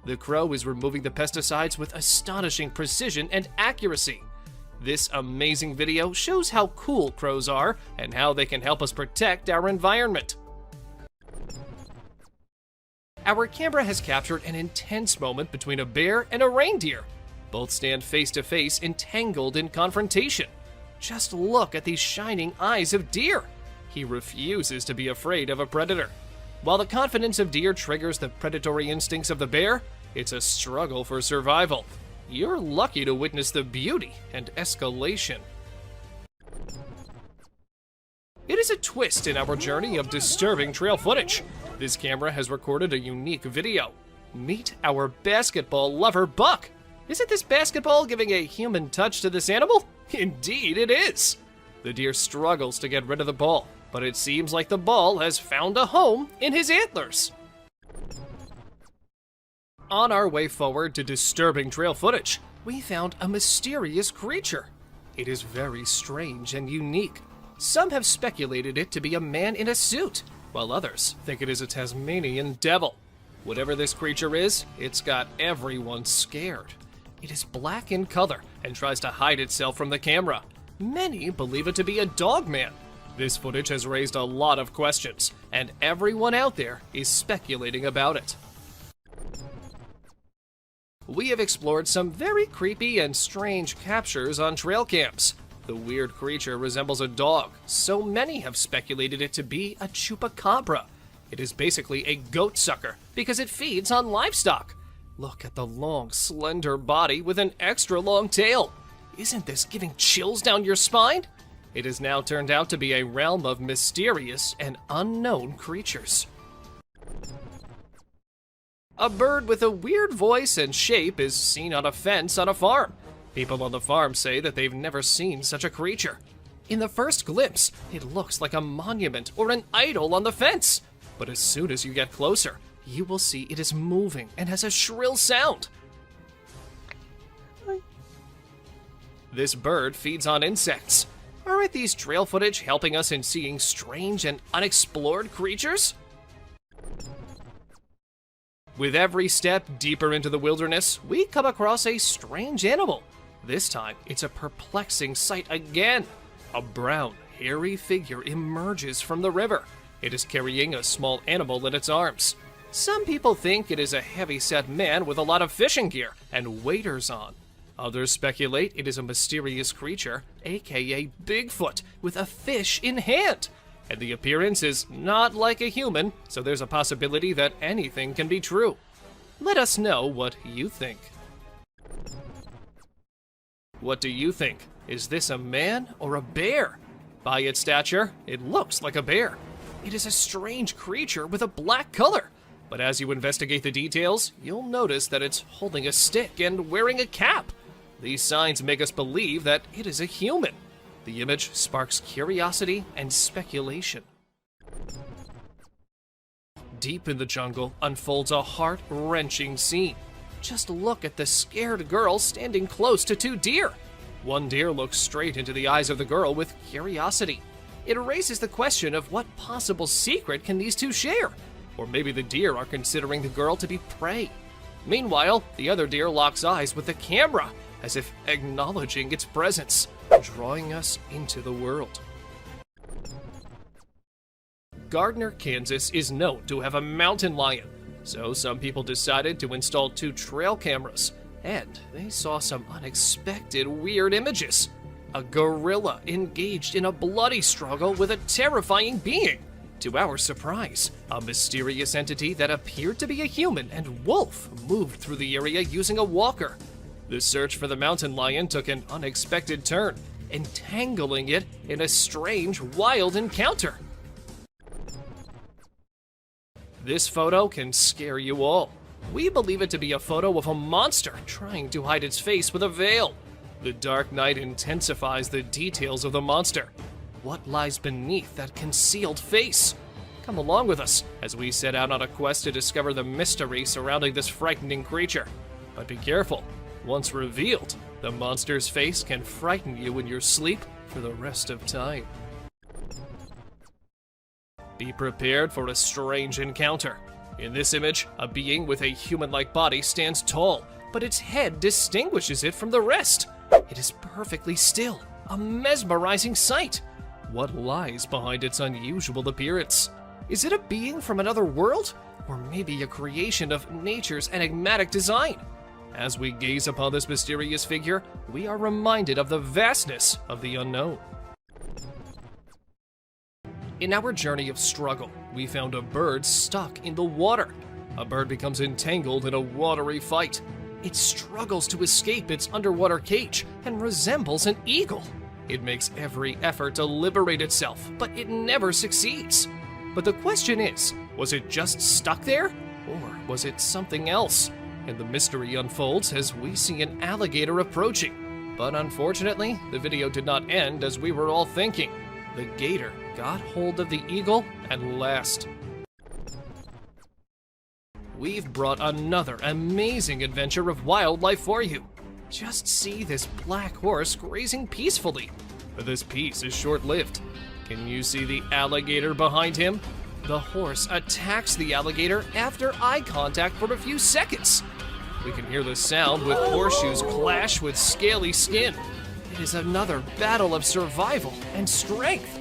The crow is removing the pesticides with astonishing precision and accuracy. This amazing video shows how cool crows are and how they can help us protect our environment. Our camera has captured an intense moment between a bear and a reindeer. Both stand face to face, entangled in confrontation. Just look at these shining eyes of deer. He refuses to be afraid of a predator. While the confidence of deer triggers the predatory instincts of the bear, it's a struggle for survival. You're lucky to witness the beauty and escalation. It is a twist in our journey of disturbing trail footage. This camera has recorded a unique video. Meet our basketball lover, Buck. Isn't this basketball giving a human touch to this animal? Indeed it is. The deer struggles to get rid of the ball, but it seems like the ball has found a home in his antlers. On our way forward to disturbing trail footage, we found a mysterious creature. It is very strange and unique. Some have speculated it to be a man in a suit, while others think it is a Tasmanian devil. Whatever this creature is, it's got everyone scared. It is black in color and tries to hide itself from the camera. Many believe it to be a dog man. This footage has raised a lot of questions, and everyone out there is speculating about it. We have explored some very creepy and strange captures on trail cams. The weird creature resembles a dog, so many have speculated it to be a chupacabra. It is basically a goat sucker because it feeds on livestock. Look at the long, slender body with an extra long tail. Isn't this giving chills down your spine? It has now turned out to be a realm of mysterious and unknown creatures. A bird with a weird voice and shape is seen on a fence on a farm. People on the farm say that they've never seen such a creature. In the first glimpse, it looks like a monument or an idol on the fence. But as soon as you get closer, you will see it is moving and has a shrill sound. This bird feeds on insects. Aren't these trail footage helping us in seeing strange and unexplored creatures? With every step deeper into the wilderness, we come across a strange animal. This time, it's a perplexing sight again. A brown, hairy figure emerges from the river. It is carrying a small animal in its arms. Some people think it is a heavy-set man with a lot of fishing gear and waders on. Others speculate it is a mysterious creature, aka Bigfoot, with a fish in hand. And the appearance is not like a human, so there's a possibility that anything can be true. Let us know what you think. What do you think? Is this a man or a bear? By its stature, it looks like a bear. It is a strange creature with a black color. But as you investigate the details, you'll notice that it's holding a stick and wearing a cap. These signs make us believe that it is a human. The image sparks curiosity and speculation. Deep in the jungle unfolds a heart-wrenching scene. Just look at the scared girl standing close to two deer. One deer looks straight into the eyes of the girl with curiosity. It raises the question of what possible secret can these two share? Or maybe the deer are considering the girl to be prey. Meanwhile, the other deer locks eyes with the camera, as if acknowledging its presence, drawing us into the world. Gardner, Kansas is known to have a mountain lion, so some people decided to install 2 trail cameras, and they saw some unexpected weird images. A gorilla engaged in a bloody struggle with a terrifying being. To our surprise, a mysterious entity that appeared to be a human and wolf moved through the area using a walker. The search for the mountain lion took an unexpected turn, entangling it in a strange, wild encounter. This photo can scare you all. We believe it to be a photo of a monster trying to hide its face with a veil. The dark night intensifies the details of the monster. What lies beneath that concealed face? Come along with us as we set out on a quest to discover the mystery surrounding this frightening creature. But be careful, once revealed, the monster's face can frighten you in your sleep for the rest of time. Be prepared for a strange encounter. In this image, a being with a human-like body stands tall, but its head distinguishes it from the rest. It is perfectly still, a mesmerizing sight. What lies behind its unusual appearance? Is it a being from another world? Or maybe a creation of nature's enigmatic design? As we gaze upon this mysterious figure, we are reminded of the vastness of the unknown. In our journey of struggle, we found a bird stuck in the water. A bird becomes entangled in a watery fight. It struggles to escape its underwater cage and resembles an eagle. It makes every effort to liberate itself, but it never succeeds. But the question is, was it just stuck there? Or was it something else? And the mystery unfolds as we see an alligator approaching. But unfortunately, the video did not end as we were all thinking. The gator got hold of the eagle at last. We've brought another amazing adventure of wildlife for you. Just see this black horse grazing peacefully. But this peace is short-lived. Can you see the alligator behind him? The horse attacks the alligator after eye contact for a few seconds. We can hear the sound with horseshoes clash with scaly skin. It is another battle of survival and strength.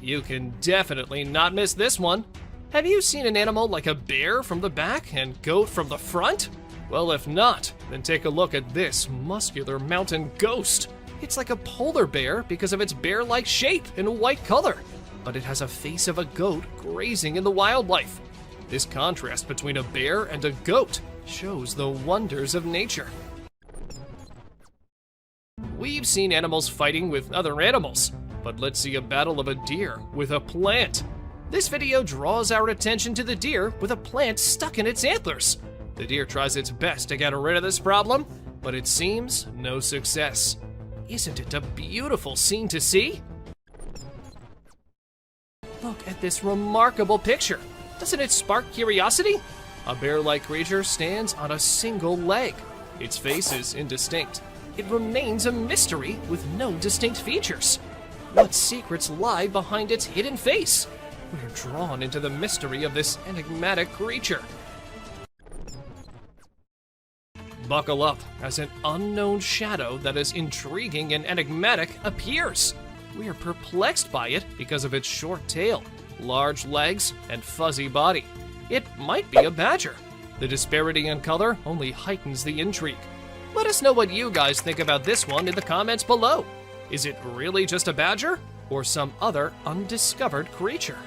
You can definitely not miss this one. Have you seen an animal like a bear from the back and goat from the front? Well, if not, then take a look at this muscular mountain ghost. It's like a polar bear because of its bear-like shape and white color, but it has a face of a goat grazing in the wildlife. This contrast between a bear and a goat shows the wonders of nature. We've seen animals fighting with other animals, but let's see a battle of a deer with a plant. This video draws our attention to the deer with a plant stuck in its antlers. The deer tries its best to get rid of this problem, but it seems no success. Isn't it a beautiful scene to see? Look at this remarkable picture. Doesn't it spark curiosity? A bear-like creature stands on a single leg. Its face is indistinct. It remains a mystery with no distinct features. What secrets lie behind its hidden face? We are drawn into the mystery of this enigmatic creature. Buckle up as an unknown shadow that is intriguing and enigmatic appears. We are perplexed by it because of its short tail, large legs, and fuzzy body. It might be a badger. The disparity in color only heightens the intrigue. Let us know what you guys think about this one in the comments below. Is it really just a badger or some other undiscovered creature?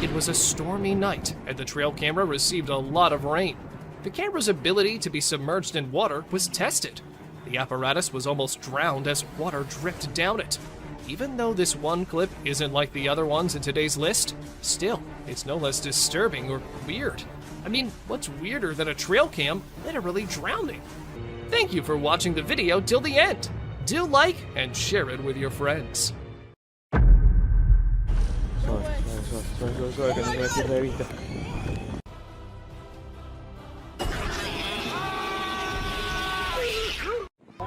It was a stormy night and the trail camera received a lot of rain. The camera's ability to be submerged in water was tested. The apparatus was almost drowned as water dripped down it. Even though this one clip isn't like the other ones in today's list, still, it's no less disturbing or weird. I mean, what's weirder than a trail cam literally drowning? Thank you for watching the video till the end. Do like and share it with your friends.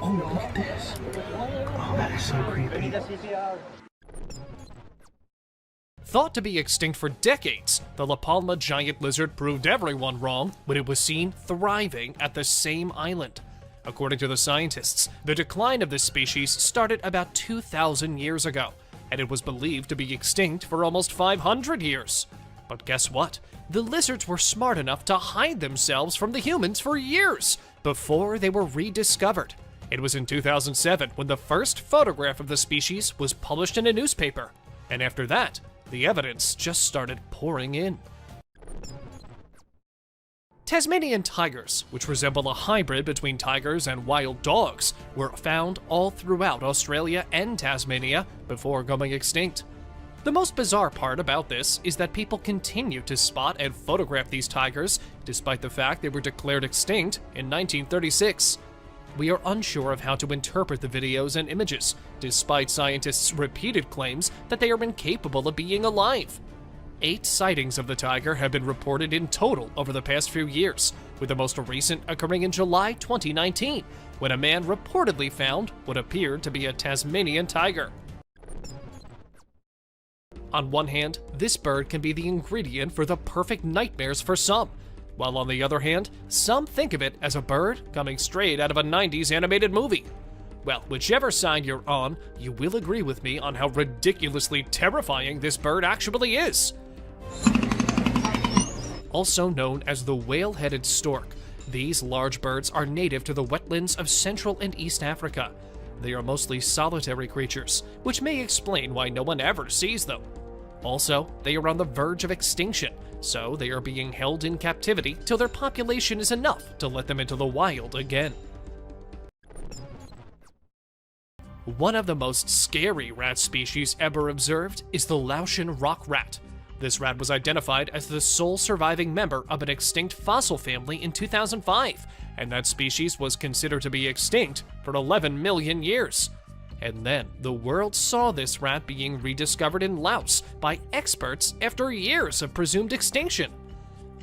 Oh, look at this. Oh, that is so creepy.
Thought to be extinct for decades, the La Palma giant lizard proved everyone wrong when it was seen thriving at the same island. According to the scientists, the decline of this species started about 2,000 years ago, and it was believed to be extinct for almost 500 years. But guess what? The lizards were smart enough to hide themselves from the humans for years before they were rediscovered. It was in 2007 when the first photograph of the species was published in a newspaper. And after that, the evidence just started pouring in. Tasmanian tigers, which resemble a hybrid between tigers and wild dogs, were found all throughout Australia and Tasmania before going extinct. The most bizarre part about this is that people continue to spot and photograph these tigers, despite the fact they were declared extinct in 1936. We are unsure of how to interpret the videos and images, despite scientists' repeated claims that they are incapable of being alive. 8 sightings of the tiger have been reported in total over the past few years, with the most recent occurring in July 2019, when a man reportedly found what appeared to be a Tasmanian tiger. On one hand, this bird can be the ingredient for the perfect nightmares for some, while on the other hand, some think of it as a bird coming straight out of a 90s animated movie. Well, whichever side you're on, you will agree with me on how ridiculously terrifying this bird actually is. Also known as the whale-headed stork, these large birds are native to the wetlands of Central and East Africa. They are mostly solitary creatures, which may explain why no one ever sees them. Also, they are on the verge of extinction, so they are being held in captivity till their population is enough to let them into the wild again. One of the most scary rat species ever observed is the Laotian rock rat. This rat was identified as the sole surviving member of an extinct fossil family in 2005, and that species was considered to be extinct for 11 million years. And then the world saw this rat being rediscovered in Laos by experts after years of presumed extinction.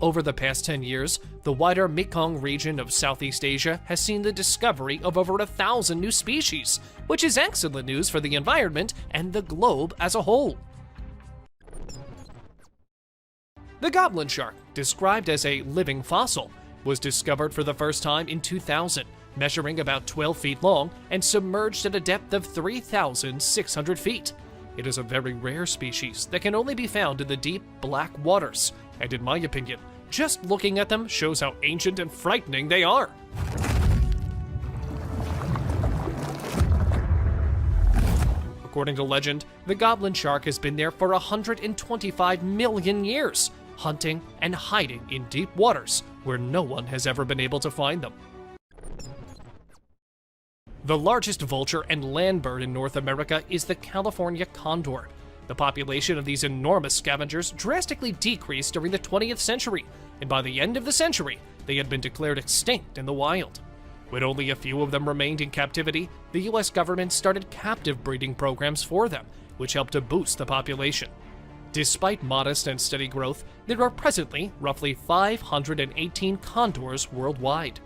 Over the past 10 years, the wider Mekong region of Southeast Asia has seen the discovery of over 1,000 new species, which is excellent news for the environment and the globe as a whole. The goblin shark, described as a living fossil, was discovered for the first time in 2000, measuring about 12 feet long and submerged at a depth of 3,600 feet. It is a very rare species that can only be found in the deep, black waters, and in my opinion, just looking at them shows how ancient and frightening they are. According to legend, the goblin shark has been there for 125 million years, hunting and hiding in deep waters where no one has ever been able to find them. The largest vulture and land bird in North America is the California condor. The population of these enormous scavengers drastically decreased during the 20th century, and by the end of the century, they had been declared extinct in the wild. When only a few of them remained in captivity, the US government started captive breeding programs for them, which helped to boost the population. Despite modest and steady growth, there are presently roughly 518 condors worldwide.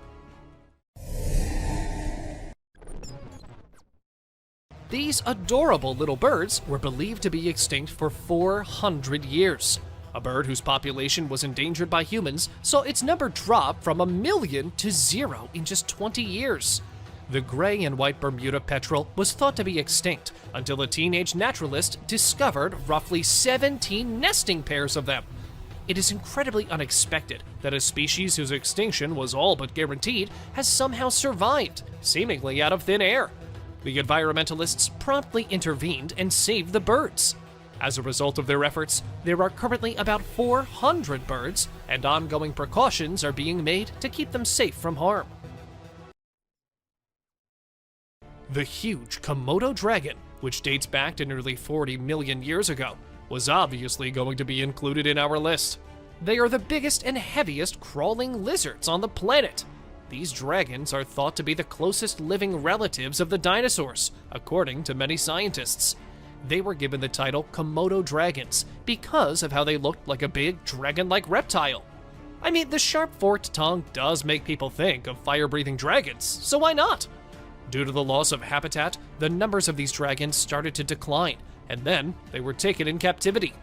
These adorable little birds were believed to be extinct for 400 years. A bird whose population was endangered by humans saw its number drop from 1 million to 0 in just 20 years. The gray and white Bermuda petrel was thought to be extinct until a teenage naturalist discovered roughly 17 nesting pairs of them. It is incredibly unexpected that a species whose extinction was all but guaranteed has somehow survived, seemingly out of thin air. The environmentalists promptly intervened and saved the birds. As a result of their efforts, there are currently about 400 birds, and ongoing precautions are being made to keep them safe from harm. The huge Komodo dragon, which dates back to nearly 40 million years ago, was obviously going to be included in our list. They are the biggest and heaviest crawling lizards on the planet. These dragons are thought to be the closest living relatives of the dinosaurs, according to many scientists. They were given the title Komodo dragons because of how they looked like a big dragon-like reptile. I mean, the sharp forked tongue does make people think of fire-breathing dragons, so why not? Due to the loss of habitat, the numbers of these dragons started to decline, and then they were taken in captivity.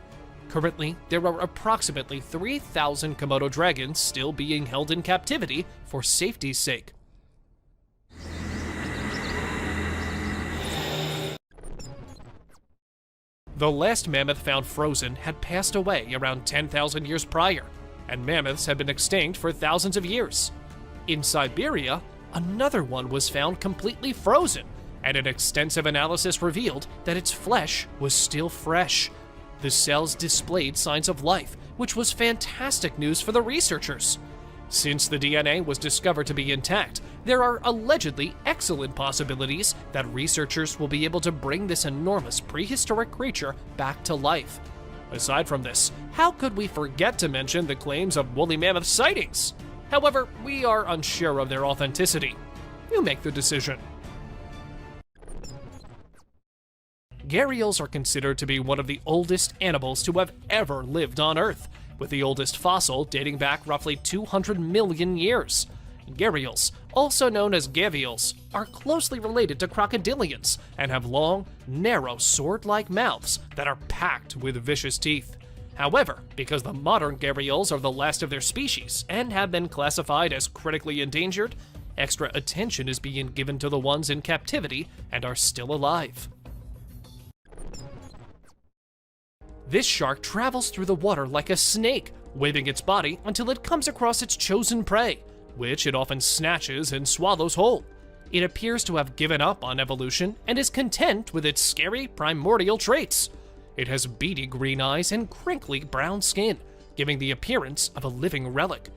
Currently, there are approximately 3,000 Komodo dragons still being held in captivity for safety's sake. The last mammoth found frozen had passed away around 10,000 years prior, and mammoths had been extinct for thousands of years. In Siberia, another one was found completely frozen, and an extensive analysis revealed that its flesh was still fresh. The cells displayed signs of life, which was fantastic news for the researchers. Since the DNA was discovered to be intact, there are allegedly excellent possibilities that researchers will be able to bring this enormous prehistoric creature back to life. Aside from this, how could we forget to mention the claims of woolly mammoth sightings? However, we are unsure of their authenticity. You make the decision. Gharials are considered to be one of the oldest animals to have ever lived on Earth, with the oldest fossil dating back roughly 200 million years. Gharials, also known as gavials, are closely related to crocodilians and have long, narrow, sword-like mouths that are packed with vicious teeth. However, because the modern gharials are the last of their species and have been classified as critically endangered, extra attention is being given to the ones in captivity and are still alive. This shark travels through the water like a snake, waving its body until it comes across its chosen prey, which it often snatches and swallows whole. It appears to have given up on evolution and is content with its scary primordial traits. It has beady green eyes and crinkly brown skin, giving the appearance of a living relic.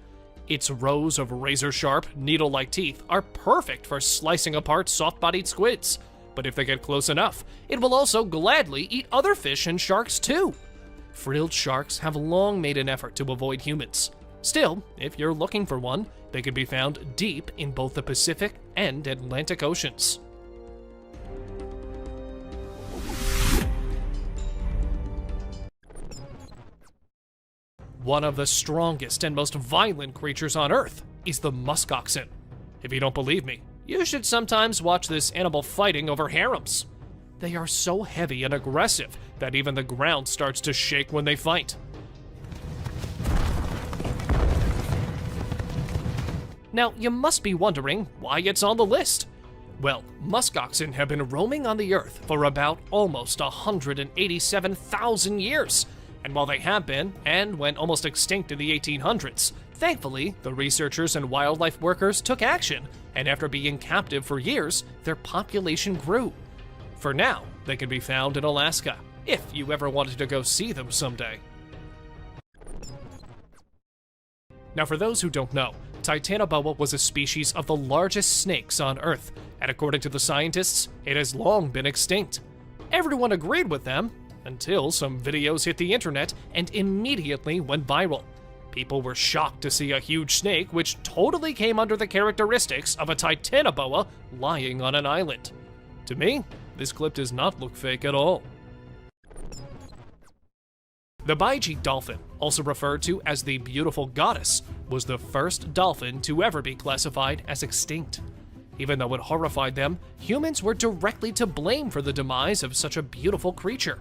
Its rows of razor-sharp, needle-like teeth are perfect for slicing apart soft-bodied squids, but if they get close enough, it will also gladly eat other fish and sharks too. Frilled sharks have long made an effort to avoid humans. Still, if you're looking for one, they can be found deep in both the Pacific and Atlantic Oceans. One of the strongest and most violent creatures on Earth is the musk oxen. If you don't believe me, you should sometimes watch this animal fighting over harems. They are so heavy and aggressive that even the ground starts to shake when they fight. Now, you must be wondering why it's on the list. Well, musk oxen have been roaming on the Earth for about almost 187,000 years. And while they have been, and went almost extinct in the 1800s, thankfully, the researchers and wildlife workers took action, and after being captive for years, their population grew. For now, they can be found in Alaska, if you ever wanted to go see them someday. Now, for those who don't know, Titanoboa was a species of the largest snakes on Earth, and according to the scientists, it has long been extinct. Everyone agreed with them, until some videos hit the internet and immediately went viral. People were shocked to see a huge snake which totally came under the characteristics of a Titanoboa lying on an island. To me, this clip does not look fake at all. The Baiji dolphin, also referred to as the beautiful goddess, was the first dolphin to ever be classified as extinct. Even though it horrified them, humans were directly to blame for the demise of such a beautiful creature.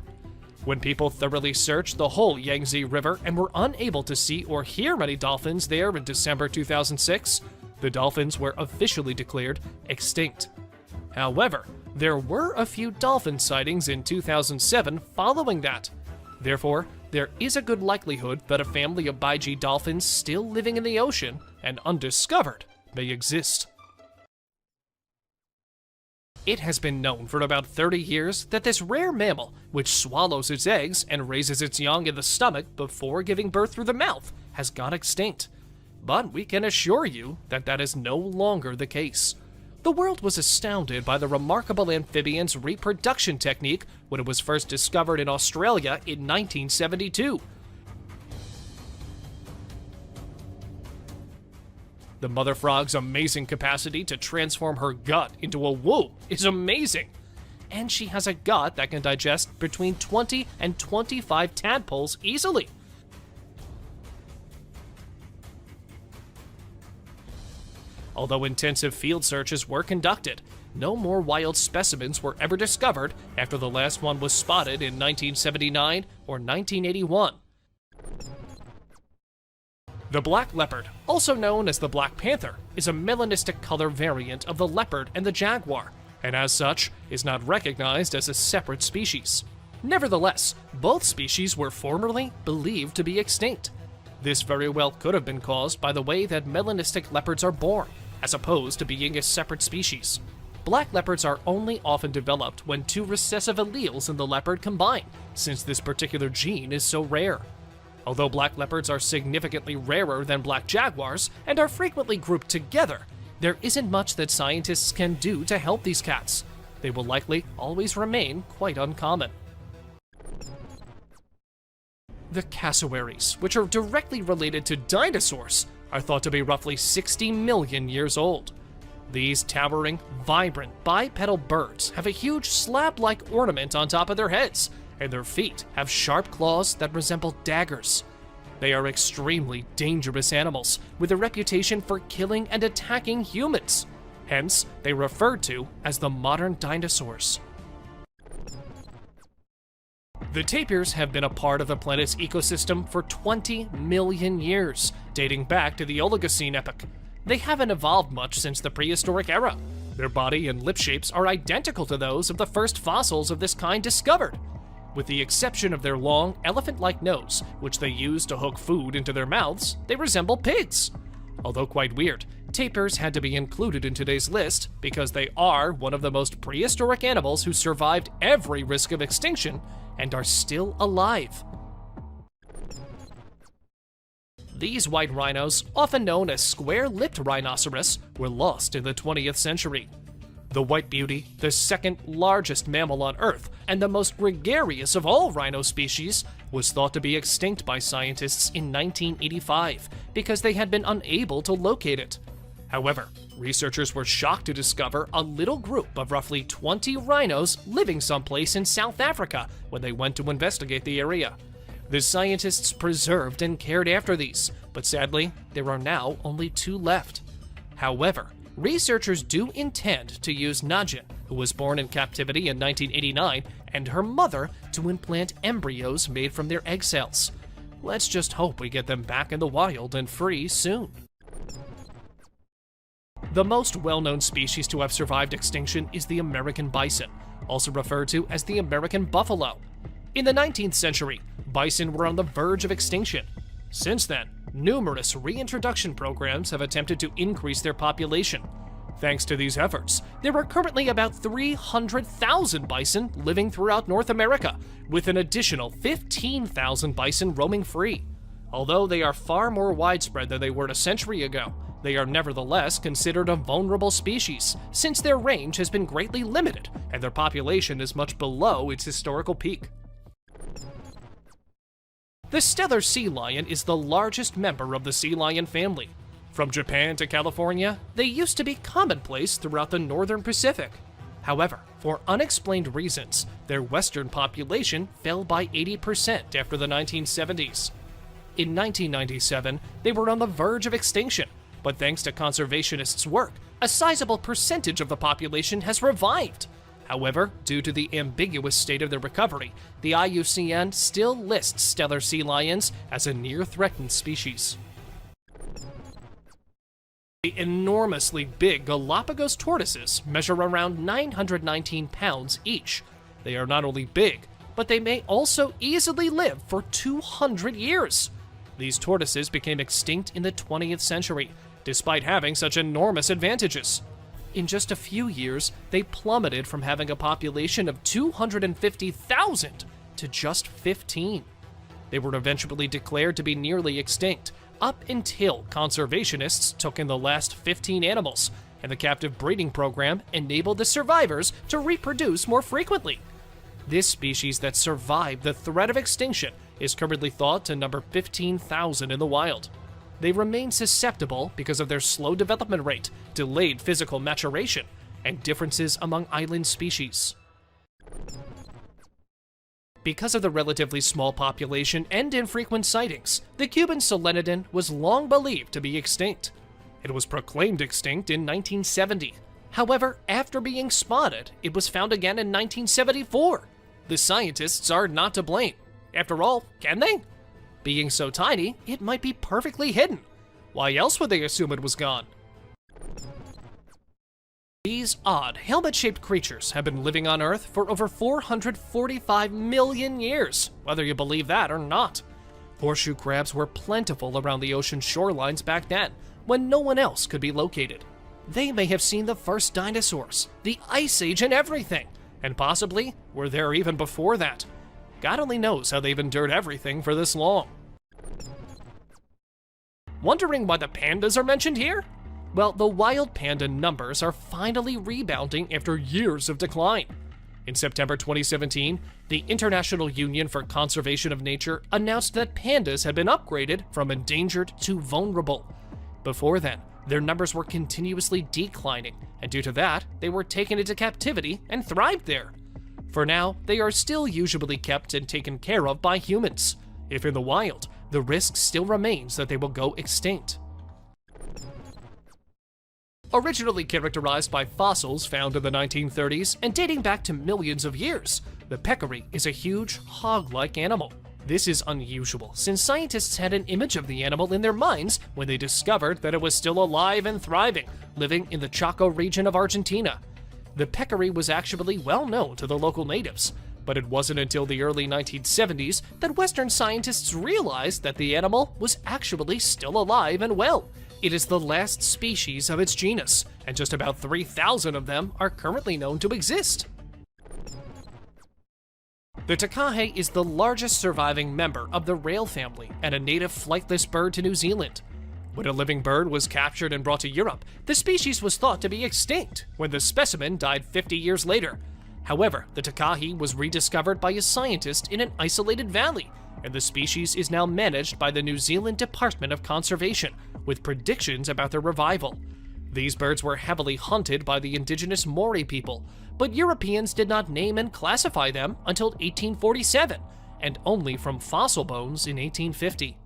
When people thoroughly searched the whole Yangtze River and were unable to see or hear many dolphins there in December 2006, the dolphins were officially declared extinct. However, there were a few dolphin sightings in 2007 following that. Therefore, there is a good likelihood that a family of Baiji dolphins still living in the ocean and undiscovered may exist. It has been known for about 30 years that this rare mammal, which swallows its eggs and raises its young in the stomach before giving birth through the mouth, has gone extinct. But we can assure you that that is no longer the case. The world was astounded by the remarkable amphibian's reproduction technique when it was first discovered in Australia in 1972. The mother frog's amazing capacity to transform her gut into a womb is amazing. And she has a gut that can digest between 20 and 25 tadpoles easily. Although intensive field searches were conducted, no more wild specimens were ever discovered after the last one was spotted in 1979 or 1981. The black leopard, also known as the black panther, is a melanistic color variant of the leopard and the jaguar, and as such, is not recognized as a separate species. Nevertheless, both species were formerly believed to be extinct. This very well could have been caused by the way that melanistic leopards are born, as opposed to being a separate species. black leopards are only often developed when two recessive alleles in the leopard combine, since this particular gene is so rare. Although black leopards are significantly rarer than black jaguars and are frequently grouped together, there isn't much that scientists can do to help these cats. They will likely always remain quite uncommon. The cassowaries, which are directly related to dinosaurs, are thought to be roughly 60 million years old. These towering, vibrant, bipedal birds have a huge slab-like ornament on top of their heads, and their feet have sharp claws that resemble daggers. They are extremely dangerous animals, with a reputation for killing and attacking humans. Hence, they are referred to as the modern dinosaurs. The tapirs have been a part of the planet's ecosystem for 20 million years, dating back to the Oligocene epoch. They haven't evolved much since the prehistoric era. Their body and lip shapes are identical to those of the first fossils of this kind discovered. With the exception of their long, elephant-like nose, which they use to hook food into their mouths, they resemble pigs. Although quite weird, tapirs had to be included in today's list because they are one of the most prehistoric animals who survived every risk of extinction and are still alive. These white rhinos, often known as square-lipped rhinoceros, were lost in the 20th century. The white beauty, the second largest mammal on Earth, and the most gregarious of all rhino species, was thought to be extinct by scientists in 1985 because they had been unable to locate it. However, researchers were shocked to discover a little group of roughly 20 rhinos living someplace in South Africa when they went to investigate the area. The scientists preserved and cared after these, but sadly, there are now only 2 left. However, researchers do intend to use Najin, who was born in captivity in 1989, and her mother to implant embryos made from their egg cells. Let's just hope we get them back in the wild and free soon. The most well-known species to have survived extinction is the American bison, also referred to as the American buffalo. In the 19th century, bison were on the verge of extinction. Since then, numerous reintroduction programs have attempted to increase their population. Thanks to these efforts, there are currently about 300,000 bison living throughout North America, with an additional 15,000 bison roaming free. Although they are far more widespread than they were a century ago, they are nevertheless considered a vulnerable species, since their range has been greatly limited and their population is much below its historical peak. The Steller sea lion is the largest member of the sea lion family. From Japan to California, they used to be commonplace throughout the northern Pacific. However, for unexplained reasons, their western population fell by 80% after the 1970s. In 1997, they were on the verge of extinction, but thanks to conservationists' work, a sizable percentage of the population has revived. However, due to the ambiguous state of their recovery, the IUCN still lists Steller sea lions as a near-threatened species. The enormously big Galapagos tortoises measure around 919 pounds each. They are not only big, but they may also easily live for 200 years. These tortoises became extinct in the 20th century, despite having such enormous advantages. In just a few years, they plummeted from having a population of 250,000 to just 15. They were eventually declared to be nearly extinct, up until conservationists took in the last 15 animals, and the captive breeding program enabled the survivors to reproduce more frequently. This species that survived the threat of extinction is currently thought to number 15,000 in the wild. They remain susceptible because of their slow development rate, delayed physical maturation, and differences among island species. Because of the relatively small population and infrequent sightings, the Cuban solenodon was long believed to be extinct. It was proclaimed extinct in 1970. However, after being spotted, it was found again in 1974. The scientists are not to blame. After all, can they? Being so tiny, it might be perfectly hidden. Why else would they assume it was gone? These odd, helmet-shaped creatures have been living on Earth for over 445 million years, whether you believe that or not. Horseshoe crabs were plentiful around the ocean shorelines back then, when no one else could be located. They may have seen the first dinosaurs, the Ice Age and everything, and possibly were there even before that. God only knows how they've endured everything for this long. Wondering why the pandas are mentioned here? Well, the wild panda numbers are finally rebounding after years of decline. In September 2017, the International Union for Conservation of Nature announced that pandas had been upgraded from endangered to vulnerable. Before then, their numbers were continuously declining, and due to that, they were taken into captivity and thrived there. For now, they are still usually kept and taken care of by humans. If in the wild, the risk still remains that they will go extinct. Originally characterized by fossils found in the 1930s and dating back to millions of years, the peccary is a huge, hog-like animal. This is unusual, since scientists had an image of the animal in their minds when they discovered that it was still alive and thriving, living in the Chaco region of Argentina. The peccary was actually well known to the local natives, but it wasn't until the early 1970s that Western scientists realized that the animal was actually still alive and well. It is the last species of its genus, and just about 3,000 of them are currently known to exist. The takahe is the largest surviving member of the rail family and a native flightless bird to New Zealand. When a living bird was captured and brought to Europe, the species was thought to be extinct when the specimen died 50 years later. However, the takahe was rediscovered by a scientist in an isolated valley, and the species is now managed by the New Zealand Department of Conservation, with predictions about their revival. These birds were heavily hunted by the indigenous Maori people, but Europeans did not name and classify them until 1847, and only from fossil bones in 1850.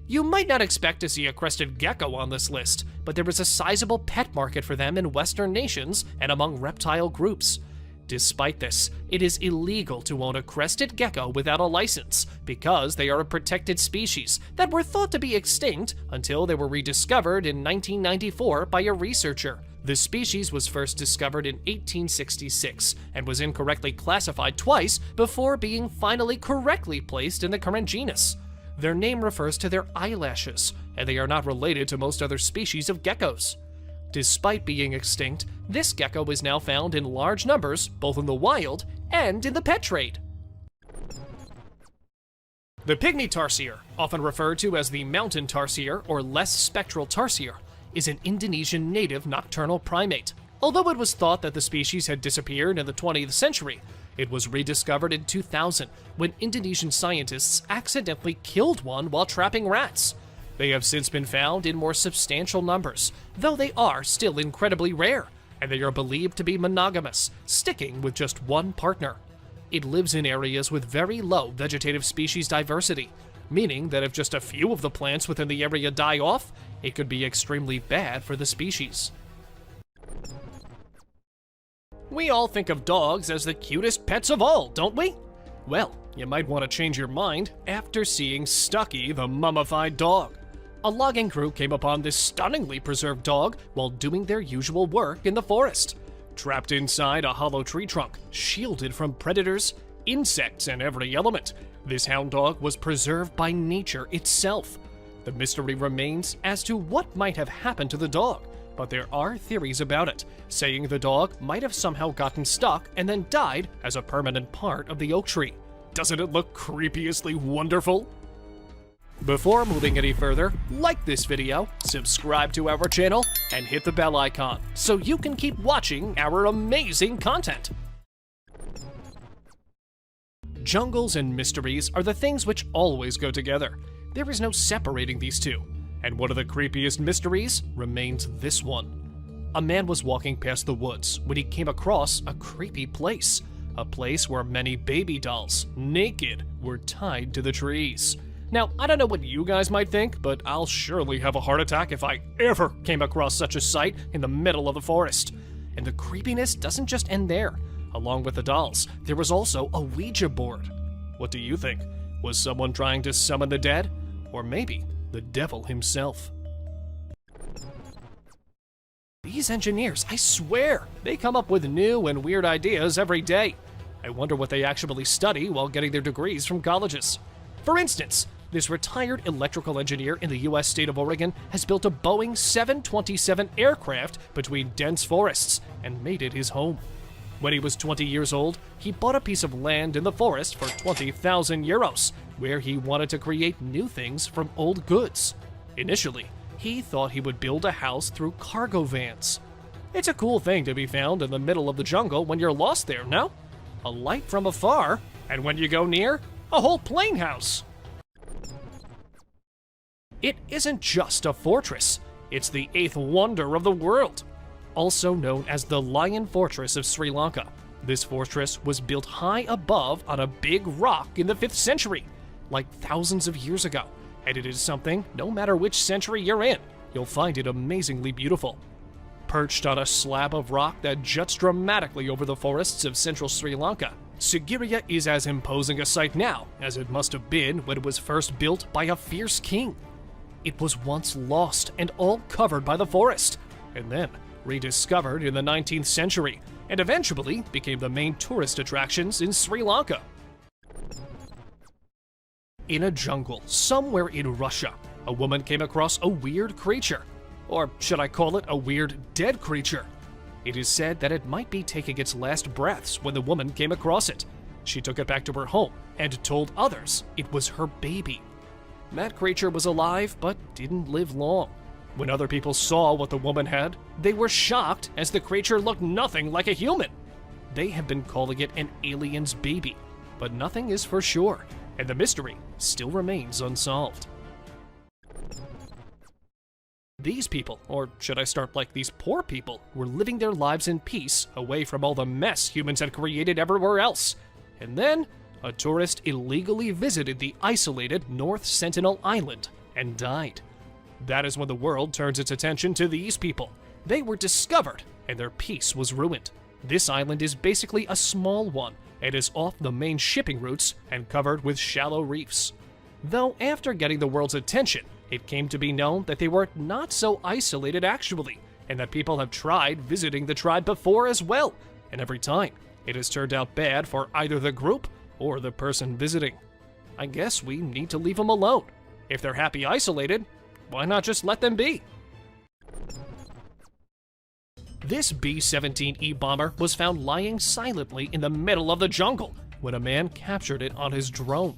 You might not expect to see a crested gecko on this list, but there is a sizable pet market for them in Western nations and among reptile groups. Despite this, it is illegal to own a crested gecko without a license because they are a protected species that were thought to be extinct until they were rediscovered in 1994 by a researcher. The species was first discovered in 1866 and was incorrectly classified twice before being finally correctly placed in the current genus. Their name refers to their eyelashes, and they are not related to most other species of geckos. Despite being extinct, this gecko is now found in large numbers both in the wild and in the pet trade. The pygmy tarsier, often referred to as the mountain tarsier or less spectral tarsier, is an Indonesian native nocturnal primate. Although it was thought that the species had disappeared in the 20th century, it was rediscovered in 2000 when Indonesian scientists accidentally killed one while trapping rats. They have since been found in more substantial numbers, though they are still incredibly rare, and they are believed to be monogamous, sticking with just one partner. It lives in areas with very low vegetative species diversity, meaning that if just a few of the plants within the area die off, it could be extremely bad for the species. We all think of dogs as the cutest pets of all, don't we? Well, you might want to change your mind after seeing Stucky the mummified dog. A logging crew came upon this stunningly preserved dog while doing their usual work in the forest. Trapped inside a hollow tree trunk, shielded from predators, insects, and every element, this hound dog was preserved by nature itself. The mystery remains as to what might have happened to the dog, but there are theories about it, saying the dog might have somehow gotten stuck and then died as a permanent part of the oak tree. Doesn't it look creepiously wonderful? Before moving any further, like this video, subscribe to our channel, and hit the bell icon so you can keep watching our amazing content. Jungles and mysteries are the things which always go together. There is no separating these two. And one of the creepiest mysteries remains this one. A man was walking past the woods when he came across a creepy place. A place where many baby dolls, naked, were tied to the trees. Now, I don't know what you guys might think, but I'll surely have a heart attack if I ever came across such a sight in the middle of the forest. And the creepiness doesn't just end there. Along with the dolls, there was also a Ouija board. What do you think? Was someone trying to summon the dead? Or maybe the devil himself? These engineers, I swear, they come up with new and weird ideas every day. I wonder what they actually study while getting their degrees from colleges. For instance, this retired electrical engineer in the U.S. state of Oregon has built a Boeing 727 aircraft between dense forests and made it his home. When he was 20 years old, he bought a piece of land in the forest for 20,000 euros, where he wanted to create new things from old goods. Initially, he thought he would build a house through cargo vans. It's a cool thing to be found in the middle of the jungle when you're lost there, no? A light from afar, and when you go near, a whole plain house. It isn't just a fortress, it's the 8th wonder of the world. Also known as the Lion Fortress of Sri Lanka. This fortress was built high above on a big rock in the 5th century, like thousands of years ago, and it is something, no matter which century you're in, you'll find it amazingly beautiful. Perched on a slab of rock that juts dramatically over the forests of central Sri Lanka, Sigiriya is as imposing a sight now as it must have been when it was first built by a fierce king. It was once lost and all covered by the forest, and then rediscovered in the 19th century, and eventually became the main tourist attractions in Sri Lanka. In a jungle somewhere in Russia, a woman came across a weird creature. Or should I call it a weird dead creature? It is said that it might be taking its last breaths when the woman came across it. She took it back to her home and told others it was her baby. That creature was alive but didn't live long. When other people saw what the woman had, they were shocked as the creature looked nothing like a human. They have been calling it an alien's baby, but nothing is for sure, and the mystery still remains unsolved. These people, or should I start like these poor people, were living their lives in peace away from all the mess humans had created everywhere else. And then, a tourist illegally visited the isolated North Sentinel Island and died. That is when the world turns its attention to these people. They were discovered, and their peace was ruined. This island is basically a small one, and is off the main shipping routes and covered with shallow reefs. Though after getting the world's attention, it came to be known that they were not so isolated actually, and that people have tried visiting the tribe before as well, and every time, it has turned out bad for either the group or the person visiting. I guess we need to leave them alone. If they're happy isolated, why not just let them be? This B-17E bomber was found lying silently in the middle of the jungle when a man captured it on his drone.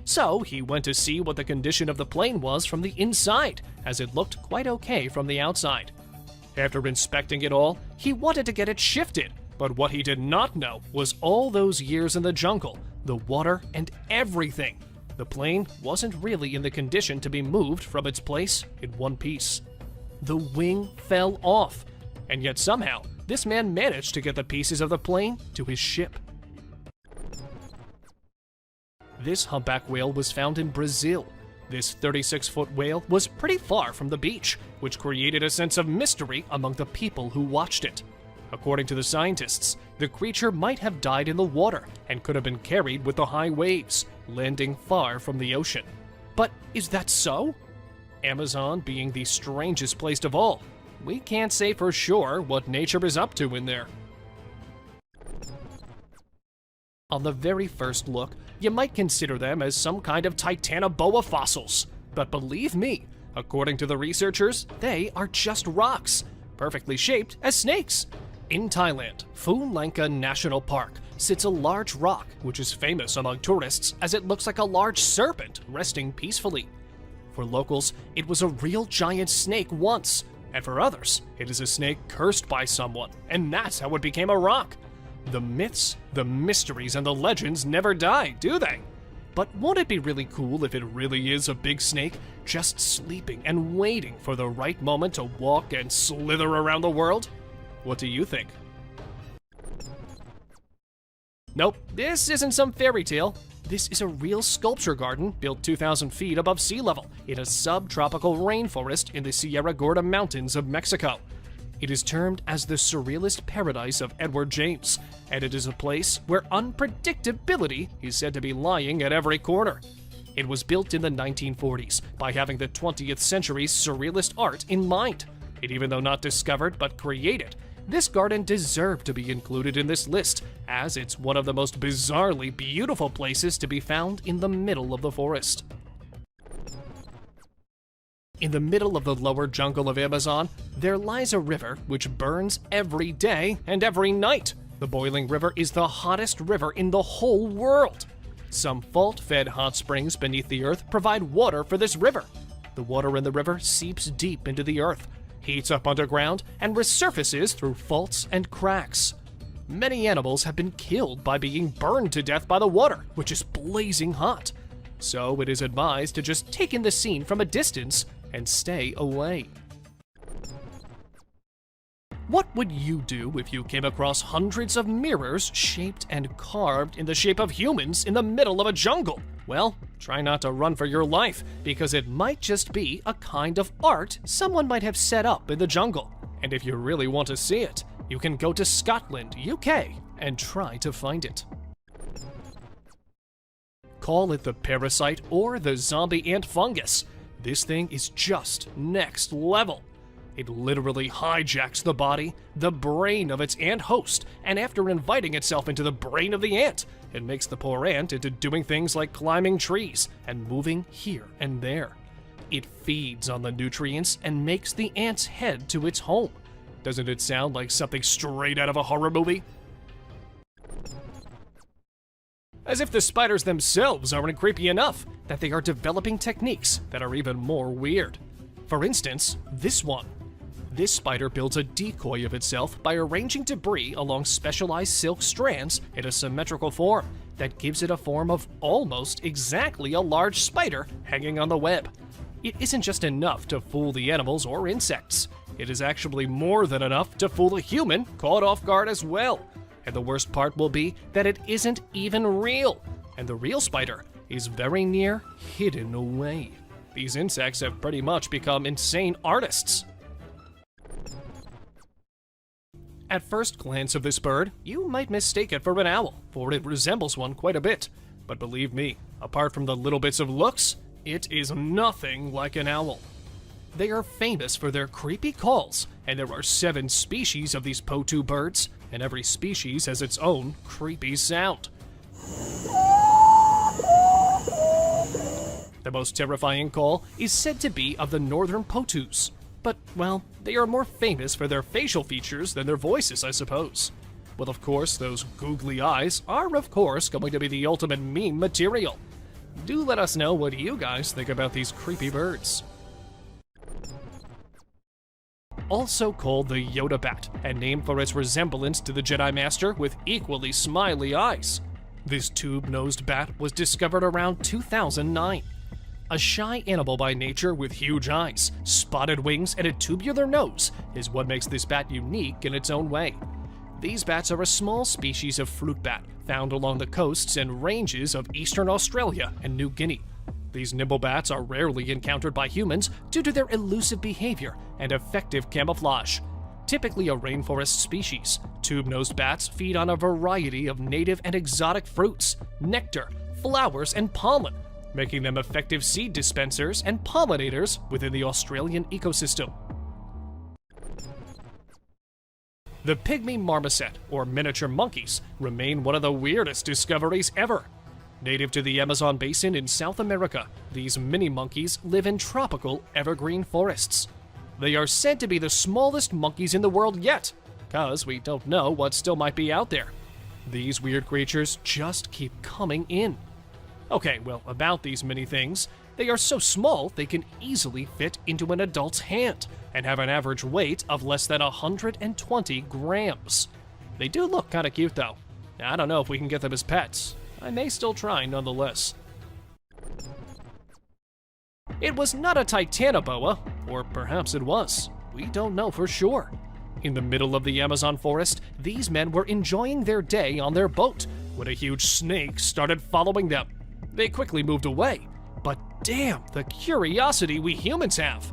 So he went to see what the condition of the plane was from the inside, as it looked quite okay from the outside. After inspecting it all, he wanted to get it shifted, but what he did not know was all those years in the jungle, the water, and everything. The plane wasn't really in the condition to be moved from its place in one piece. The wing fell off, and yet somehow, this man managed to get the pieces of the plane to his ship. This humpback whale was found in Brazil. This 36-foot whale was pretty far from the beach, which created a sense of mystery among the people who watched it. According to the scientists, the creature might have died in the water and could have been carried with the high waves, landing far from the ocean. But is that so? Amazon being the strangest place of all, we can't say for sure what nature is up to in there. On the very first look, you might consider them as some kind of Titanoboa fossils. But believe me, according to the researchers, they are just rocks, perfectly shaped as snakes. In Thailand, Phu Lanka National Park sits a large rock which is famous among tourists as it looks like a large serpent resting peacefully. For locals, it was a real giant snake once, and for others, it is a snake cursed by someone, and that's how it became a rock. The myths, the mysteries, and the legends never die, do they? But won't it be really cool if it really is a big snake just sleeping and waiting for the right moment to walk and slither around the world? What do you think? Nope, this isn't some fairy tale. This is a real sculpture garden built 2,000 feet above sea level in a subtropical rainforest in the Sierra Gorda Mountains of Mexico. It is termed as the surrealist paradise of Edward James, and it is a place where unpredictability is said to be lying at every corner. It was built in the 1940s by having the 20th century's surrealist art in mind. And even though not discovered but created, this garden deserved to be included in this list, as it's one of the most bizarrely beautiful places to be found in the middle of the forest. In the middle of the lower jungle of Amazon, there lies a river which burns every day and every night. The boiling river is the hottest river in the whole world. Some fault-fed hot springs beneath the earth provide water for this river. The water in the river seeps deep into the earth, heats up underground, and resurfaces through faults and cracks. Many animals have been killed by being burned to death by the water, which is blazing hot. So it is advised to just take in the scene from a distance and stay away. What would you do if you came across hundreds of mirrors shaped and carved in the shape of humans in the middle of a jungle? Well, try not to run for your life, because it might just be a kind of art someone might have set up in the jungle. And if you really want to see it, you can go to Scotland, UK, and try to find it. Call it the parasite or the zombie ant fungus. This thing is just next level. It literally hijacks the body, the brain of its ant host, and after inviting itself into the brain of the ant, it makes the poor ant into doing things like climbing trees and moving here and there. It feeds on the nutrients and makes the ant's head to its home. Doesn't it sound like something straight out of a horror movie? As if the spiders themselves aren't creepy enough that they are developing techniques that are even more weird. For instance, this one. This spider builds a decoy of itself by arranging debris along specialized silk strands in a symmetrical form that gives it a form of almost exactly a large spider hanging on the web. It isn't just enough to fool the animals or insects. It is actually more than enough to fool a human caught off guard as well. And the worst part will be that it isn't even real, and the real spider is very near hidden away. These insects have pretty much become insane artists. At first glance of this bird, you might mistake it for an owl, for it resembles one quite a bit. But believe me, apart from the little bits of looks, it is nothing like an owl. They are famous for their creepy calls, and there are 7 species of these Potu birds, and every species has its own creepy sound. The most terrifying call is said to be of the northern Potus. But, well, they are more famous for their facial features than their voices, I suppose. Well, of course, those googly eyes are, of course, going to be the ultimate meme material. Do let us know what you guys think about these creepy birds. Also called the Yoda bat, and named for its resemblance to the Jedi Master with equally smiley eyes. This tube-nosed bat was discovered around 2009. A shy animal by nature with huge eyes, spotted wings, and a tubular nose is what makes this bat unique in its own way. These bats are a small species of fruit bat found along the coasts and ranges of eastern Australia and New Guinea. These nimble bats are rarely encountered by humans due to their elusive behavior and effective camouflage. Typically a rainforest species, tube-nosed bats feed on a variety of native and exotic fruits, nectar, flowers, and pollen, making them effective seed dispensers and pollinators within the Australian ecosystem. The pygmy marmoset, or miniature monkeys, remain one of the weirdest discoveries ever. Native to the Amazon basin in South America, these mini monkeys live in tropical evergreen forests. They are said to be the smallest monkeys in the world yet, because we don't know what still might be out there. These weird creatures just keep coming in. Okay, well, about these mini things, they are so small they can easily fit into an adult's hand and have an average weight of less than 120 grams. They do look kind of cute though. I don't know if we can get them as pets. I may still try nonetheless. It was not a titanoboa, or perhaps it was. We don't know for sure. In the middle of the Amazon forest, these men were enjoying their day on their boat when a huge snake started following them. They quickly moved away, but damn the curiosity we humans have.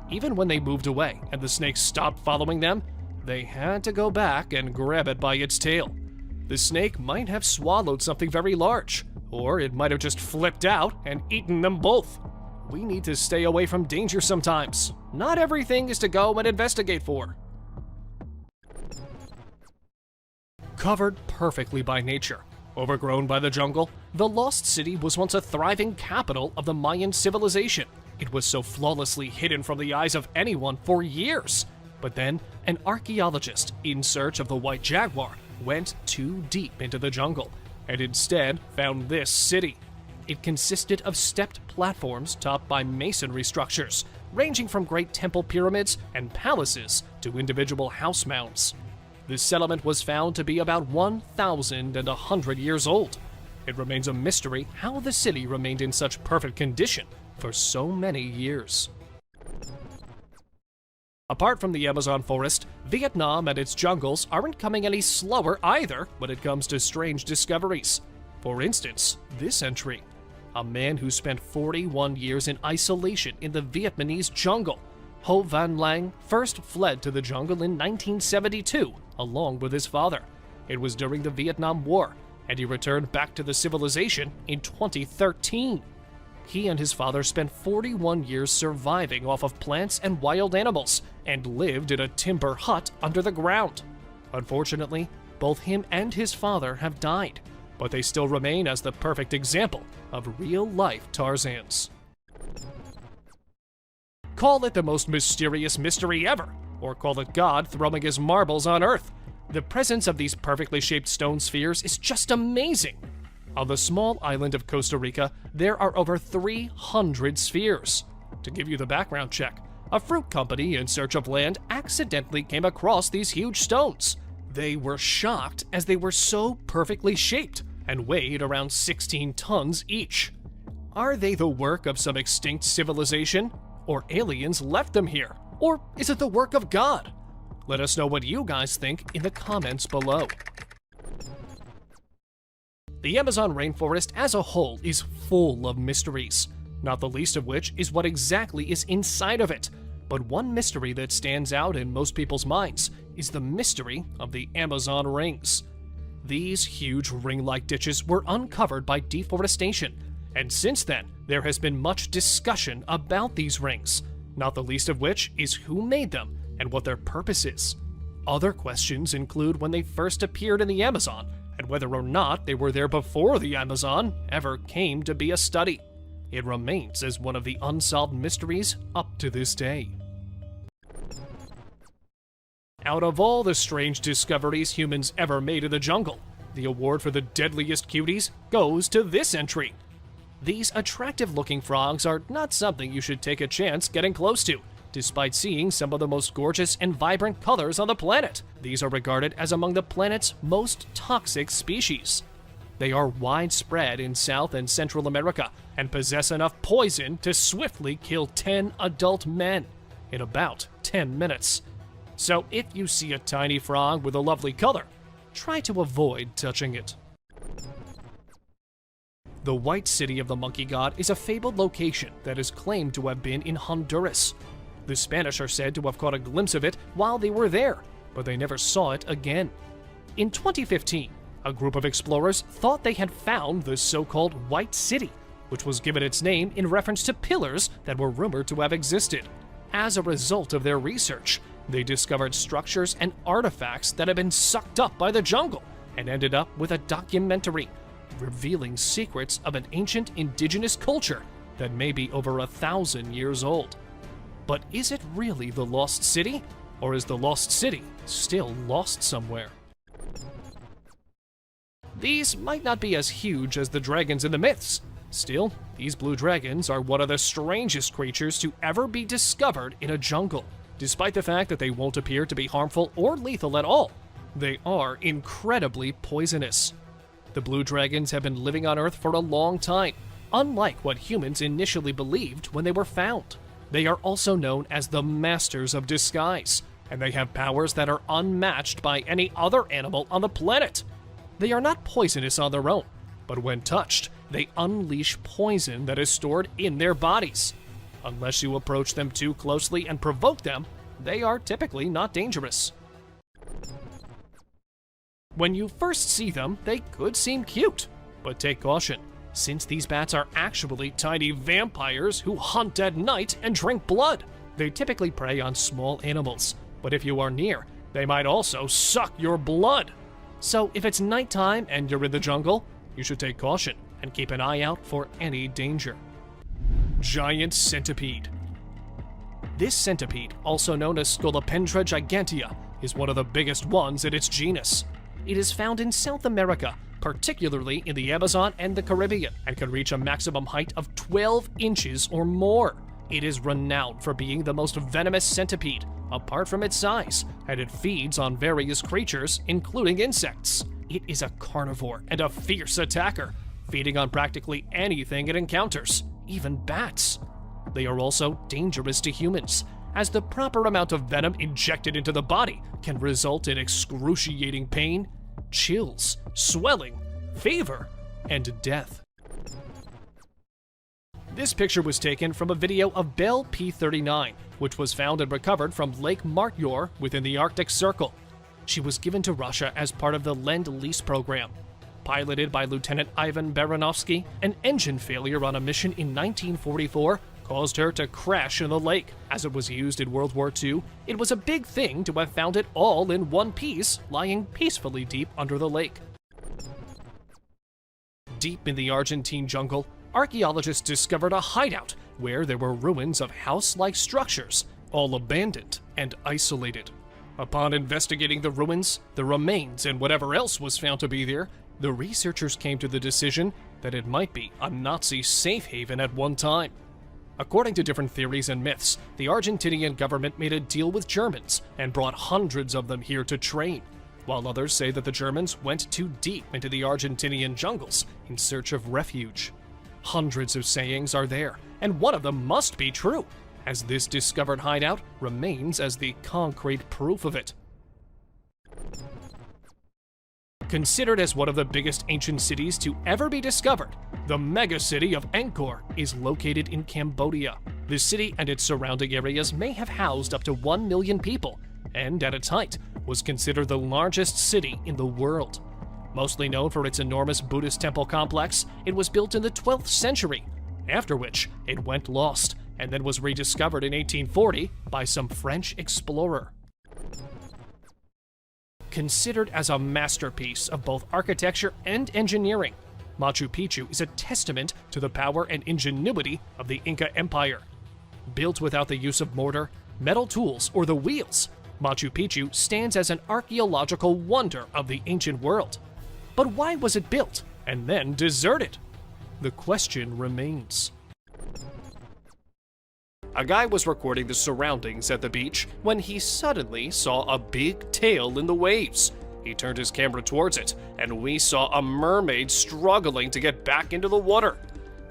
Even when they moved away and the snake stopped following them, they had to go back and grab it by its tail. The snake might have swallowed something very large, or it might have just flipped out and eaten them both. We need to stay away from danger sometimes. Not everything is to go and investigate for. Covered perfectly by nature, overgrown by the jungle, the Lost City was once a thriving capital of the Mayan civilization. It was so flawlessly hidden from the eyes of anyone for years. But then, an archaeologist in search of the white jaguar went too deep into the jungle and instead found this city. It consisted of stepped platforms topped by masonry structures, ranging from great temple pyramids and palaces to individual house mounds. This settlement was found to be about 1,100 years old. It remains a mystery how the city remained in such perfect condition for so many years. Apart from the Amazon forest, Vietnam and its jungles aren't coming any slower either when it comes to strange discoveries. For instance, this entry. A man who spent 41 years in isolation in the Vietnamese jungle. Ho Van Lang first fled to the jungle in 1972, along with his father. It was during the Vietnam War, and he returned back to the civilization in 2013. He and his father spent 41 years surviving off of plants and wild animals, and lived in a timber hut under the ground. Unfortunately, both him and his father have died, but they still remain as the perfect example of real-life Tarzans. Call it the most mysterious mystery ever, or call it God throwing his marbles on Earth. The presence of these perfectly shaped stone spheres is just amazing. On the small island of Costa Rica, there are over 300 spheres. To give you the background check, a fruit company in search of land accidentally came across these huge stones. They were shocked as they were so perfectly shaped and weighed around 16 tons each. Are they the work of some extinct civilization? Or aliens left them here? Or is it the work of God? Let us know what you guys think in the comments below. The Amazon rainforest as a whole is full of mysteries, not the least of which is what exactly is inside of it. But one mystery that stands out in most people's minds is the mystery of the Amazon rings. These huge ring-like ditches were uncovered by deforestation, and since then, there has been much discussion about these rings, not the least of which is who made them and what their purpose is. Other questions include when they first appeared in the Amazon, and whether or not they were there before the Amazon ever came to be a study. It remains as one of the unsolved mysteries up to this day. Out of all the strange discoveries humans ever made in the jungle, the award for the deadliest cuties goes to this entry. These attractive-looking frogs are not something you should take a chance getting close to, despite seeing some of the most gorgeous and vibrant colors on the planet. These are regarded as among the planet's most toxic species. They are widespread in South and Central America and possess enough poison to swiftly kill 10 adult men in about 10 minutes. So if you see a tiny frog with a lovely color, try to avoid touching it. The White City of the Monkey God is a fabled location that is claimed to have been in Honduras. The Spanish are said to have caught a glimpse of it while they were there, but they never saw it again. In 2015, a group of explorers thought they had found the so-called White City, which was given its name in reference to pillars that were rumored to have existed. As a result of their research, they discovered structures and artifacts that had been sucked up by the jungle and ended up with a documentary revealing secrets of an ancient indigenous culture that may be over 1,000 years old. But is it really the Lost City? Or is the Lost City still lost somewhere? These might not be as huge as the dragons in the myths. Still, these blue dragons are one of the strangest creatures to ever be discovered in a jungle. Despite the fact that they won't appear to be harmful or lethal at all, they are incredibly poisonous. The blue dragons have been living on Earth for a long time, unlike what humans initially believed when they were found. They are also known as the Masters of Disguise, and they have powers that are unmatched by any other animal on the planet. They are not poisonous on their own, but when touched, they unleash poison that is stored in their bodies. Unless you approach them too closely and provoke them, they are typically not dangerous. When you first see them, they could seem cute, but take caution, since these bats are actually tiny vampires who hunt at night and drink blood. They typically prey on small animals, but if you are near, they might also suck your blood. So if it's nighttime and you're in the jungle, you should take caution and keep an eye out for any danger. giant centipede. This centipede, also known as Scolopendra gigantea, is one of the biggest ones in its genus. It is found in South America, particularly in the Amazon and the Caribbean, and can reach a maximum height of 12 inches or more. It is renowned for being the most venomous centipede, apart from its size, and it feeds on various creatures, including insects. It is a carnivore and a fierce attacker, feeding on practically anything it encounters, even bats. They are also dangerous to humans, as the proper amount of venom injected into the body can result in excruciating pain, chills, swelling, fever, and death. This picture was taken from a video of Belle P-39, which was found and recovered from Lake Martyor within the Arctic Circle. She was given to Russia as part of the Lend-Lease program. Piloted by Lieutenant Ivan Baranovsky, an engine failure on a mission in 1944 caused her to crash in the lake. As it was used in World War II, it was a big thing to have found it all in one piece, lying peacefully deep under the lake. Deep in the Argentine jungle, archaeologists discovered a hideout where there were ruins of house-like structures, all abandoned and isolated. Upon investigating the ruins, the remains, and whatever else was found to be there, the researchers came to the decision that it might be a Nazi safe haven at one time. According to different theories and myths, the Argentinian government made a deal with Germans and brought hundreds of them here to train, while others say that the Germans went too deep into the Argentinian jungles in search of refuge. Hundreds of sayings are there, and one of them must be true, as this discovered hideout remains as the concrete proof of it. Considered as one of the biggest ancient cities to ever be discovered, the megacity of Angkor is located in Cambodia. The city and its surrounding areas may have housed up to 1 million people, and at its height was considered the largest city in the world. Mostly known for its enormous Buddhist temple complex, it was built in the 12th century, after which it went lost and then was rediscovered in 1840 by some French explorer. Considered as a masterpiece of both architecture and engineering, Machu Picchu is a testament to the power and ingenuity of the Inca Empire. Built without the use of mortar, metal tools, or the wheels, Machu Picchu stands as an archaeological wonder of the ancient world. But why was it built and then deserted? The question remains. A guy was recording the surroundings at the beach when he suddenly saw a big tail in the waves. He turned his camera towards it, and we saw a mermaid struggling to get back into the water.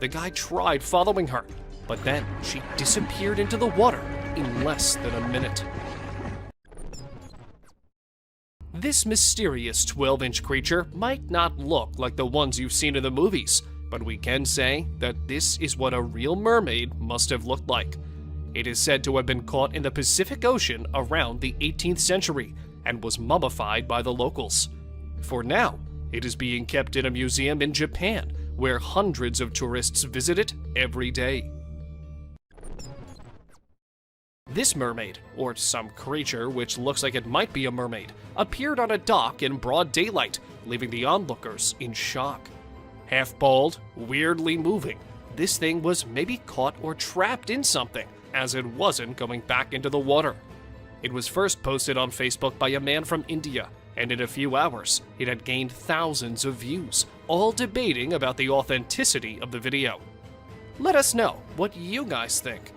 The guy tried following her, but then she disappeared into the water in less than a minute. This mysterious 12-inch creature might not look like the ones you've seen in the movies, but we can say that this is what a real mermaid must have looked like. It is said to have been caught in the Pacific Ocean around the 18th century and was mummified by the locals. For now, it is being kept in a museum in Japan, where hundreds of tourists visit it every day. This mermaid, or some creature which looks like it might be a mermaid, appeared on a dock in broad daylight, leaving the onlookers in shock. Half bald, weirdly moving, this thing was maybe caught or trapped in something, as it wasn't going back into the water. It was first posted on Facebook by a man from India, and in a few hours, it had gained thousands of views, all debating about the authenticity of the video. Let us know what you guys think.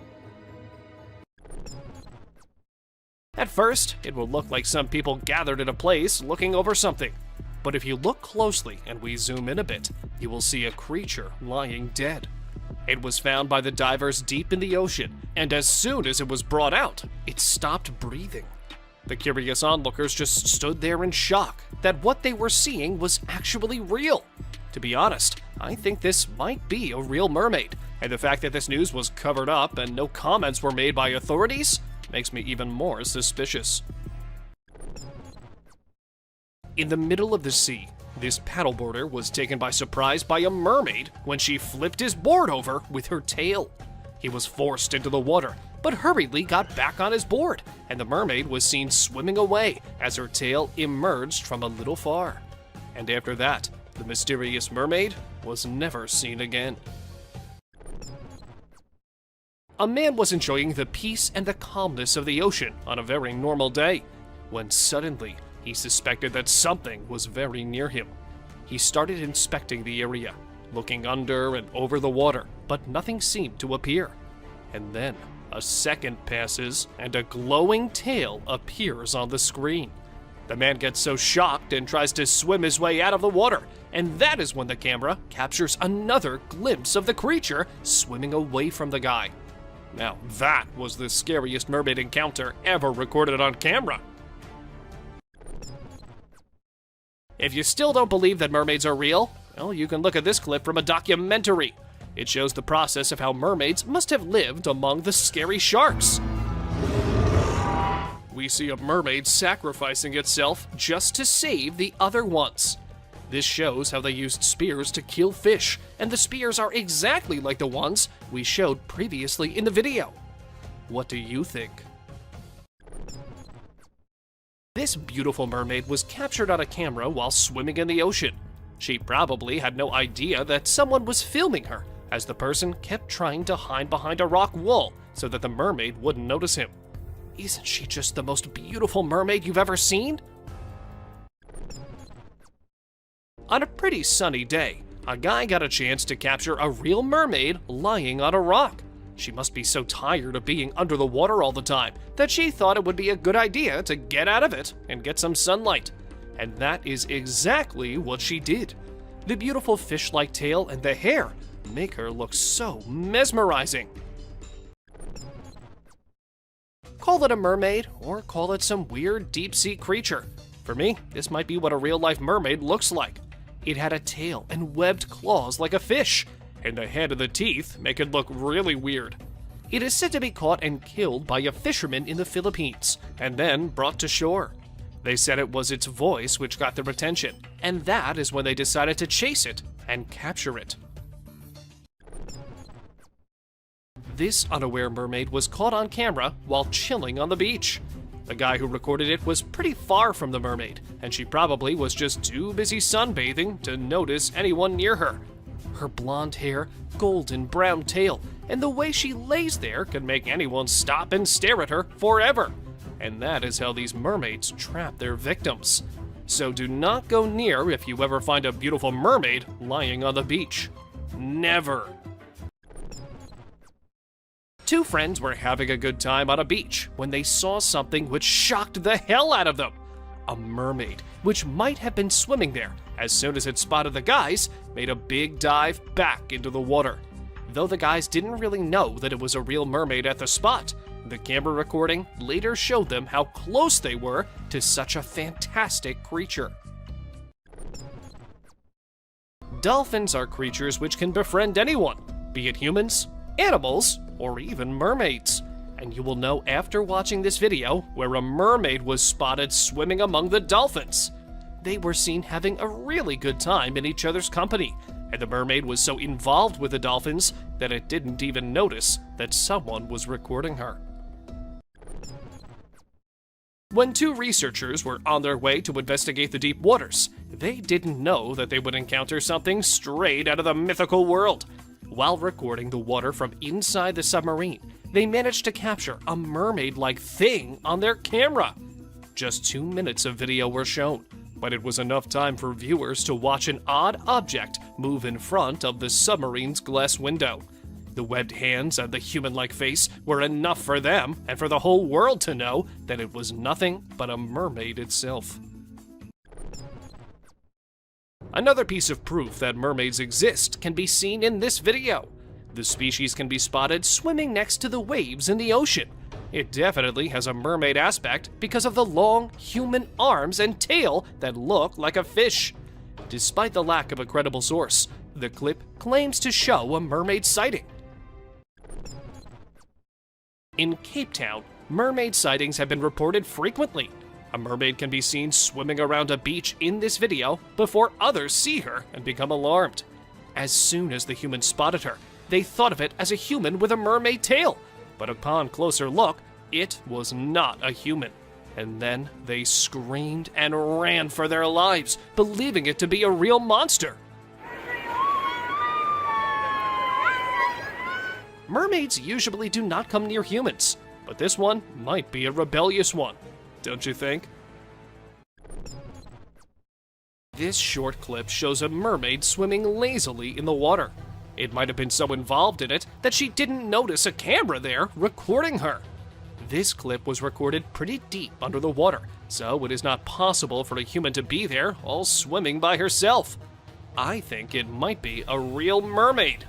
At first, it will look like some people gathered in a place looking over something. But if you look closely and we zoom in a bit, you will see a creature lying dead. It was found by the divers deep in the ocean, and as soon as it was brought out, it stopped breathing. The curious onlookers just stood there in shock that what they were seeing was actually real. To be honest, I think this might be a real mermaid, and the fact that this news was covered up and no comments were made by authorities makes me even more suspicious. In the middle of the sea, this paddleboarder was taken by surprise by a mermaid when she flipped his board over with her tail. He was forced into the water, but hurriedly got back on his board, and the mermaid was seen swimming away as her tail emerged from a little far. And after that, the mysterious mermaid was never seen again. A man was enjoying the peace and the calmness of the ocean on a very normal day, when suddenly he suspected that something was very near him. He started inspecting the area, looking under and over the water, but nothing seemed to appear. And then a second passes and a glowing tail appears on the screen. The man gets so shocked and tries to swim his way out of the water, and that is when the camera captures another glimpse of the creature swimming away from the guy. Now that was the scariest mermaid encounter ever recorded on camera. If you still don't believe that mermaids are real, well, you can look at this clip from a documentary. It shows the process of how mermaids must have lived among the scary sharks. We see a mermaid sacrificing itself just to save the other ones. This shows how they used spears to kill fish, and the spears are exactly like the ones we showed previously in the video. What do you think? This beautiful mermaid was captured on a camera while swimming in the ocean. She probably had no idea that someone was filming her, as the person kept trying to hide behind a rock wall so that the mermaid wouldn't notice him. Isn't she just the most beautiful mermaid you've ever seen? On a pretty sunny day, a guy got a chance to capture a real mermaid lying on a rock. She must be so tired of being under the water all the time that she thought it would be a good idea to get out of it and get some sunlight. And that is exactly what she did. The beautiful fish-like tail and the hair make her look so mesmerizing. Call it a mermaid, or call it some weird deep-sea creature. For me, this might be what a real-life mermaid looks like. It had a tail and webbed claws like a fish, and the head and the teeth make it look really weird. It is said to be caught and killed by a fisherman in the Philippines, and then brought to shore. They said it was its voice which got their attention, and that is when they decided to chase it and capture it. This unaware mermaid was caught on camera while chilling on the beach. The guy who recorded it was pretty far from the mermaid, and she probably was just too busy sunbathing to notice anyone near her. Her blonde hair, golden brown tail, and the way she lays there can make anyone stop and stare at her forever. And that is how these mermaids trap their victims. So do not go near if you ever find a beautiful mermaid lying on the beach. Never. Two friends were having a good time on a beach when they saw something which shocked the hell out of them. A mermaid, which might have been swimming there, as soon as it spotted the guys, made a big dive back into the water. Though the guys didn't really know that it was a real mermaid at the spot, the camera recording later showed them how close they were to such a fantastic creature. Dolphins are creatures which can befriend anyone, be it humans, animals, or even mermaids. And you will know after watching this video where a mermaid was spotted swimming among the dolphins. They were seen having a really good time in each other's company, and the mermaid was so involved with the dolphins that it didn't even notice that someone was recording her. When two researchers were on their way to investigate the deep waters, they didn't know that they would encounter something straight out of the mythical world. While recording the water from inside the submarine, they managed to capture a mermaid-like thing on their camera. Just 2 minutes of video were shown, but it was enough time for viewers to watch an odd object move in front of the submarine's glass window. The webbed hands and the human-like face were enough for them and for the whole world to know that it was nothing but a mermaid itself. Another piece of proof that mermaids exist can be seen in this video. The species can be spotted swimming next to the waves in the ocean. It definitely has a mermaid aspect because of the long human arms and tail that look like a fish. Despite the lack of a credible source, the clip claims to show a mermaid sighting. In Cape Town, mermaid sightings have been reported frequently. A mermaid can be seen swimming around a beach in this video before others see her and become alarmed. As soon as the humans spotted her, they thought of it as a human with a mermaid tail, but upon closer look, it was not a human. And then they screamed and ran for their lives, believing it to be a real monster. Mermaids usually do not come near humans, but this one might be a rebellious one, don't you think? This short clip shows a mermaid swimming lazily in the water. It might have been so involved in it that she didn't notice a camera there recording her. This clip was recorded pretty deep under the water, so it is not possible for a human to be there all swimming by herself. I think it might be a real mermaid.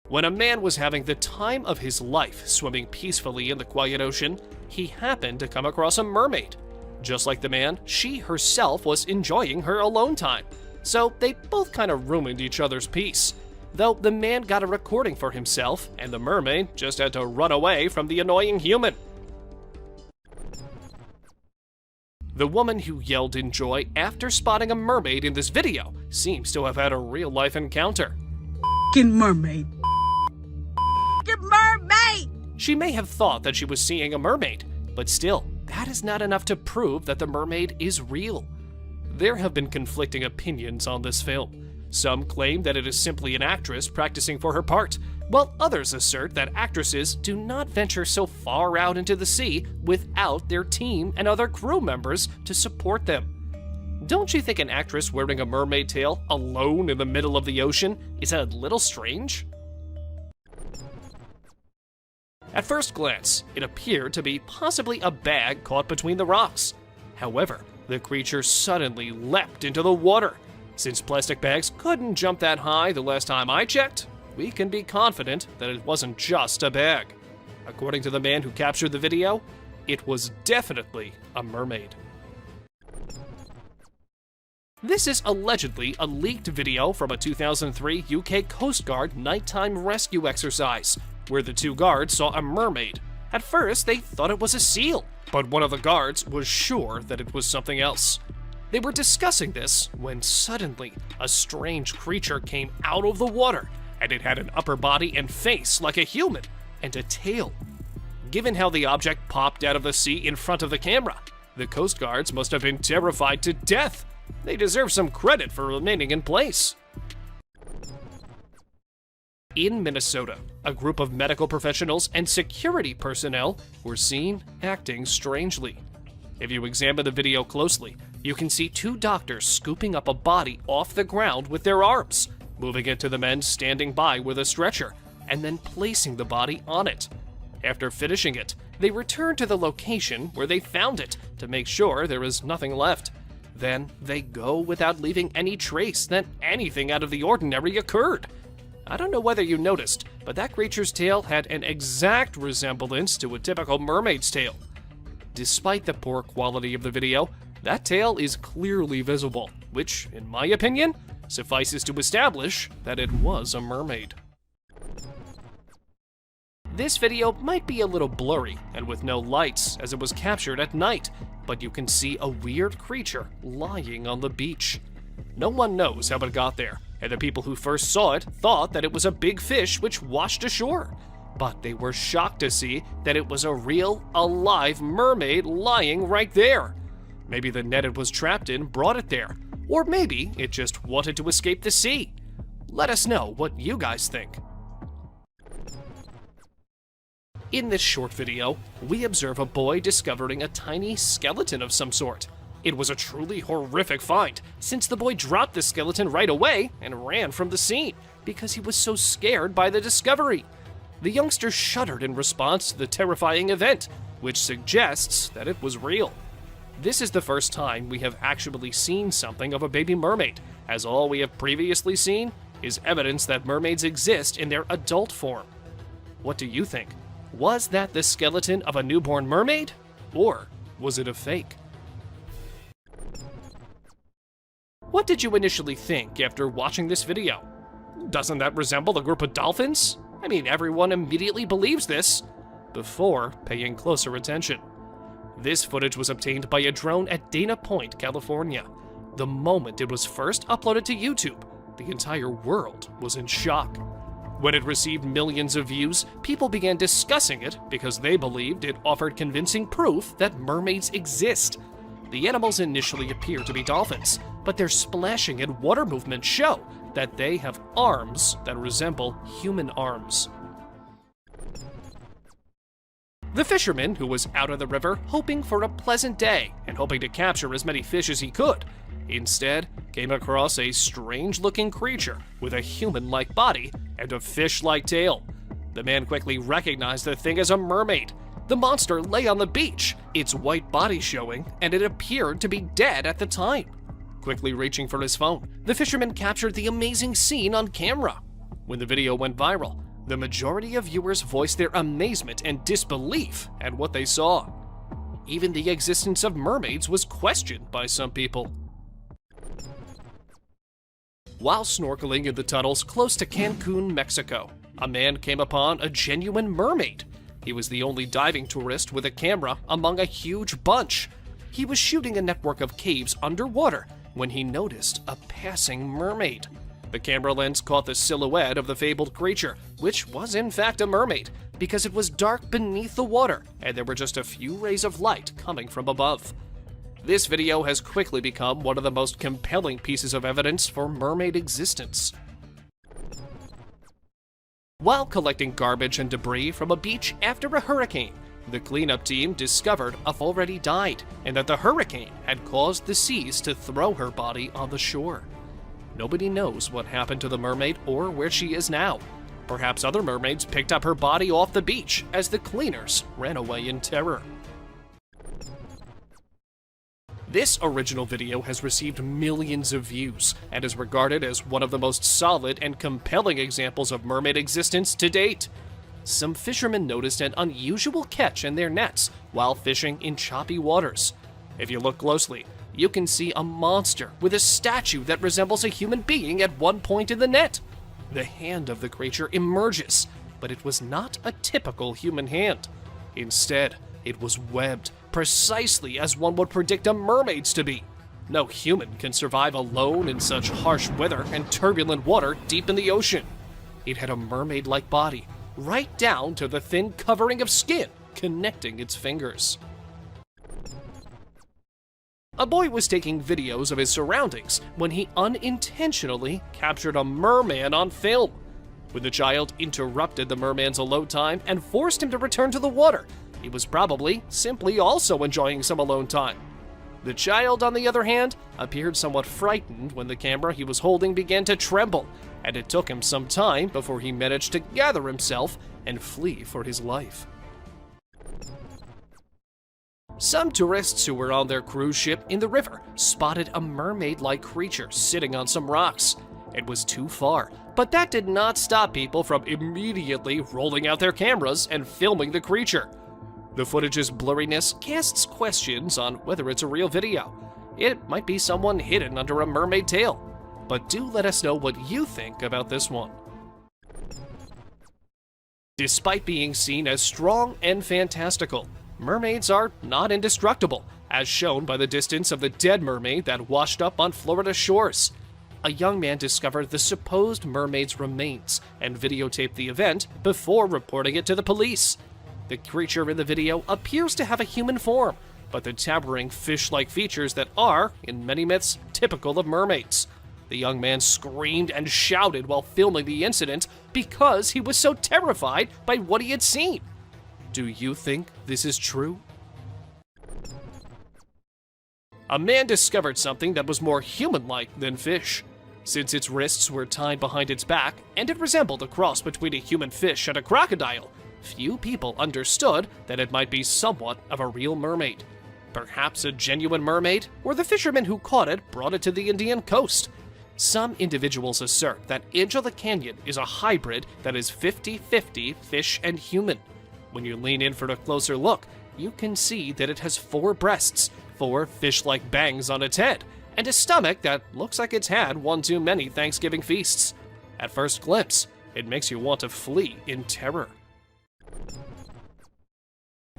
When a man was having the time of his life swimming peacefully in the quiet ocean, he happened to come across a mermaid. Just like the man, she herself was enjoying her alone time. So they both kind of ruined each other's peace. Though the man got a recording for himself, and the mermaid just had to run away from the annoying human. The woman who yelled in joy after spotting a mermaid in this video seems to have had a real-life encounter.
F***ing mermaid. F***ing mermaid!
She may have thought that she was seeing a mermaid, but still, that is not enough to prove that the mermaid is real. There have been conflicting opinions on this film. Some claim that it is simply an actress practicing for her part, while others assert that actresses do not venture so far out into the sea without their team and other crew members to support them. Don't you think an actress wearing a mermaid tail alone in the middle of the ocean is a little strange? At first glance, it appeared to be possibly a bag caught between the rocks. However, the creature suddenly leapt into the water. Since plastic bags couldn't jump that high the last time I checked, we can be confident that it wasn't just a bag. According to the man who captured the video, it was definitely a mermaid. This is allegedly a leaked video from a 2003 UK Coast Guard nighttime rescue exercise, where the two guards saw a mermaid. At first, they thought it was a seal, but one of the guards was sure that it was something else. They were discussing this when suddenly a strange creature came out of the water, and it had an upper body and face like a human, and a tail. Given how the object popped out of the sea in front of the camera, the Coast Guards must have been terrified to death. They deserve some credit for remaining in place. In Minnesota, a group of medical professionals and security personnel were seen acting strangely. If you examine the video closely, you can see two doctors scooping up a body off the ground with their arms, moving it to the men standing by with a stretcher, and then placing the body on it. After finishing it, they return to the location where they found it to make sure there is nothing left. Then they go without leaving any trace that anything out of the ordinary occurred. I don't know whether you noticed, but that creature's tail had an exact resemblance to a typical mermaid's tail. Despite the poor quality of the video, that tail is clearly visible, which, in my opinion, suffices to establish that it was a mermaid. This video might be a little blurry and with no lights as it was captured at night, but you can see a weird creature lying on the beach. No one knows how it got there, and the people who first saw it thought that it was a big fish which washed ashore. But they were shocked to see that it was a real, alive mermaid lying right there. Maybe the net it was trapped in brought it there, or maybe it just wanted to escape the sea. Let us know what you guys think. In this short video, we observe a boy discovering a tiny skeleton of some sort. It was a truly horrific find, since the boy dropped the skeleton right away and ran from the scene because he was so scared by the discovery. The youngster shuddered in response to the terrifying event, which suggests that it was real. This is the first time we have actually seen something of a baby mermaid, as all we have previously seen is evidence that mermaids exist in their adult form. What do you think? Was that the skeleton of a newborn mermaid, or was it a fake? What did you initially think after watching this video? Doesn't that resemble a group of dolphins? I mean, everyone immediately believes this before paying closer attention. This footage was obtained by a drone at Dana Point, California. The moment it was first uploaded to YouTube, the entire world was in shock. When it received millions of views, people began discussing it because they believed it offered convincing proof that mermaids exist. The animals initially appear to be dolphins, but their splashing and water movements show that they have arms that resemble human arms. The fisherman, who was out of the river hoping for a pleasant day and hoping to capture as many fish as he could, instead came across a strange-looking creature with a human-like body and a fish-like tail. The man quickly recognized the thing as a mermaid. The monster lay on the beach, its white body showing, and it appeared to be dead at the time. Quickly reaching for his phone, the fisherman captured the amazing scene on camera. When the video went viral, the majority of viewers voiced their amazement and disbelief at what they saw. Even the existence of mermaids was questioned by some people. While snorkeling in the tunnels close to Cancun, Mexico, a man came upon a genuine mermaid. He was the only diving tourist with a camera among a huge bunch. He was shooting a network of caves underwater when he noticed a passing mermaid. The camera lens caught the silhouette of the fabled creature, which was in fact a mermaid, because it was dark beneath the water and there were just a few rays of light coming from above. This video has quickly become one of the most compelling pieces of evidence for mermaid existence. While collecting garbage and debris from a beach after a hurricane, the cleanup team discovered Uff already died and that the hurricane had caused the seas to throw her body on the shore. Nobody knows what happened to the mermaid or where she is now. Perhaps other mermaids picked up her body off the beach as the cleaners ran away in terror. This original video has received millions of views and is regarded as one of the most solid and compelling examples of mermaid existence to date. Some fishermen noticed an unusual catch in their nets while fishing in choppy waters. If you look closely, you can see a monster with a statue that resembles a human being at one point in the net. The hand of the creature emerges, but it was not a typical human hand. Instead, it was webbed, precisely as one would predict a mermaid's to be. No human can survive alone in such harsh weather and turbulent water deep in the ocean. It had a mermaid-like body, right down to the thin covering of skin connecting its fingers. A boy was taking videos of his surroundings when he unintentionally captured a merman on film. When the child interrupted the merman's alone time and forced him to return to the water, he was probably simply also enjoying some alone time. The child, on the other hand, appeared somewhat frightened when the camera he was holding began to tremble, and it took him some time before he managed to gather himself and flee for his life. Some tourists who were on their cruise ship in the river spotted a mermaid-like creature sitting on some rocks. It was too far, but that did not stop people from immediately rolling out their cameras and filming the creature. The footage's blurriness casts questions on whether it's a real video. It might be someone hidden under a mermaid tail. But do let us know what you think about this one. Despite being seen as strong and fantastical, mermaids are not indestructible, as shown by the distance of the dead mermaid that washed up on Florida shores. A young man discovered the supposed mermaid's remains and videotaped the event before reporting it to the police. The creature in the video appears to have a human form, but the towering fish-like features that are, in many myths, typical of mermaids. The young man screamed and shouted while filming the incident because he was so terrified by what he had seen. Do you think this is true? A man discovered something that was more human-like than fish. Since its wrists were tied behind its back and it resembled a cross between a human fish and a crocodile, few people understood that it might be somewhat of a real mermaid. Perhaps a genuine mermaid, or the fisherman who caught it brought it to the Indian coast. Some individuals assert that Edge of the Canyon is a hybrid that is 50-50 fish and human. When you lean in for a closer look, you can see that it has 4 breasts, 4 fish-like bangs on its head, and a stomach that looks like it's had one too many Thanksgiving feasts. At first glimpse, it makes you want to flee in terror.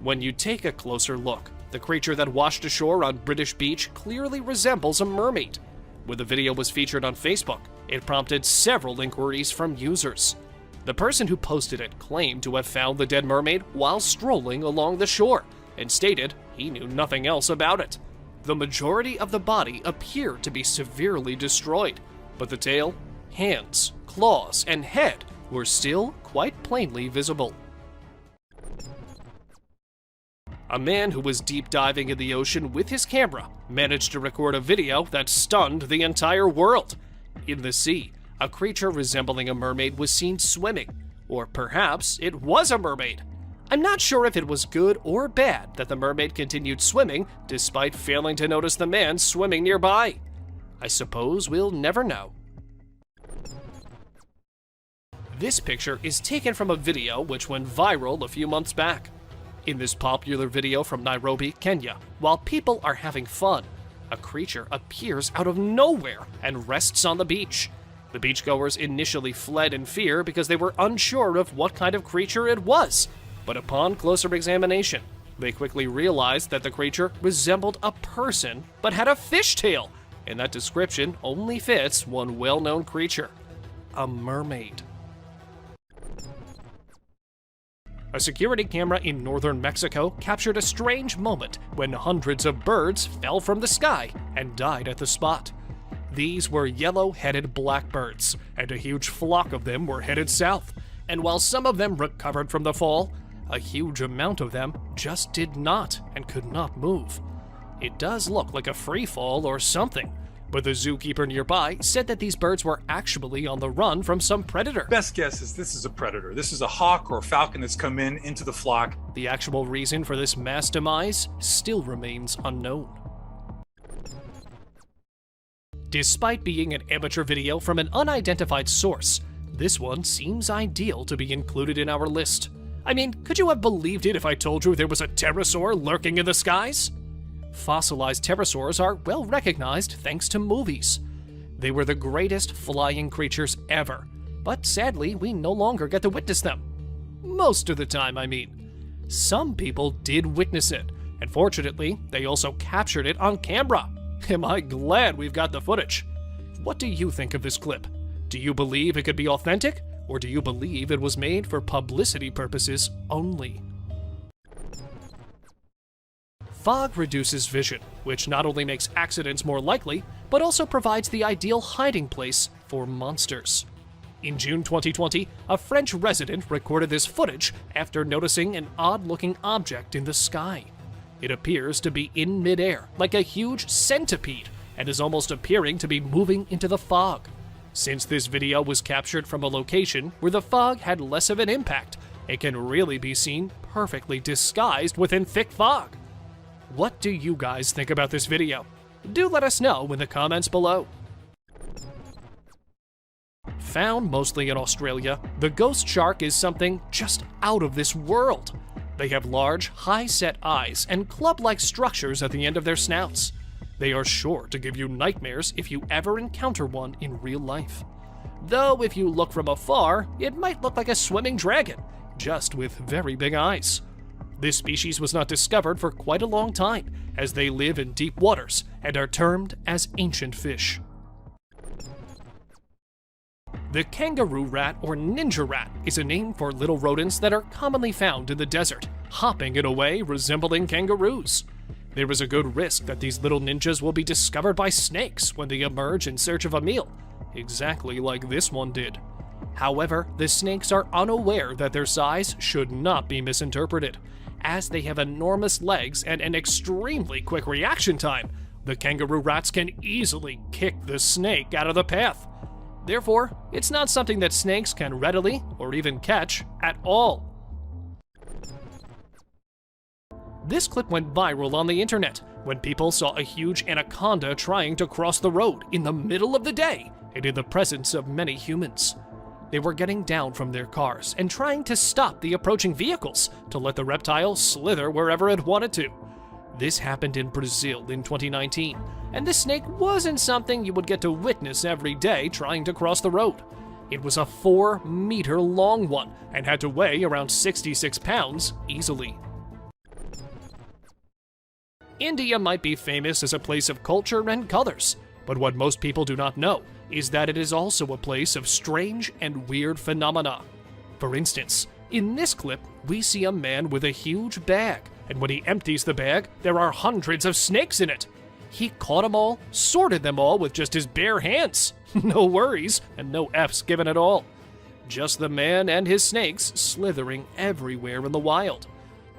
When you take a closer look, the creature that washed ashore on British Beach clearly resembles a mermaid. When the video was featured on Facebook, it prompted several inquiries from users. The person who posted it claimed to have found the dead mermaid while strolling along the shore, and stated he knew nothing else about it. The majority of the body appeared to be severely destroyed, but the tail hands, claws, and head were still quite plainly visible. A man who was deep diving in the ocean with his camera managed to record a video that stunned the entire world. In the sea, a creature resembling a mermaid was seen swimming, or perhaps it was a mermaid. I'm not sure if it was good or bad that the mermaid continued swimming despite failing to notice the man swimming nearby. I suppose we'll never know. This picture is taken from a video which went viral a few months back. In this popular video from Nairobi, Kenya, while people are having fun, a creature appears out of nowhere and rests on the beach. The beachgoers initially fled in fear because they were unsure of what kind of creature it was, but upon closer examination, they quickly realized that the creature resembled a person but had a fishtail, and that description only fits one well-known creature: a mermaid. A security camera in northern Mexico captured a strange moment when hundreds of birds fell from the sky and died at the spot. These were yellow-headed blackbirds, and a huge flock of them were headed south. And while some of them recovered from the fall, a huge amount of them just did not and could not move. It does look like a free fall or something, but the zookeeper nearby said that these birds were actually on the run from some predator.
Best guess is this is a predator. This is a hawk or a falcon that's come into the flock.
The actual reason for this mass demise still remains unknown. Despite being an amateur video from an unidentified source, this one seems ideal to be included in our list. I mean, could you have believed it if I told you there was a pterosaur lurking in the skies? Fossilized pterosaurs are well recognized thanks to movies. They were the greatest flying creatures ever, but sadly we no longer get to witness them. Most of the time, I mean. Some people did witness it, and fortunately, they also captured it on camera. Am I glad we've got the footage? What do you think of this clip? Do you believe it could be authentic, or do you believe it was made for publicity purposes only? Fog reduces vision, which not only makes accidents more likely, but also provides the ideal hiding place for monsters. In June 2020, a French resident recorded this footage after noticing an odd-looking object in the sky. It appears to be in midair, like a huge centipede, and is almost appearing to be moving into the fog. Since this video was captured from a location where the fog had less of an impact, it can really be seen perfectly disguised within thick fog. What do you guys think about this video? Do let us know in the comments below. Found mostly in Australia, the ghost shark is something just out of this world. They have large, high-set eyes and club-like structures at the end of their snouts. They are sure to give you nightmares if you ever encounter one in real life. Though if you look from afar, it might look like a swimming dragon, just with very big eyes. This species was not discovered for quite a long time, as they live in deep waters and are termed as ancient fish. The kangaroo rat or ninja rat is a name for little rodents that are commonly found in the desert, hopping in a way resembling kangaroos. There is a good risk that these little ninjas will be discovered by snakes when they emerge in search of a meal, exactly like this one did. However, the snakes are unaware that their size should not be misinterpreted. As they have enormous legs and an extremely quick reaction time, the kangaroo rats can easily kick the snake out of the path. Therefore, it's not something that snakes can readily or even catch at all. This clip went viral on the internet when people saw a huge anaconda trying to cross the road in the middle of the day and in the presence of many humans. They were getting down from their cars and trying to stop the approaching vehicles to let the reptile slither wherever it wanted to. This happened in Brazil in 2019, and this snake wasn't something you would get to witness every day trying to cross the road. It was a 4-meter long one and had to weigh around 66 pounds easily. India might be famous as a place of culture and colors, but what most people do not know is that it is also a place of strange and weird phenomena. For instance, in this clip, we see a man with a huge bag, and when he empties the bag, there are hundreds of snakes in it. He caught them all, sorted them all with just his bare hands. No worries, and no F's given at all. Just the man and his snakes slithering everywhere in the wild.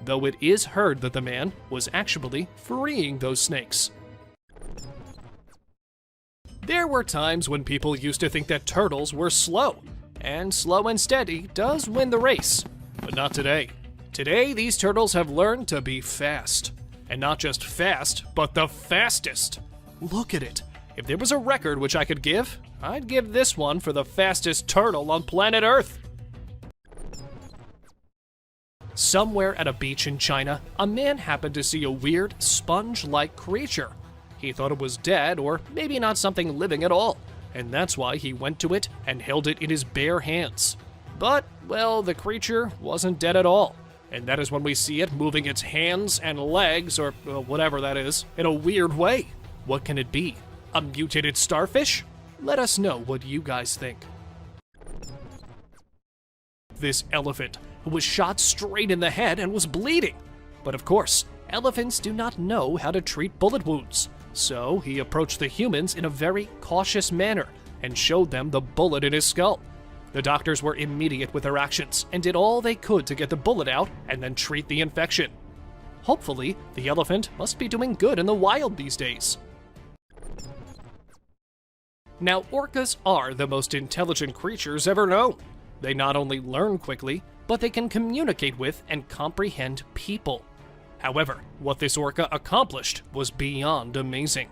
Though it is heard that the man was actually freeing those snakes. There were times when people used to think that turtles were slow, and slow and steady does win the race. But not today. Today, these turtles have learned to be fast. And not just fast, but the fastest. Look at it. If there was a record which I could give, I'd give this one for the fastest turtle on planet Earth. Somewhere at a beach in China, a man happened to see a weird, sponge-like creature. He thought it was dead, or maybe not something living at all, and that's why he went to it and held it in his bare hands. But, well, the creature wasn't dead at all, and that is when we see it moving its hands and legs, or whatever that is, in a weird way. What can it be? A mutated starfish? Let us know what you guys think. This elephant, who was shot straight in the head and was bleeding. But of course, elephants do not know how to treat bullet wounds. So he approached the humans in a very cautious manner and showed them the bullet in his skull. The doctors were immediate with their actions and did all they could to get the bullet out and then treat the infection. Hopefully, the elephant must be doing good in the wild these days. Now, orcas are the most intelligent creatures ever known. They not only learn quickly, but they can communicate with and comprehend people. However, what this orca accomplished was beyond amazing.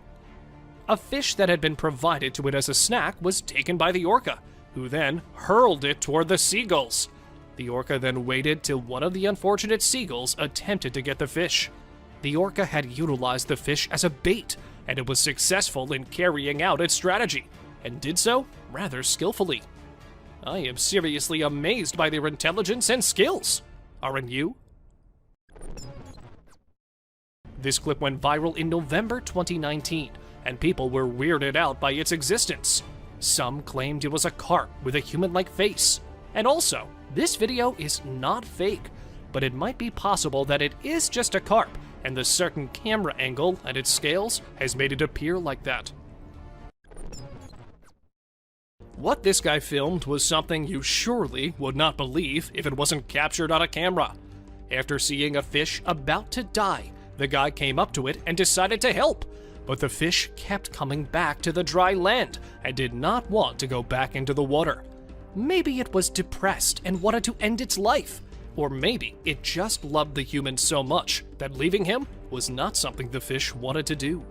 A fish that had been provided to it as a snack was taken by the orca, who then hurled it toward the seagulls. The orca then waited till one of the unfortunate seagulls attempted to get the fish. The orca had utilized the fish as a bait, and it was successful in carrying out its strategy, and did so rather skillfully. I am seriously amazed by their intelligence and skills. Aren't you? This clip went viral in November 2019, and people were weirded out by its existence. Some claimed it was a carp with a human-like face. And also, this video is not fake, but it might be possible that it is just a carp, and the certain camera angle and its scales has made it appear like that. What this guy filmed was something you surely would not believe if it wasn't captured on a camera. After seeing a fish about to die, the guy came up to it and decided to help, but the fish kept coming back to the dry land and did not want to go back into the water. Maybe it was depressed and wanted to end its life, or maybe it just loved the human so much that leaving him was not something the fish wanted to do.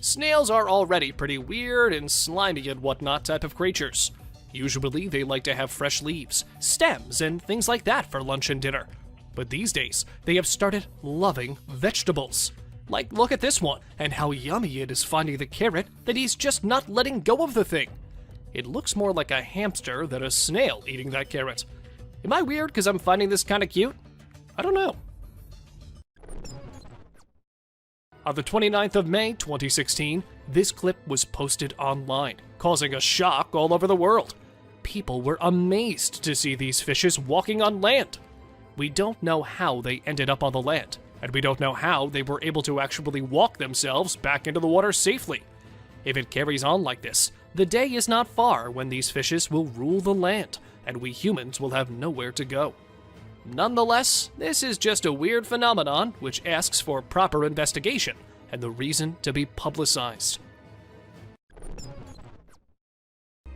Snails are already pretty weird and slimy and whatnot type of creatures. Usually they like to have fresh leaves, stems, and things like that for lunch and dinner. But these days, they have started loving vegetables. Like, look at this one, and how yummy it is finding the carrot that he's just not letting go of the thing. It looks more like a hamster than a snail eating that carrot. Am I weird because I'm finding this kind of cute? I don't know. On the 29th of May 2016, this clip was posted online, causing a shock all over the world. People were amazed to see these fishes walking on land. We don't know how they ended up on the land, and we don't know how they were able to actually walk themselves back into the water safely. If it carries on like this, the day is not far when these fishes will rule the land, and we humans will have nowhere to go. Nonetheless, this is just a weird phenomenon which asks for proper investigation and the reason to be publicized.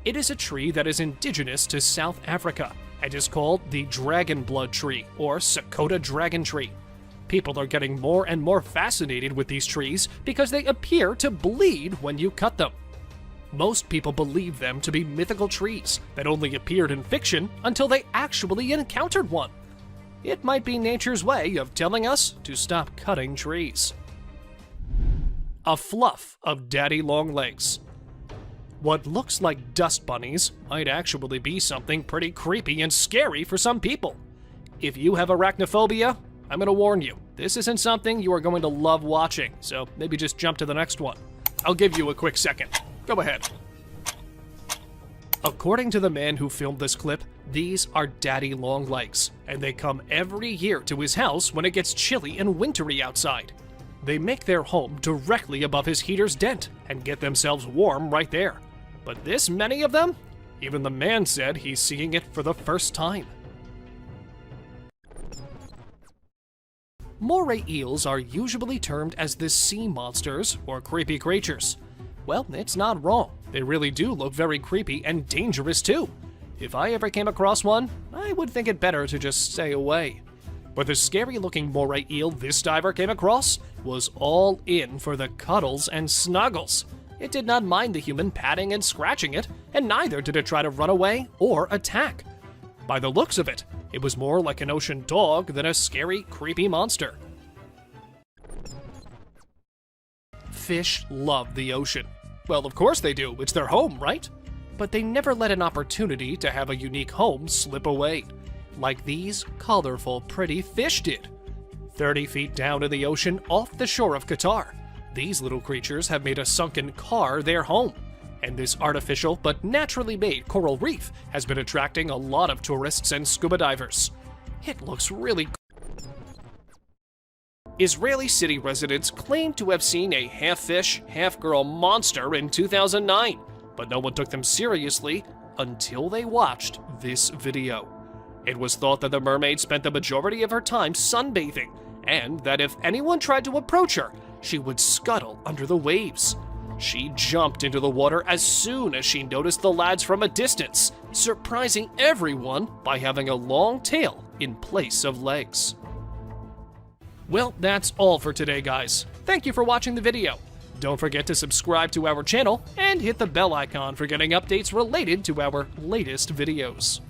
It is a tree that is indigenous to South Africa and is called the dragon blood tree, or Sakota dragon tree. People are getting more and more fascinated with these trees because they appear to bleed when you cut them. Most people believe them to be mythical trees that only appeared in fiction until they actually encountered one. It might be nature's way of telling us to stop cutting trees. A fluff of daddy long legs. What looks like dust bunnies might actually be something pretty creepy and scary for some people. If you have arachnophobia, I'm gonna warn you, this isn't something you are going to love watching, so maybe just jump to the next one. I'll give you a quick second. Go ahead. According to the man who filmed this clip, these are daddy longlegs, and they come every year to his house when it gets chilly and wintry outside. They make their home directly above his heater's dent and get themselves warm right there. But this many of them? Even the man said he's seeing it for the first time. Moray eels are usually termed as the sea monsters or creepy creatures. Well, it's not wrong. They really do look very creepy and dangerous too. If I ever came across one, I would think it better to just stay away. But the scary-looking moray eel this diver came across was all in for the cuddles and snuggles. It did not mind the human patting and scratching it, and neither did it try to run away or attack. By the looks of it, it was more like an ocean dog than a scary, creepy monster. Fish love the ocean. Well, of course they do. It's their home, right? But they never let an opportunity to have a unique home slip away, like these colorful, pretty fish did. 30 feet down in the ocean off the shore of Qatar, these little creatures have made a sunken car their home. And this artificial but naturally made coral reef has been attracting a lot of tourists and scuba divers. It looks really cool. Israeli city residents claim to have seen a half-fish, half-girl monster in 2009, but no one took them seriously until they watched this video. It was thought that the mermaid spent the majority of her time sunbathing, and that if anyone tried to approach her, she would scuttle under the waves. She jumped into the water as soon as she noticed the lads from a distance, surprising everyone by having a long tail in place of legs. Well, that's all for today, guys. Thank you for watching the video. Don't forget to subscribe to our channel and hit the bell icon for getting updates related to our latest videos.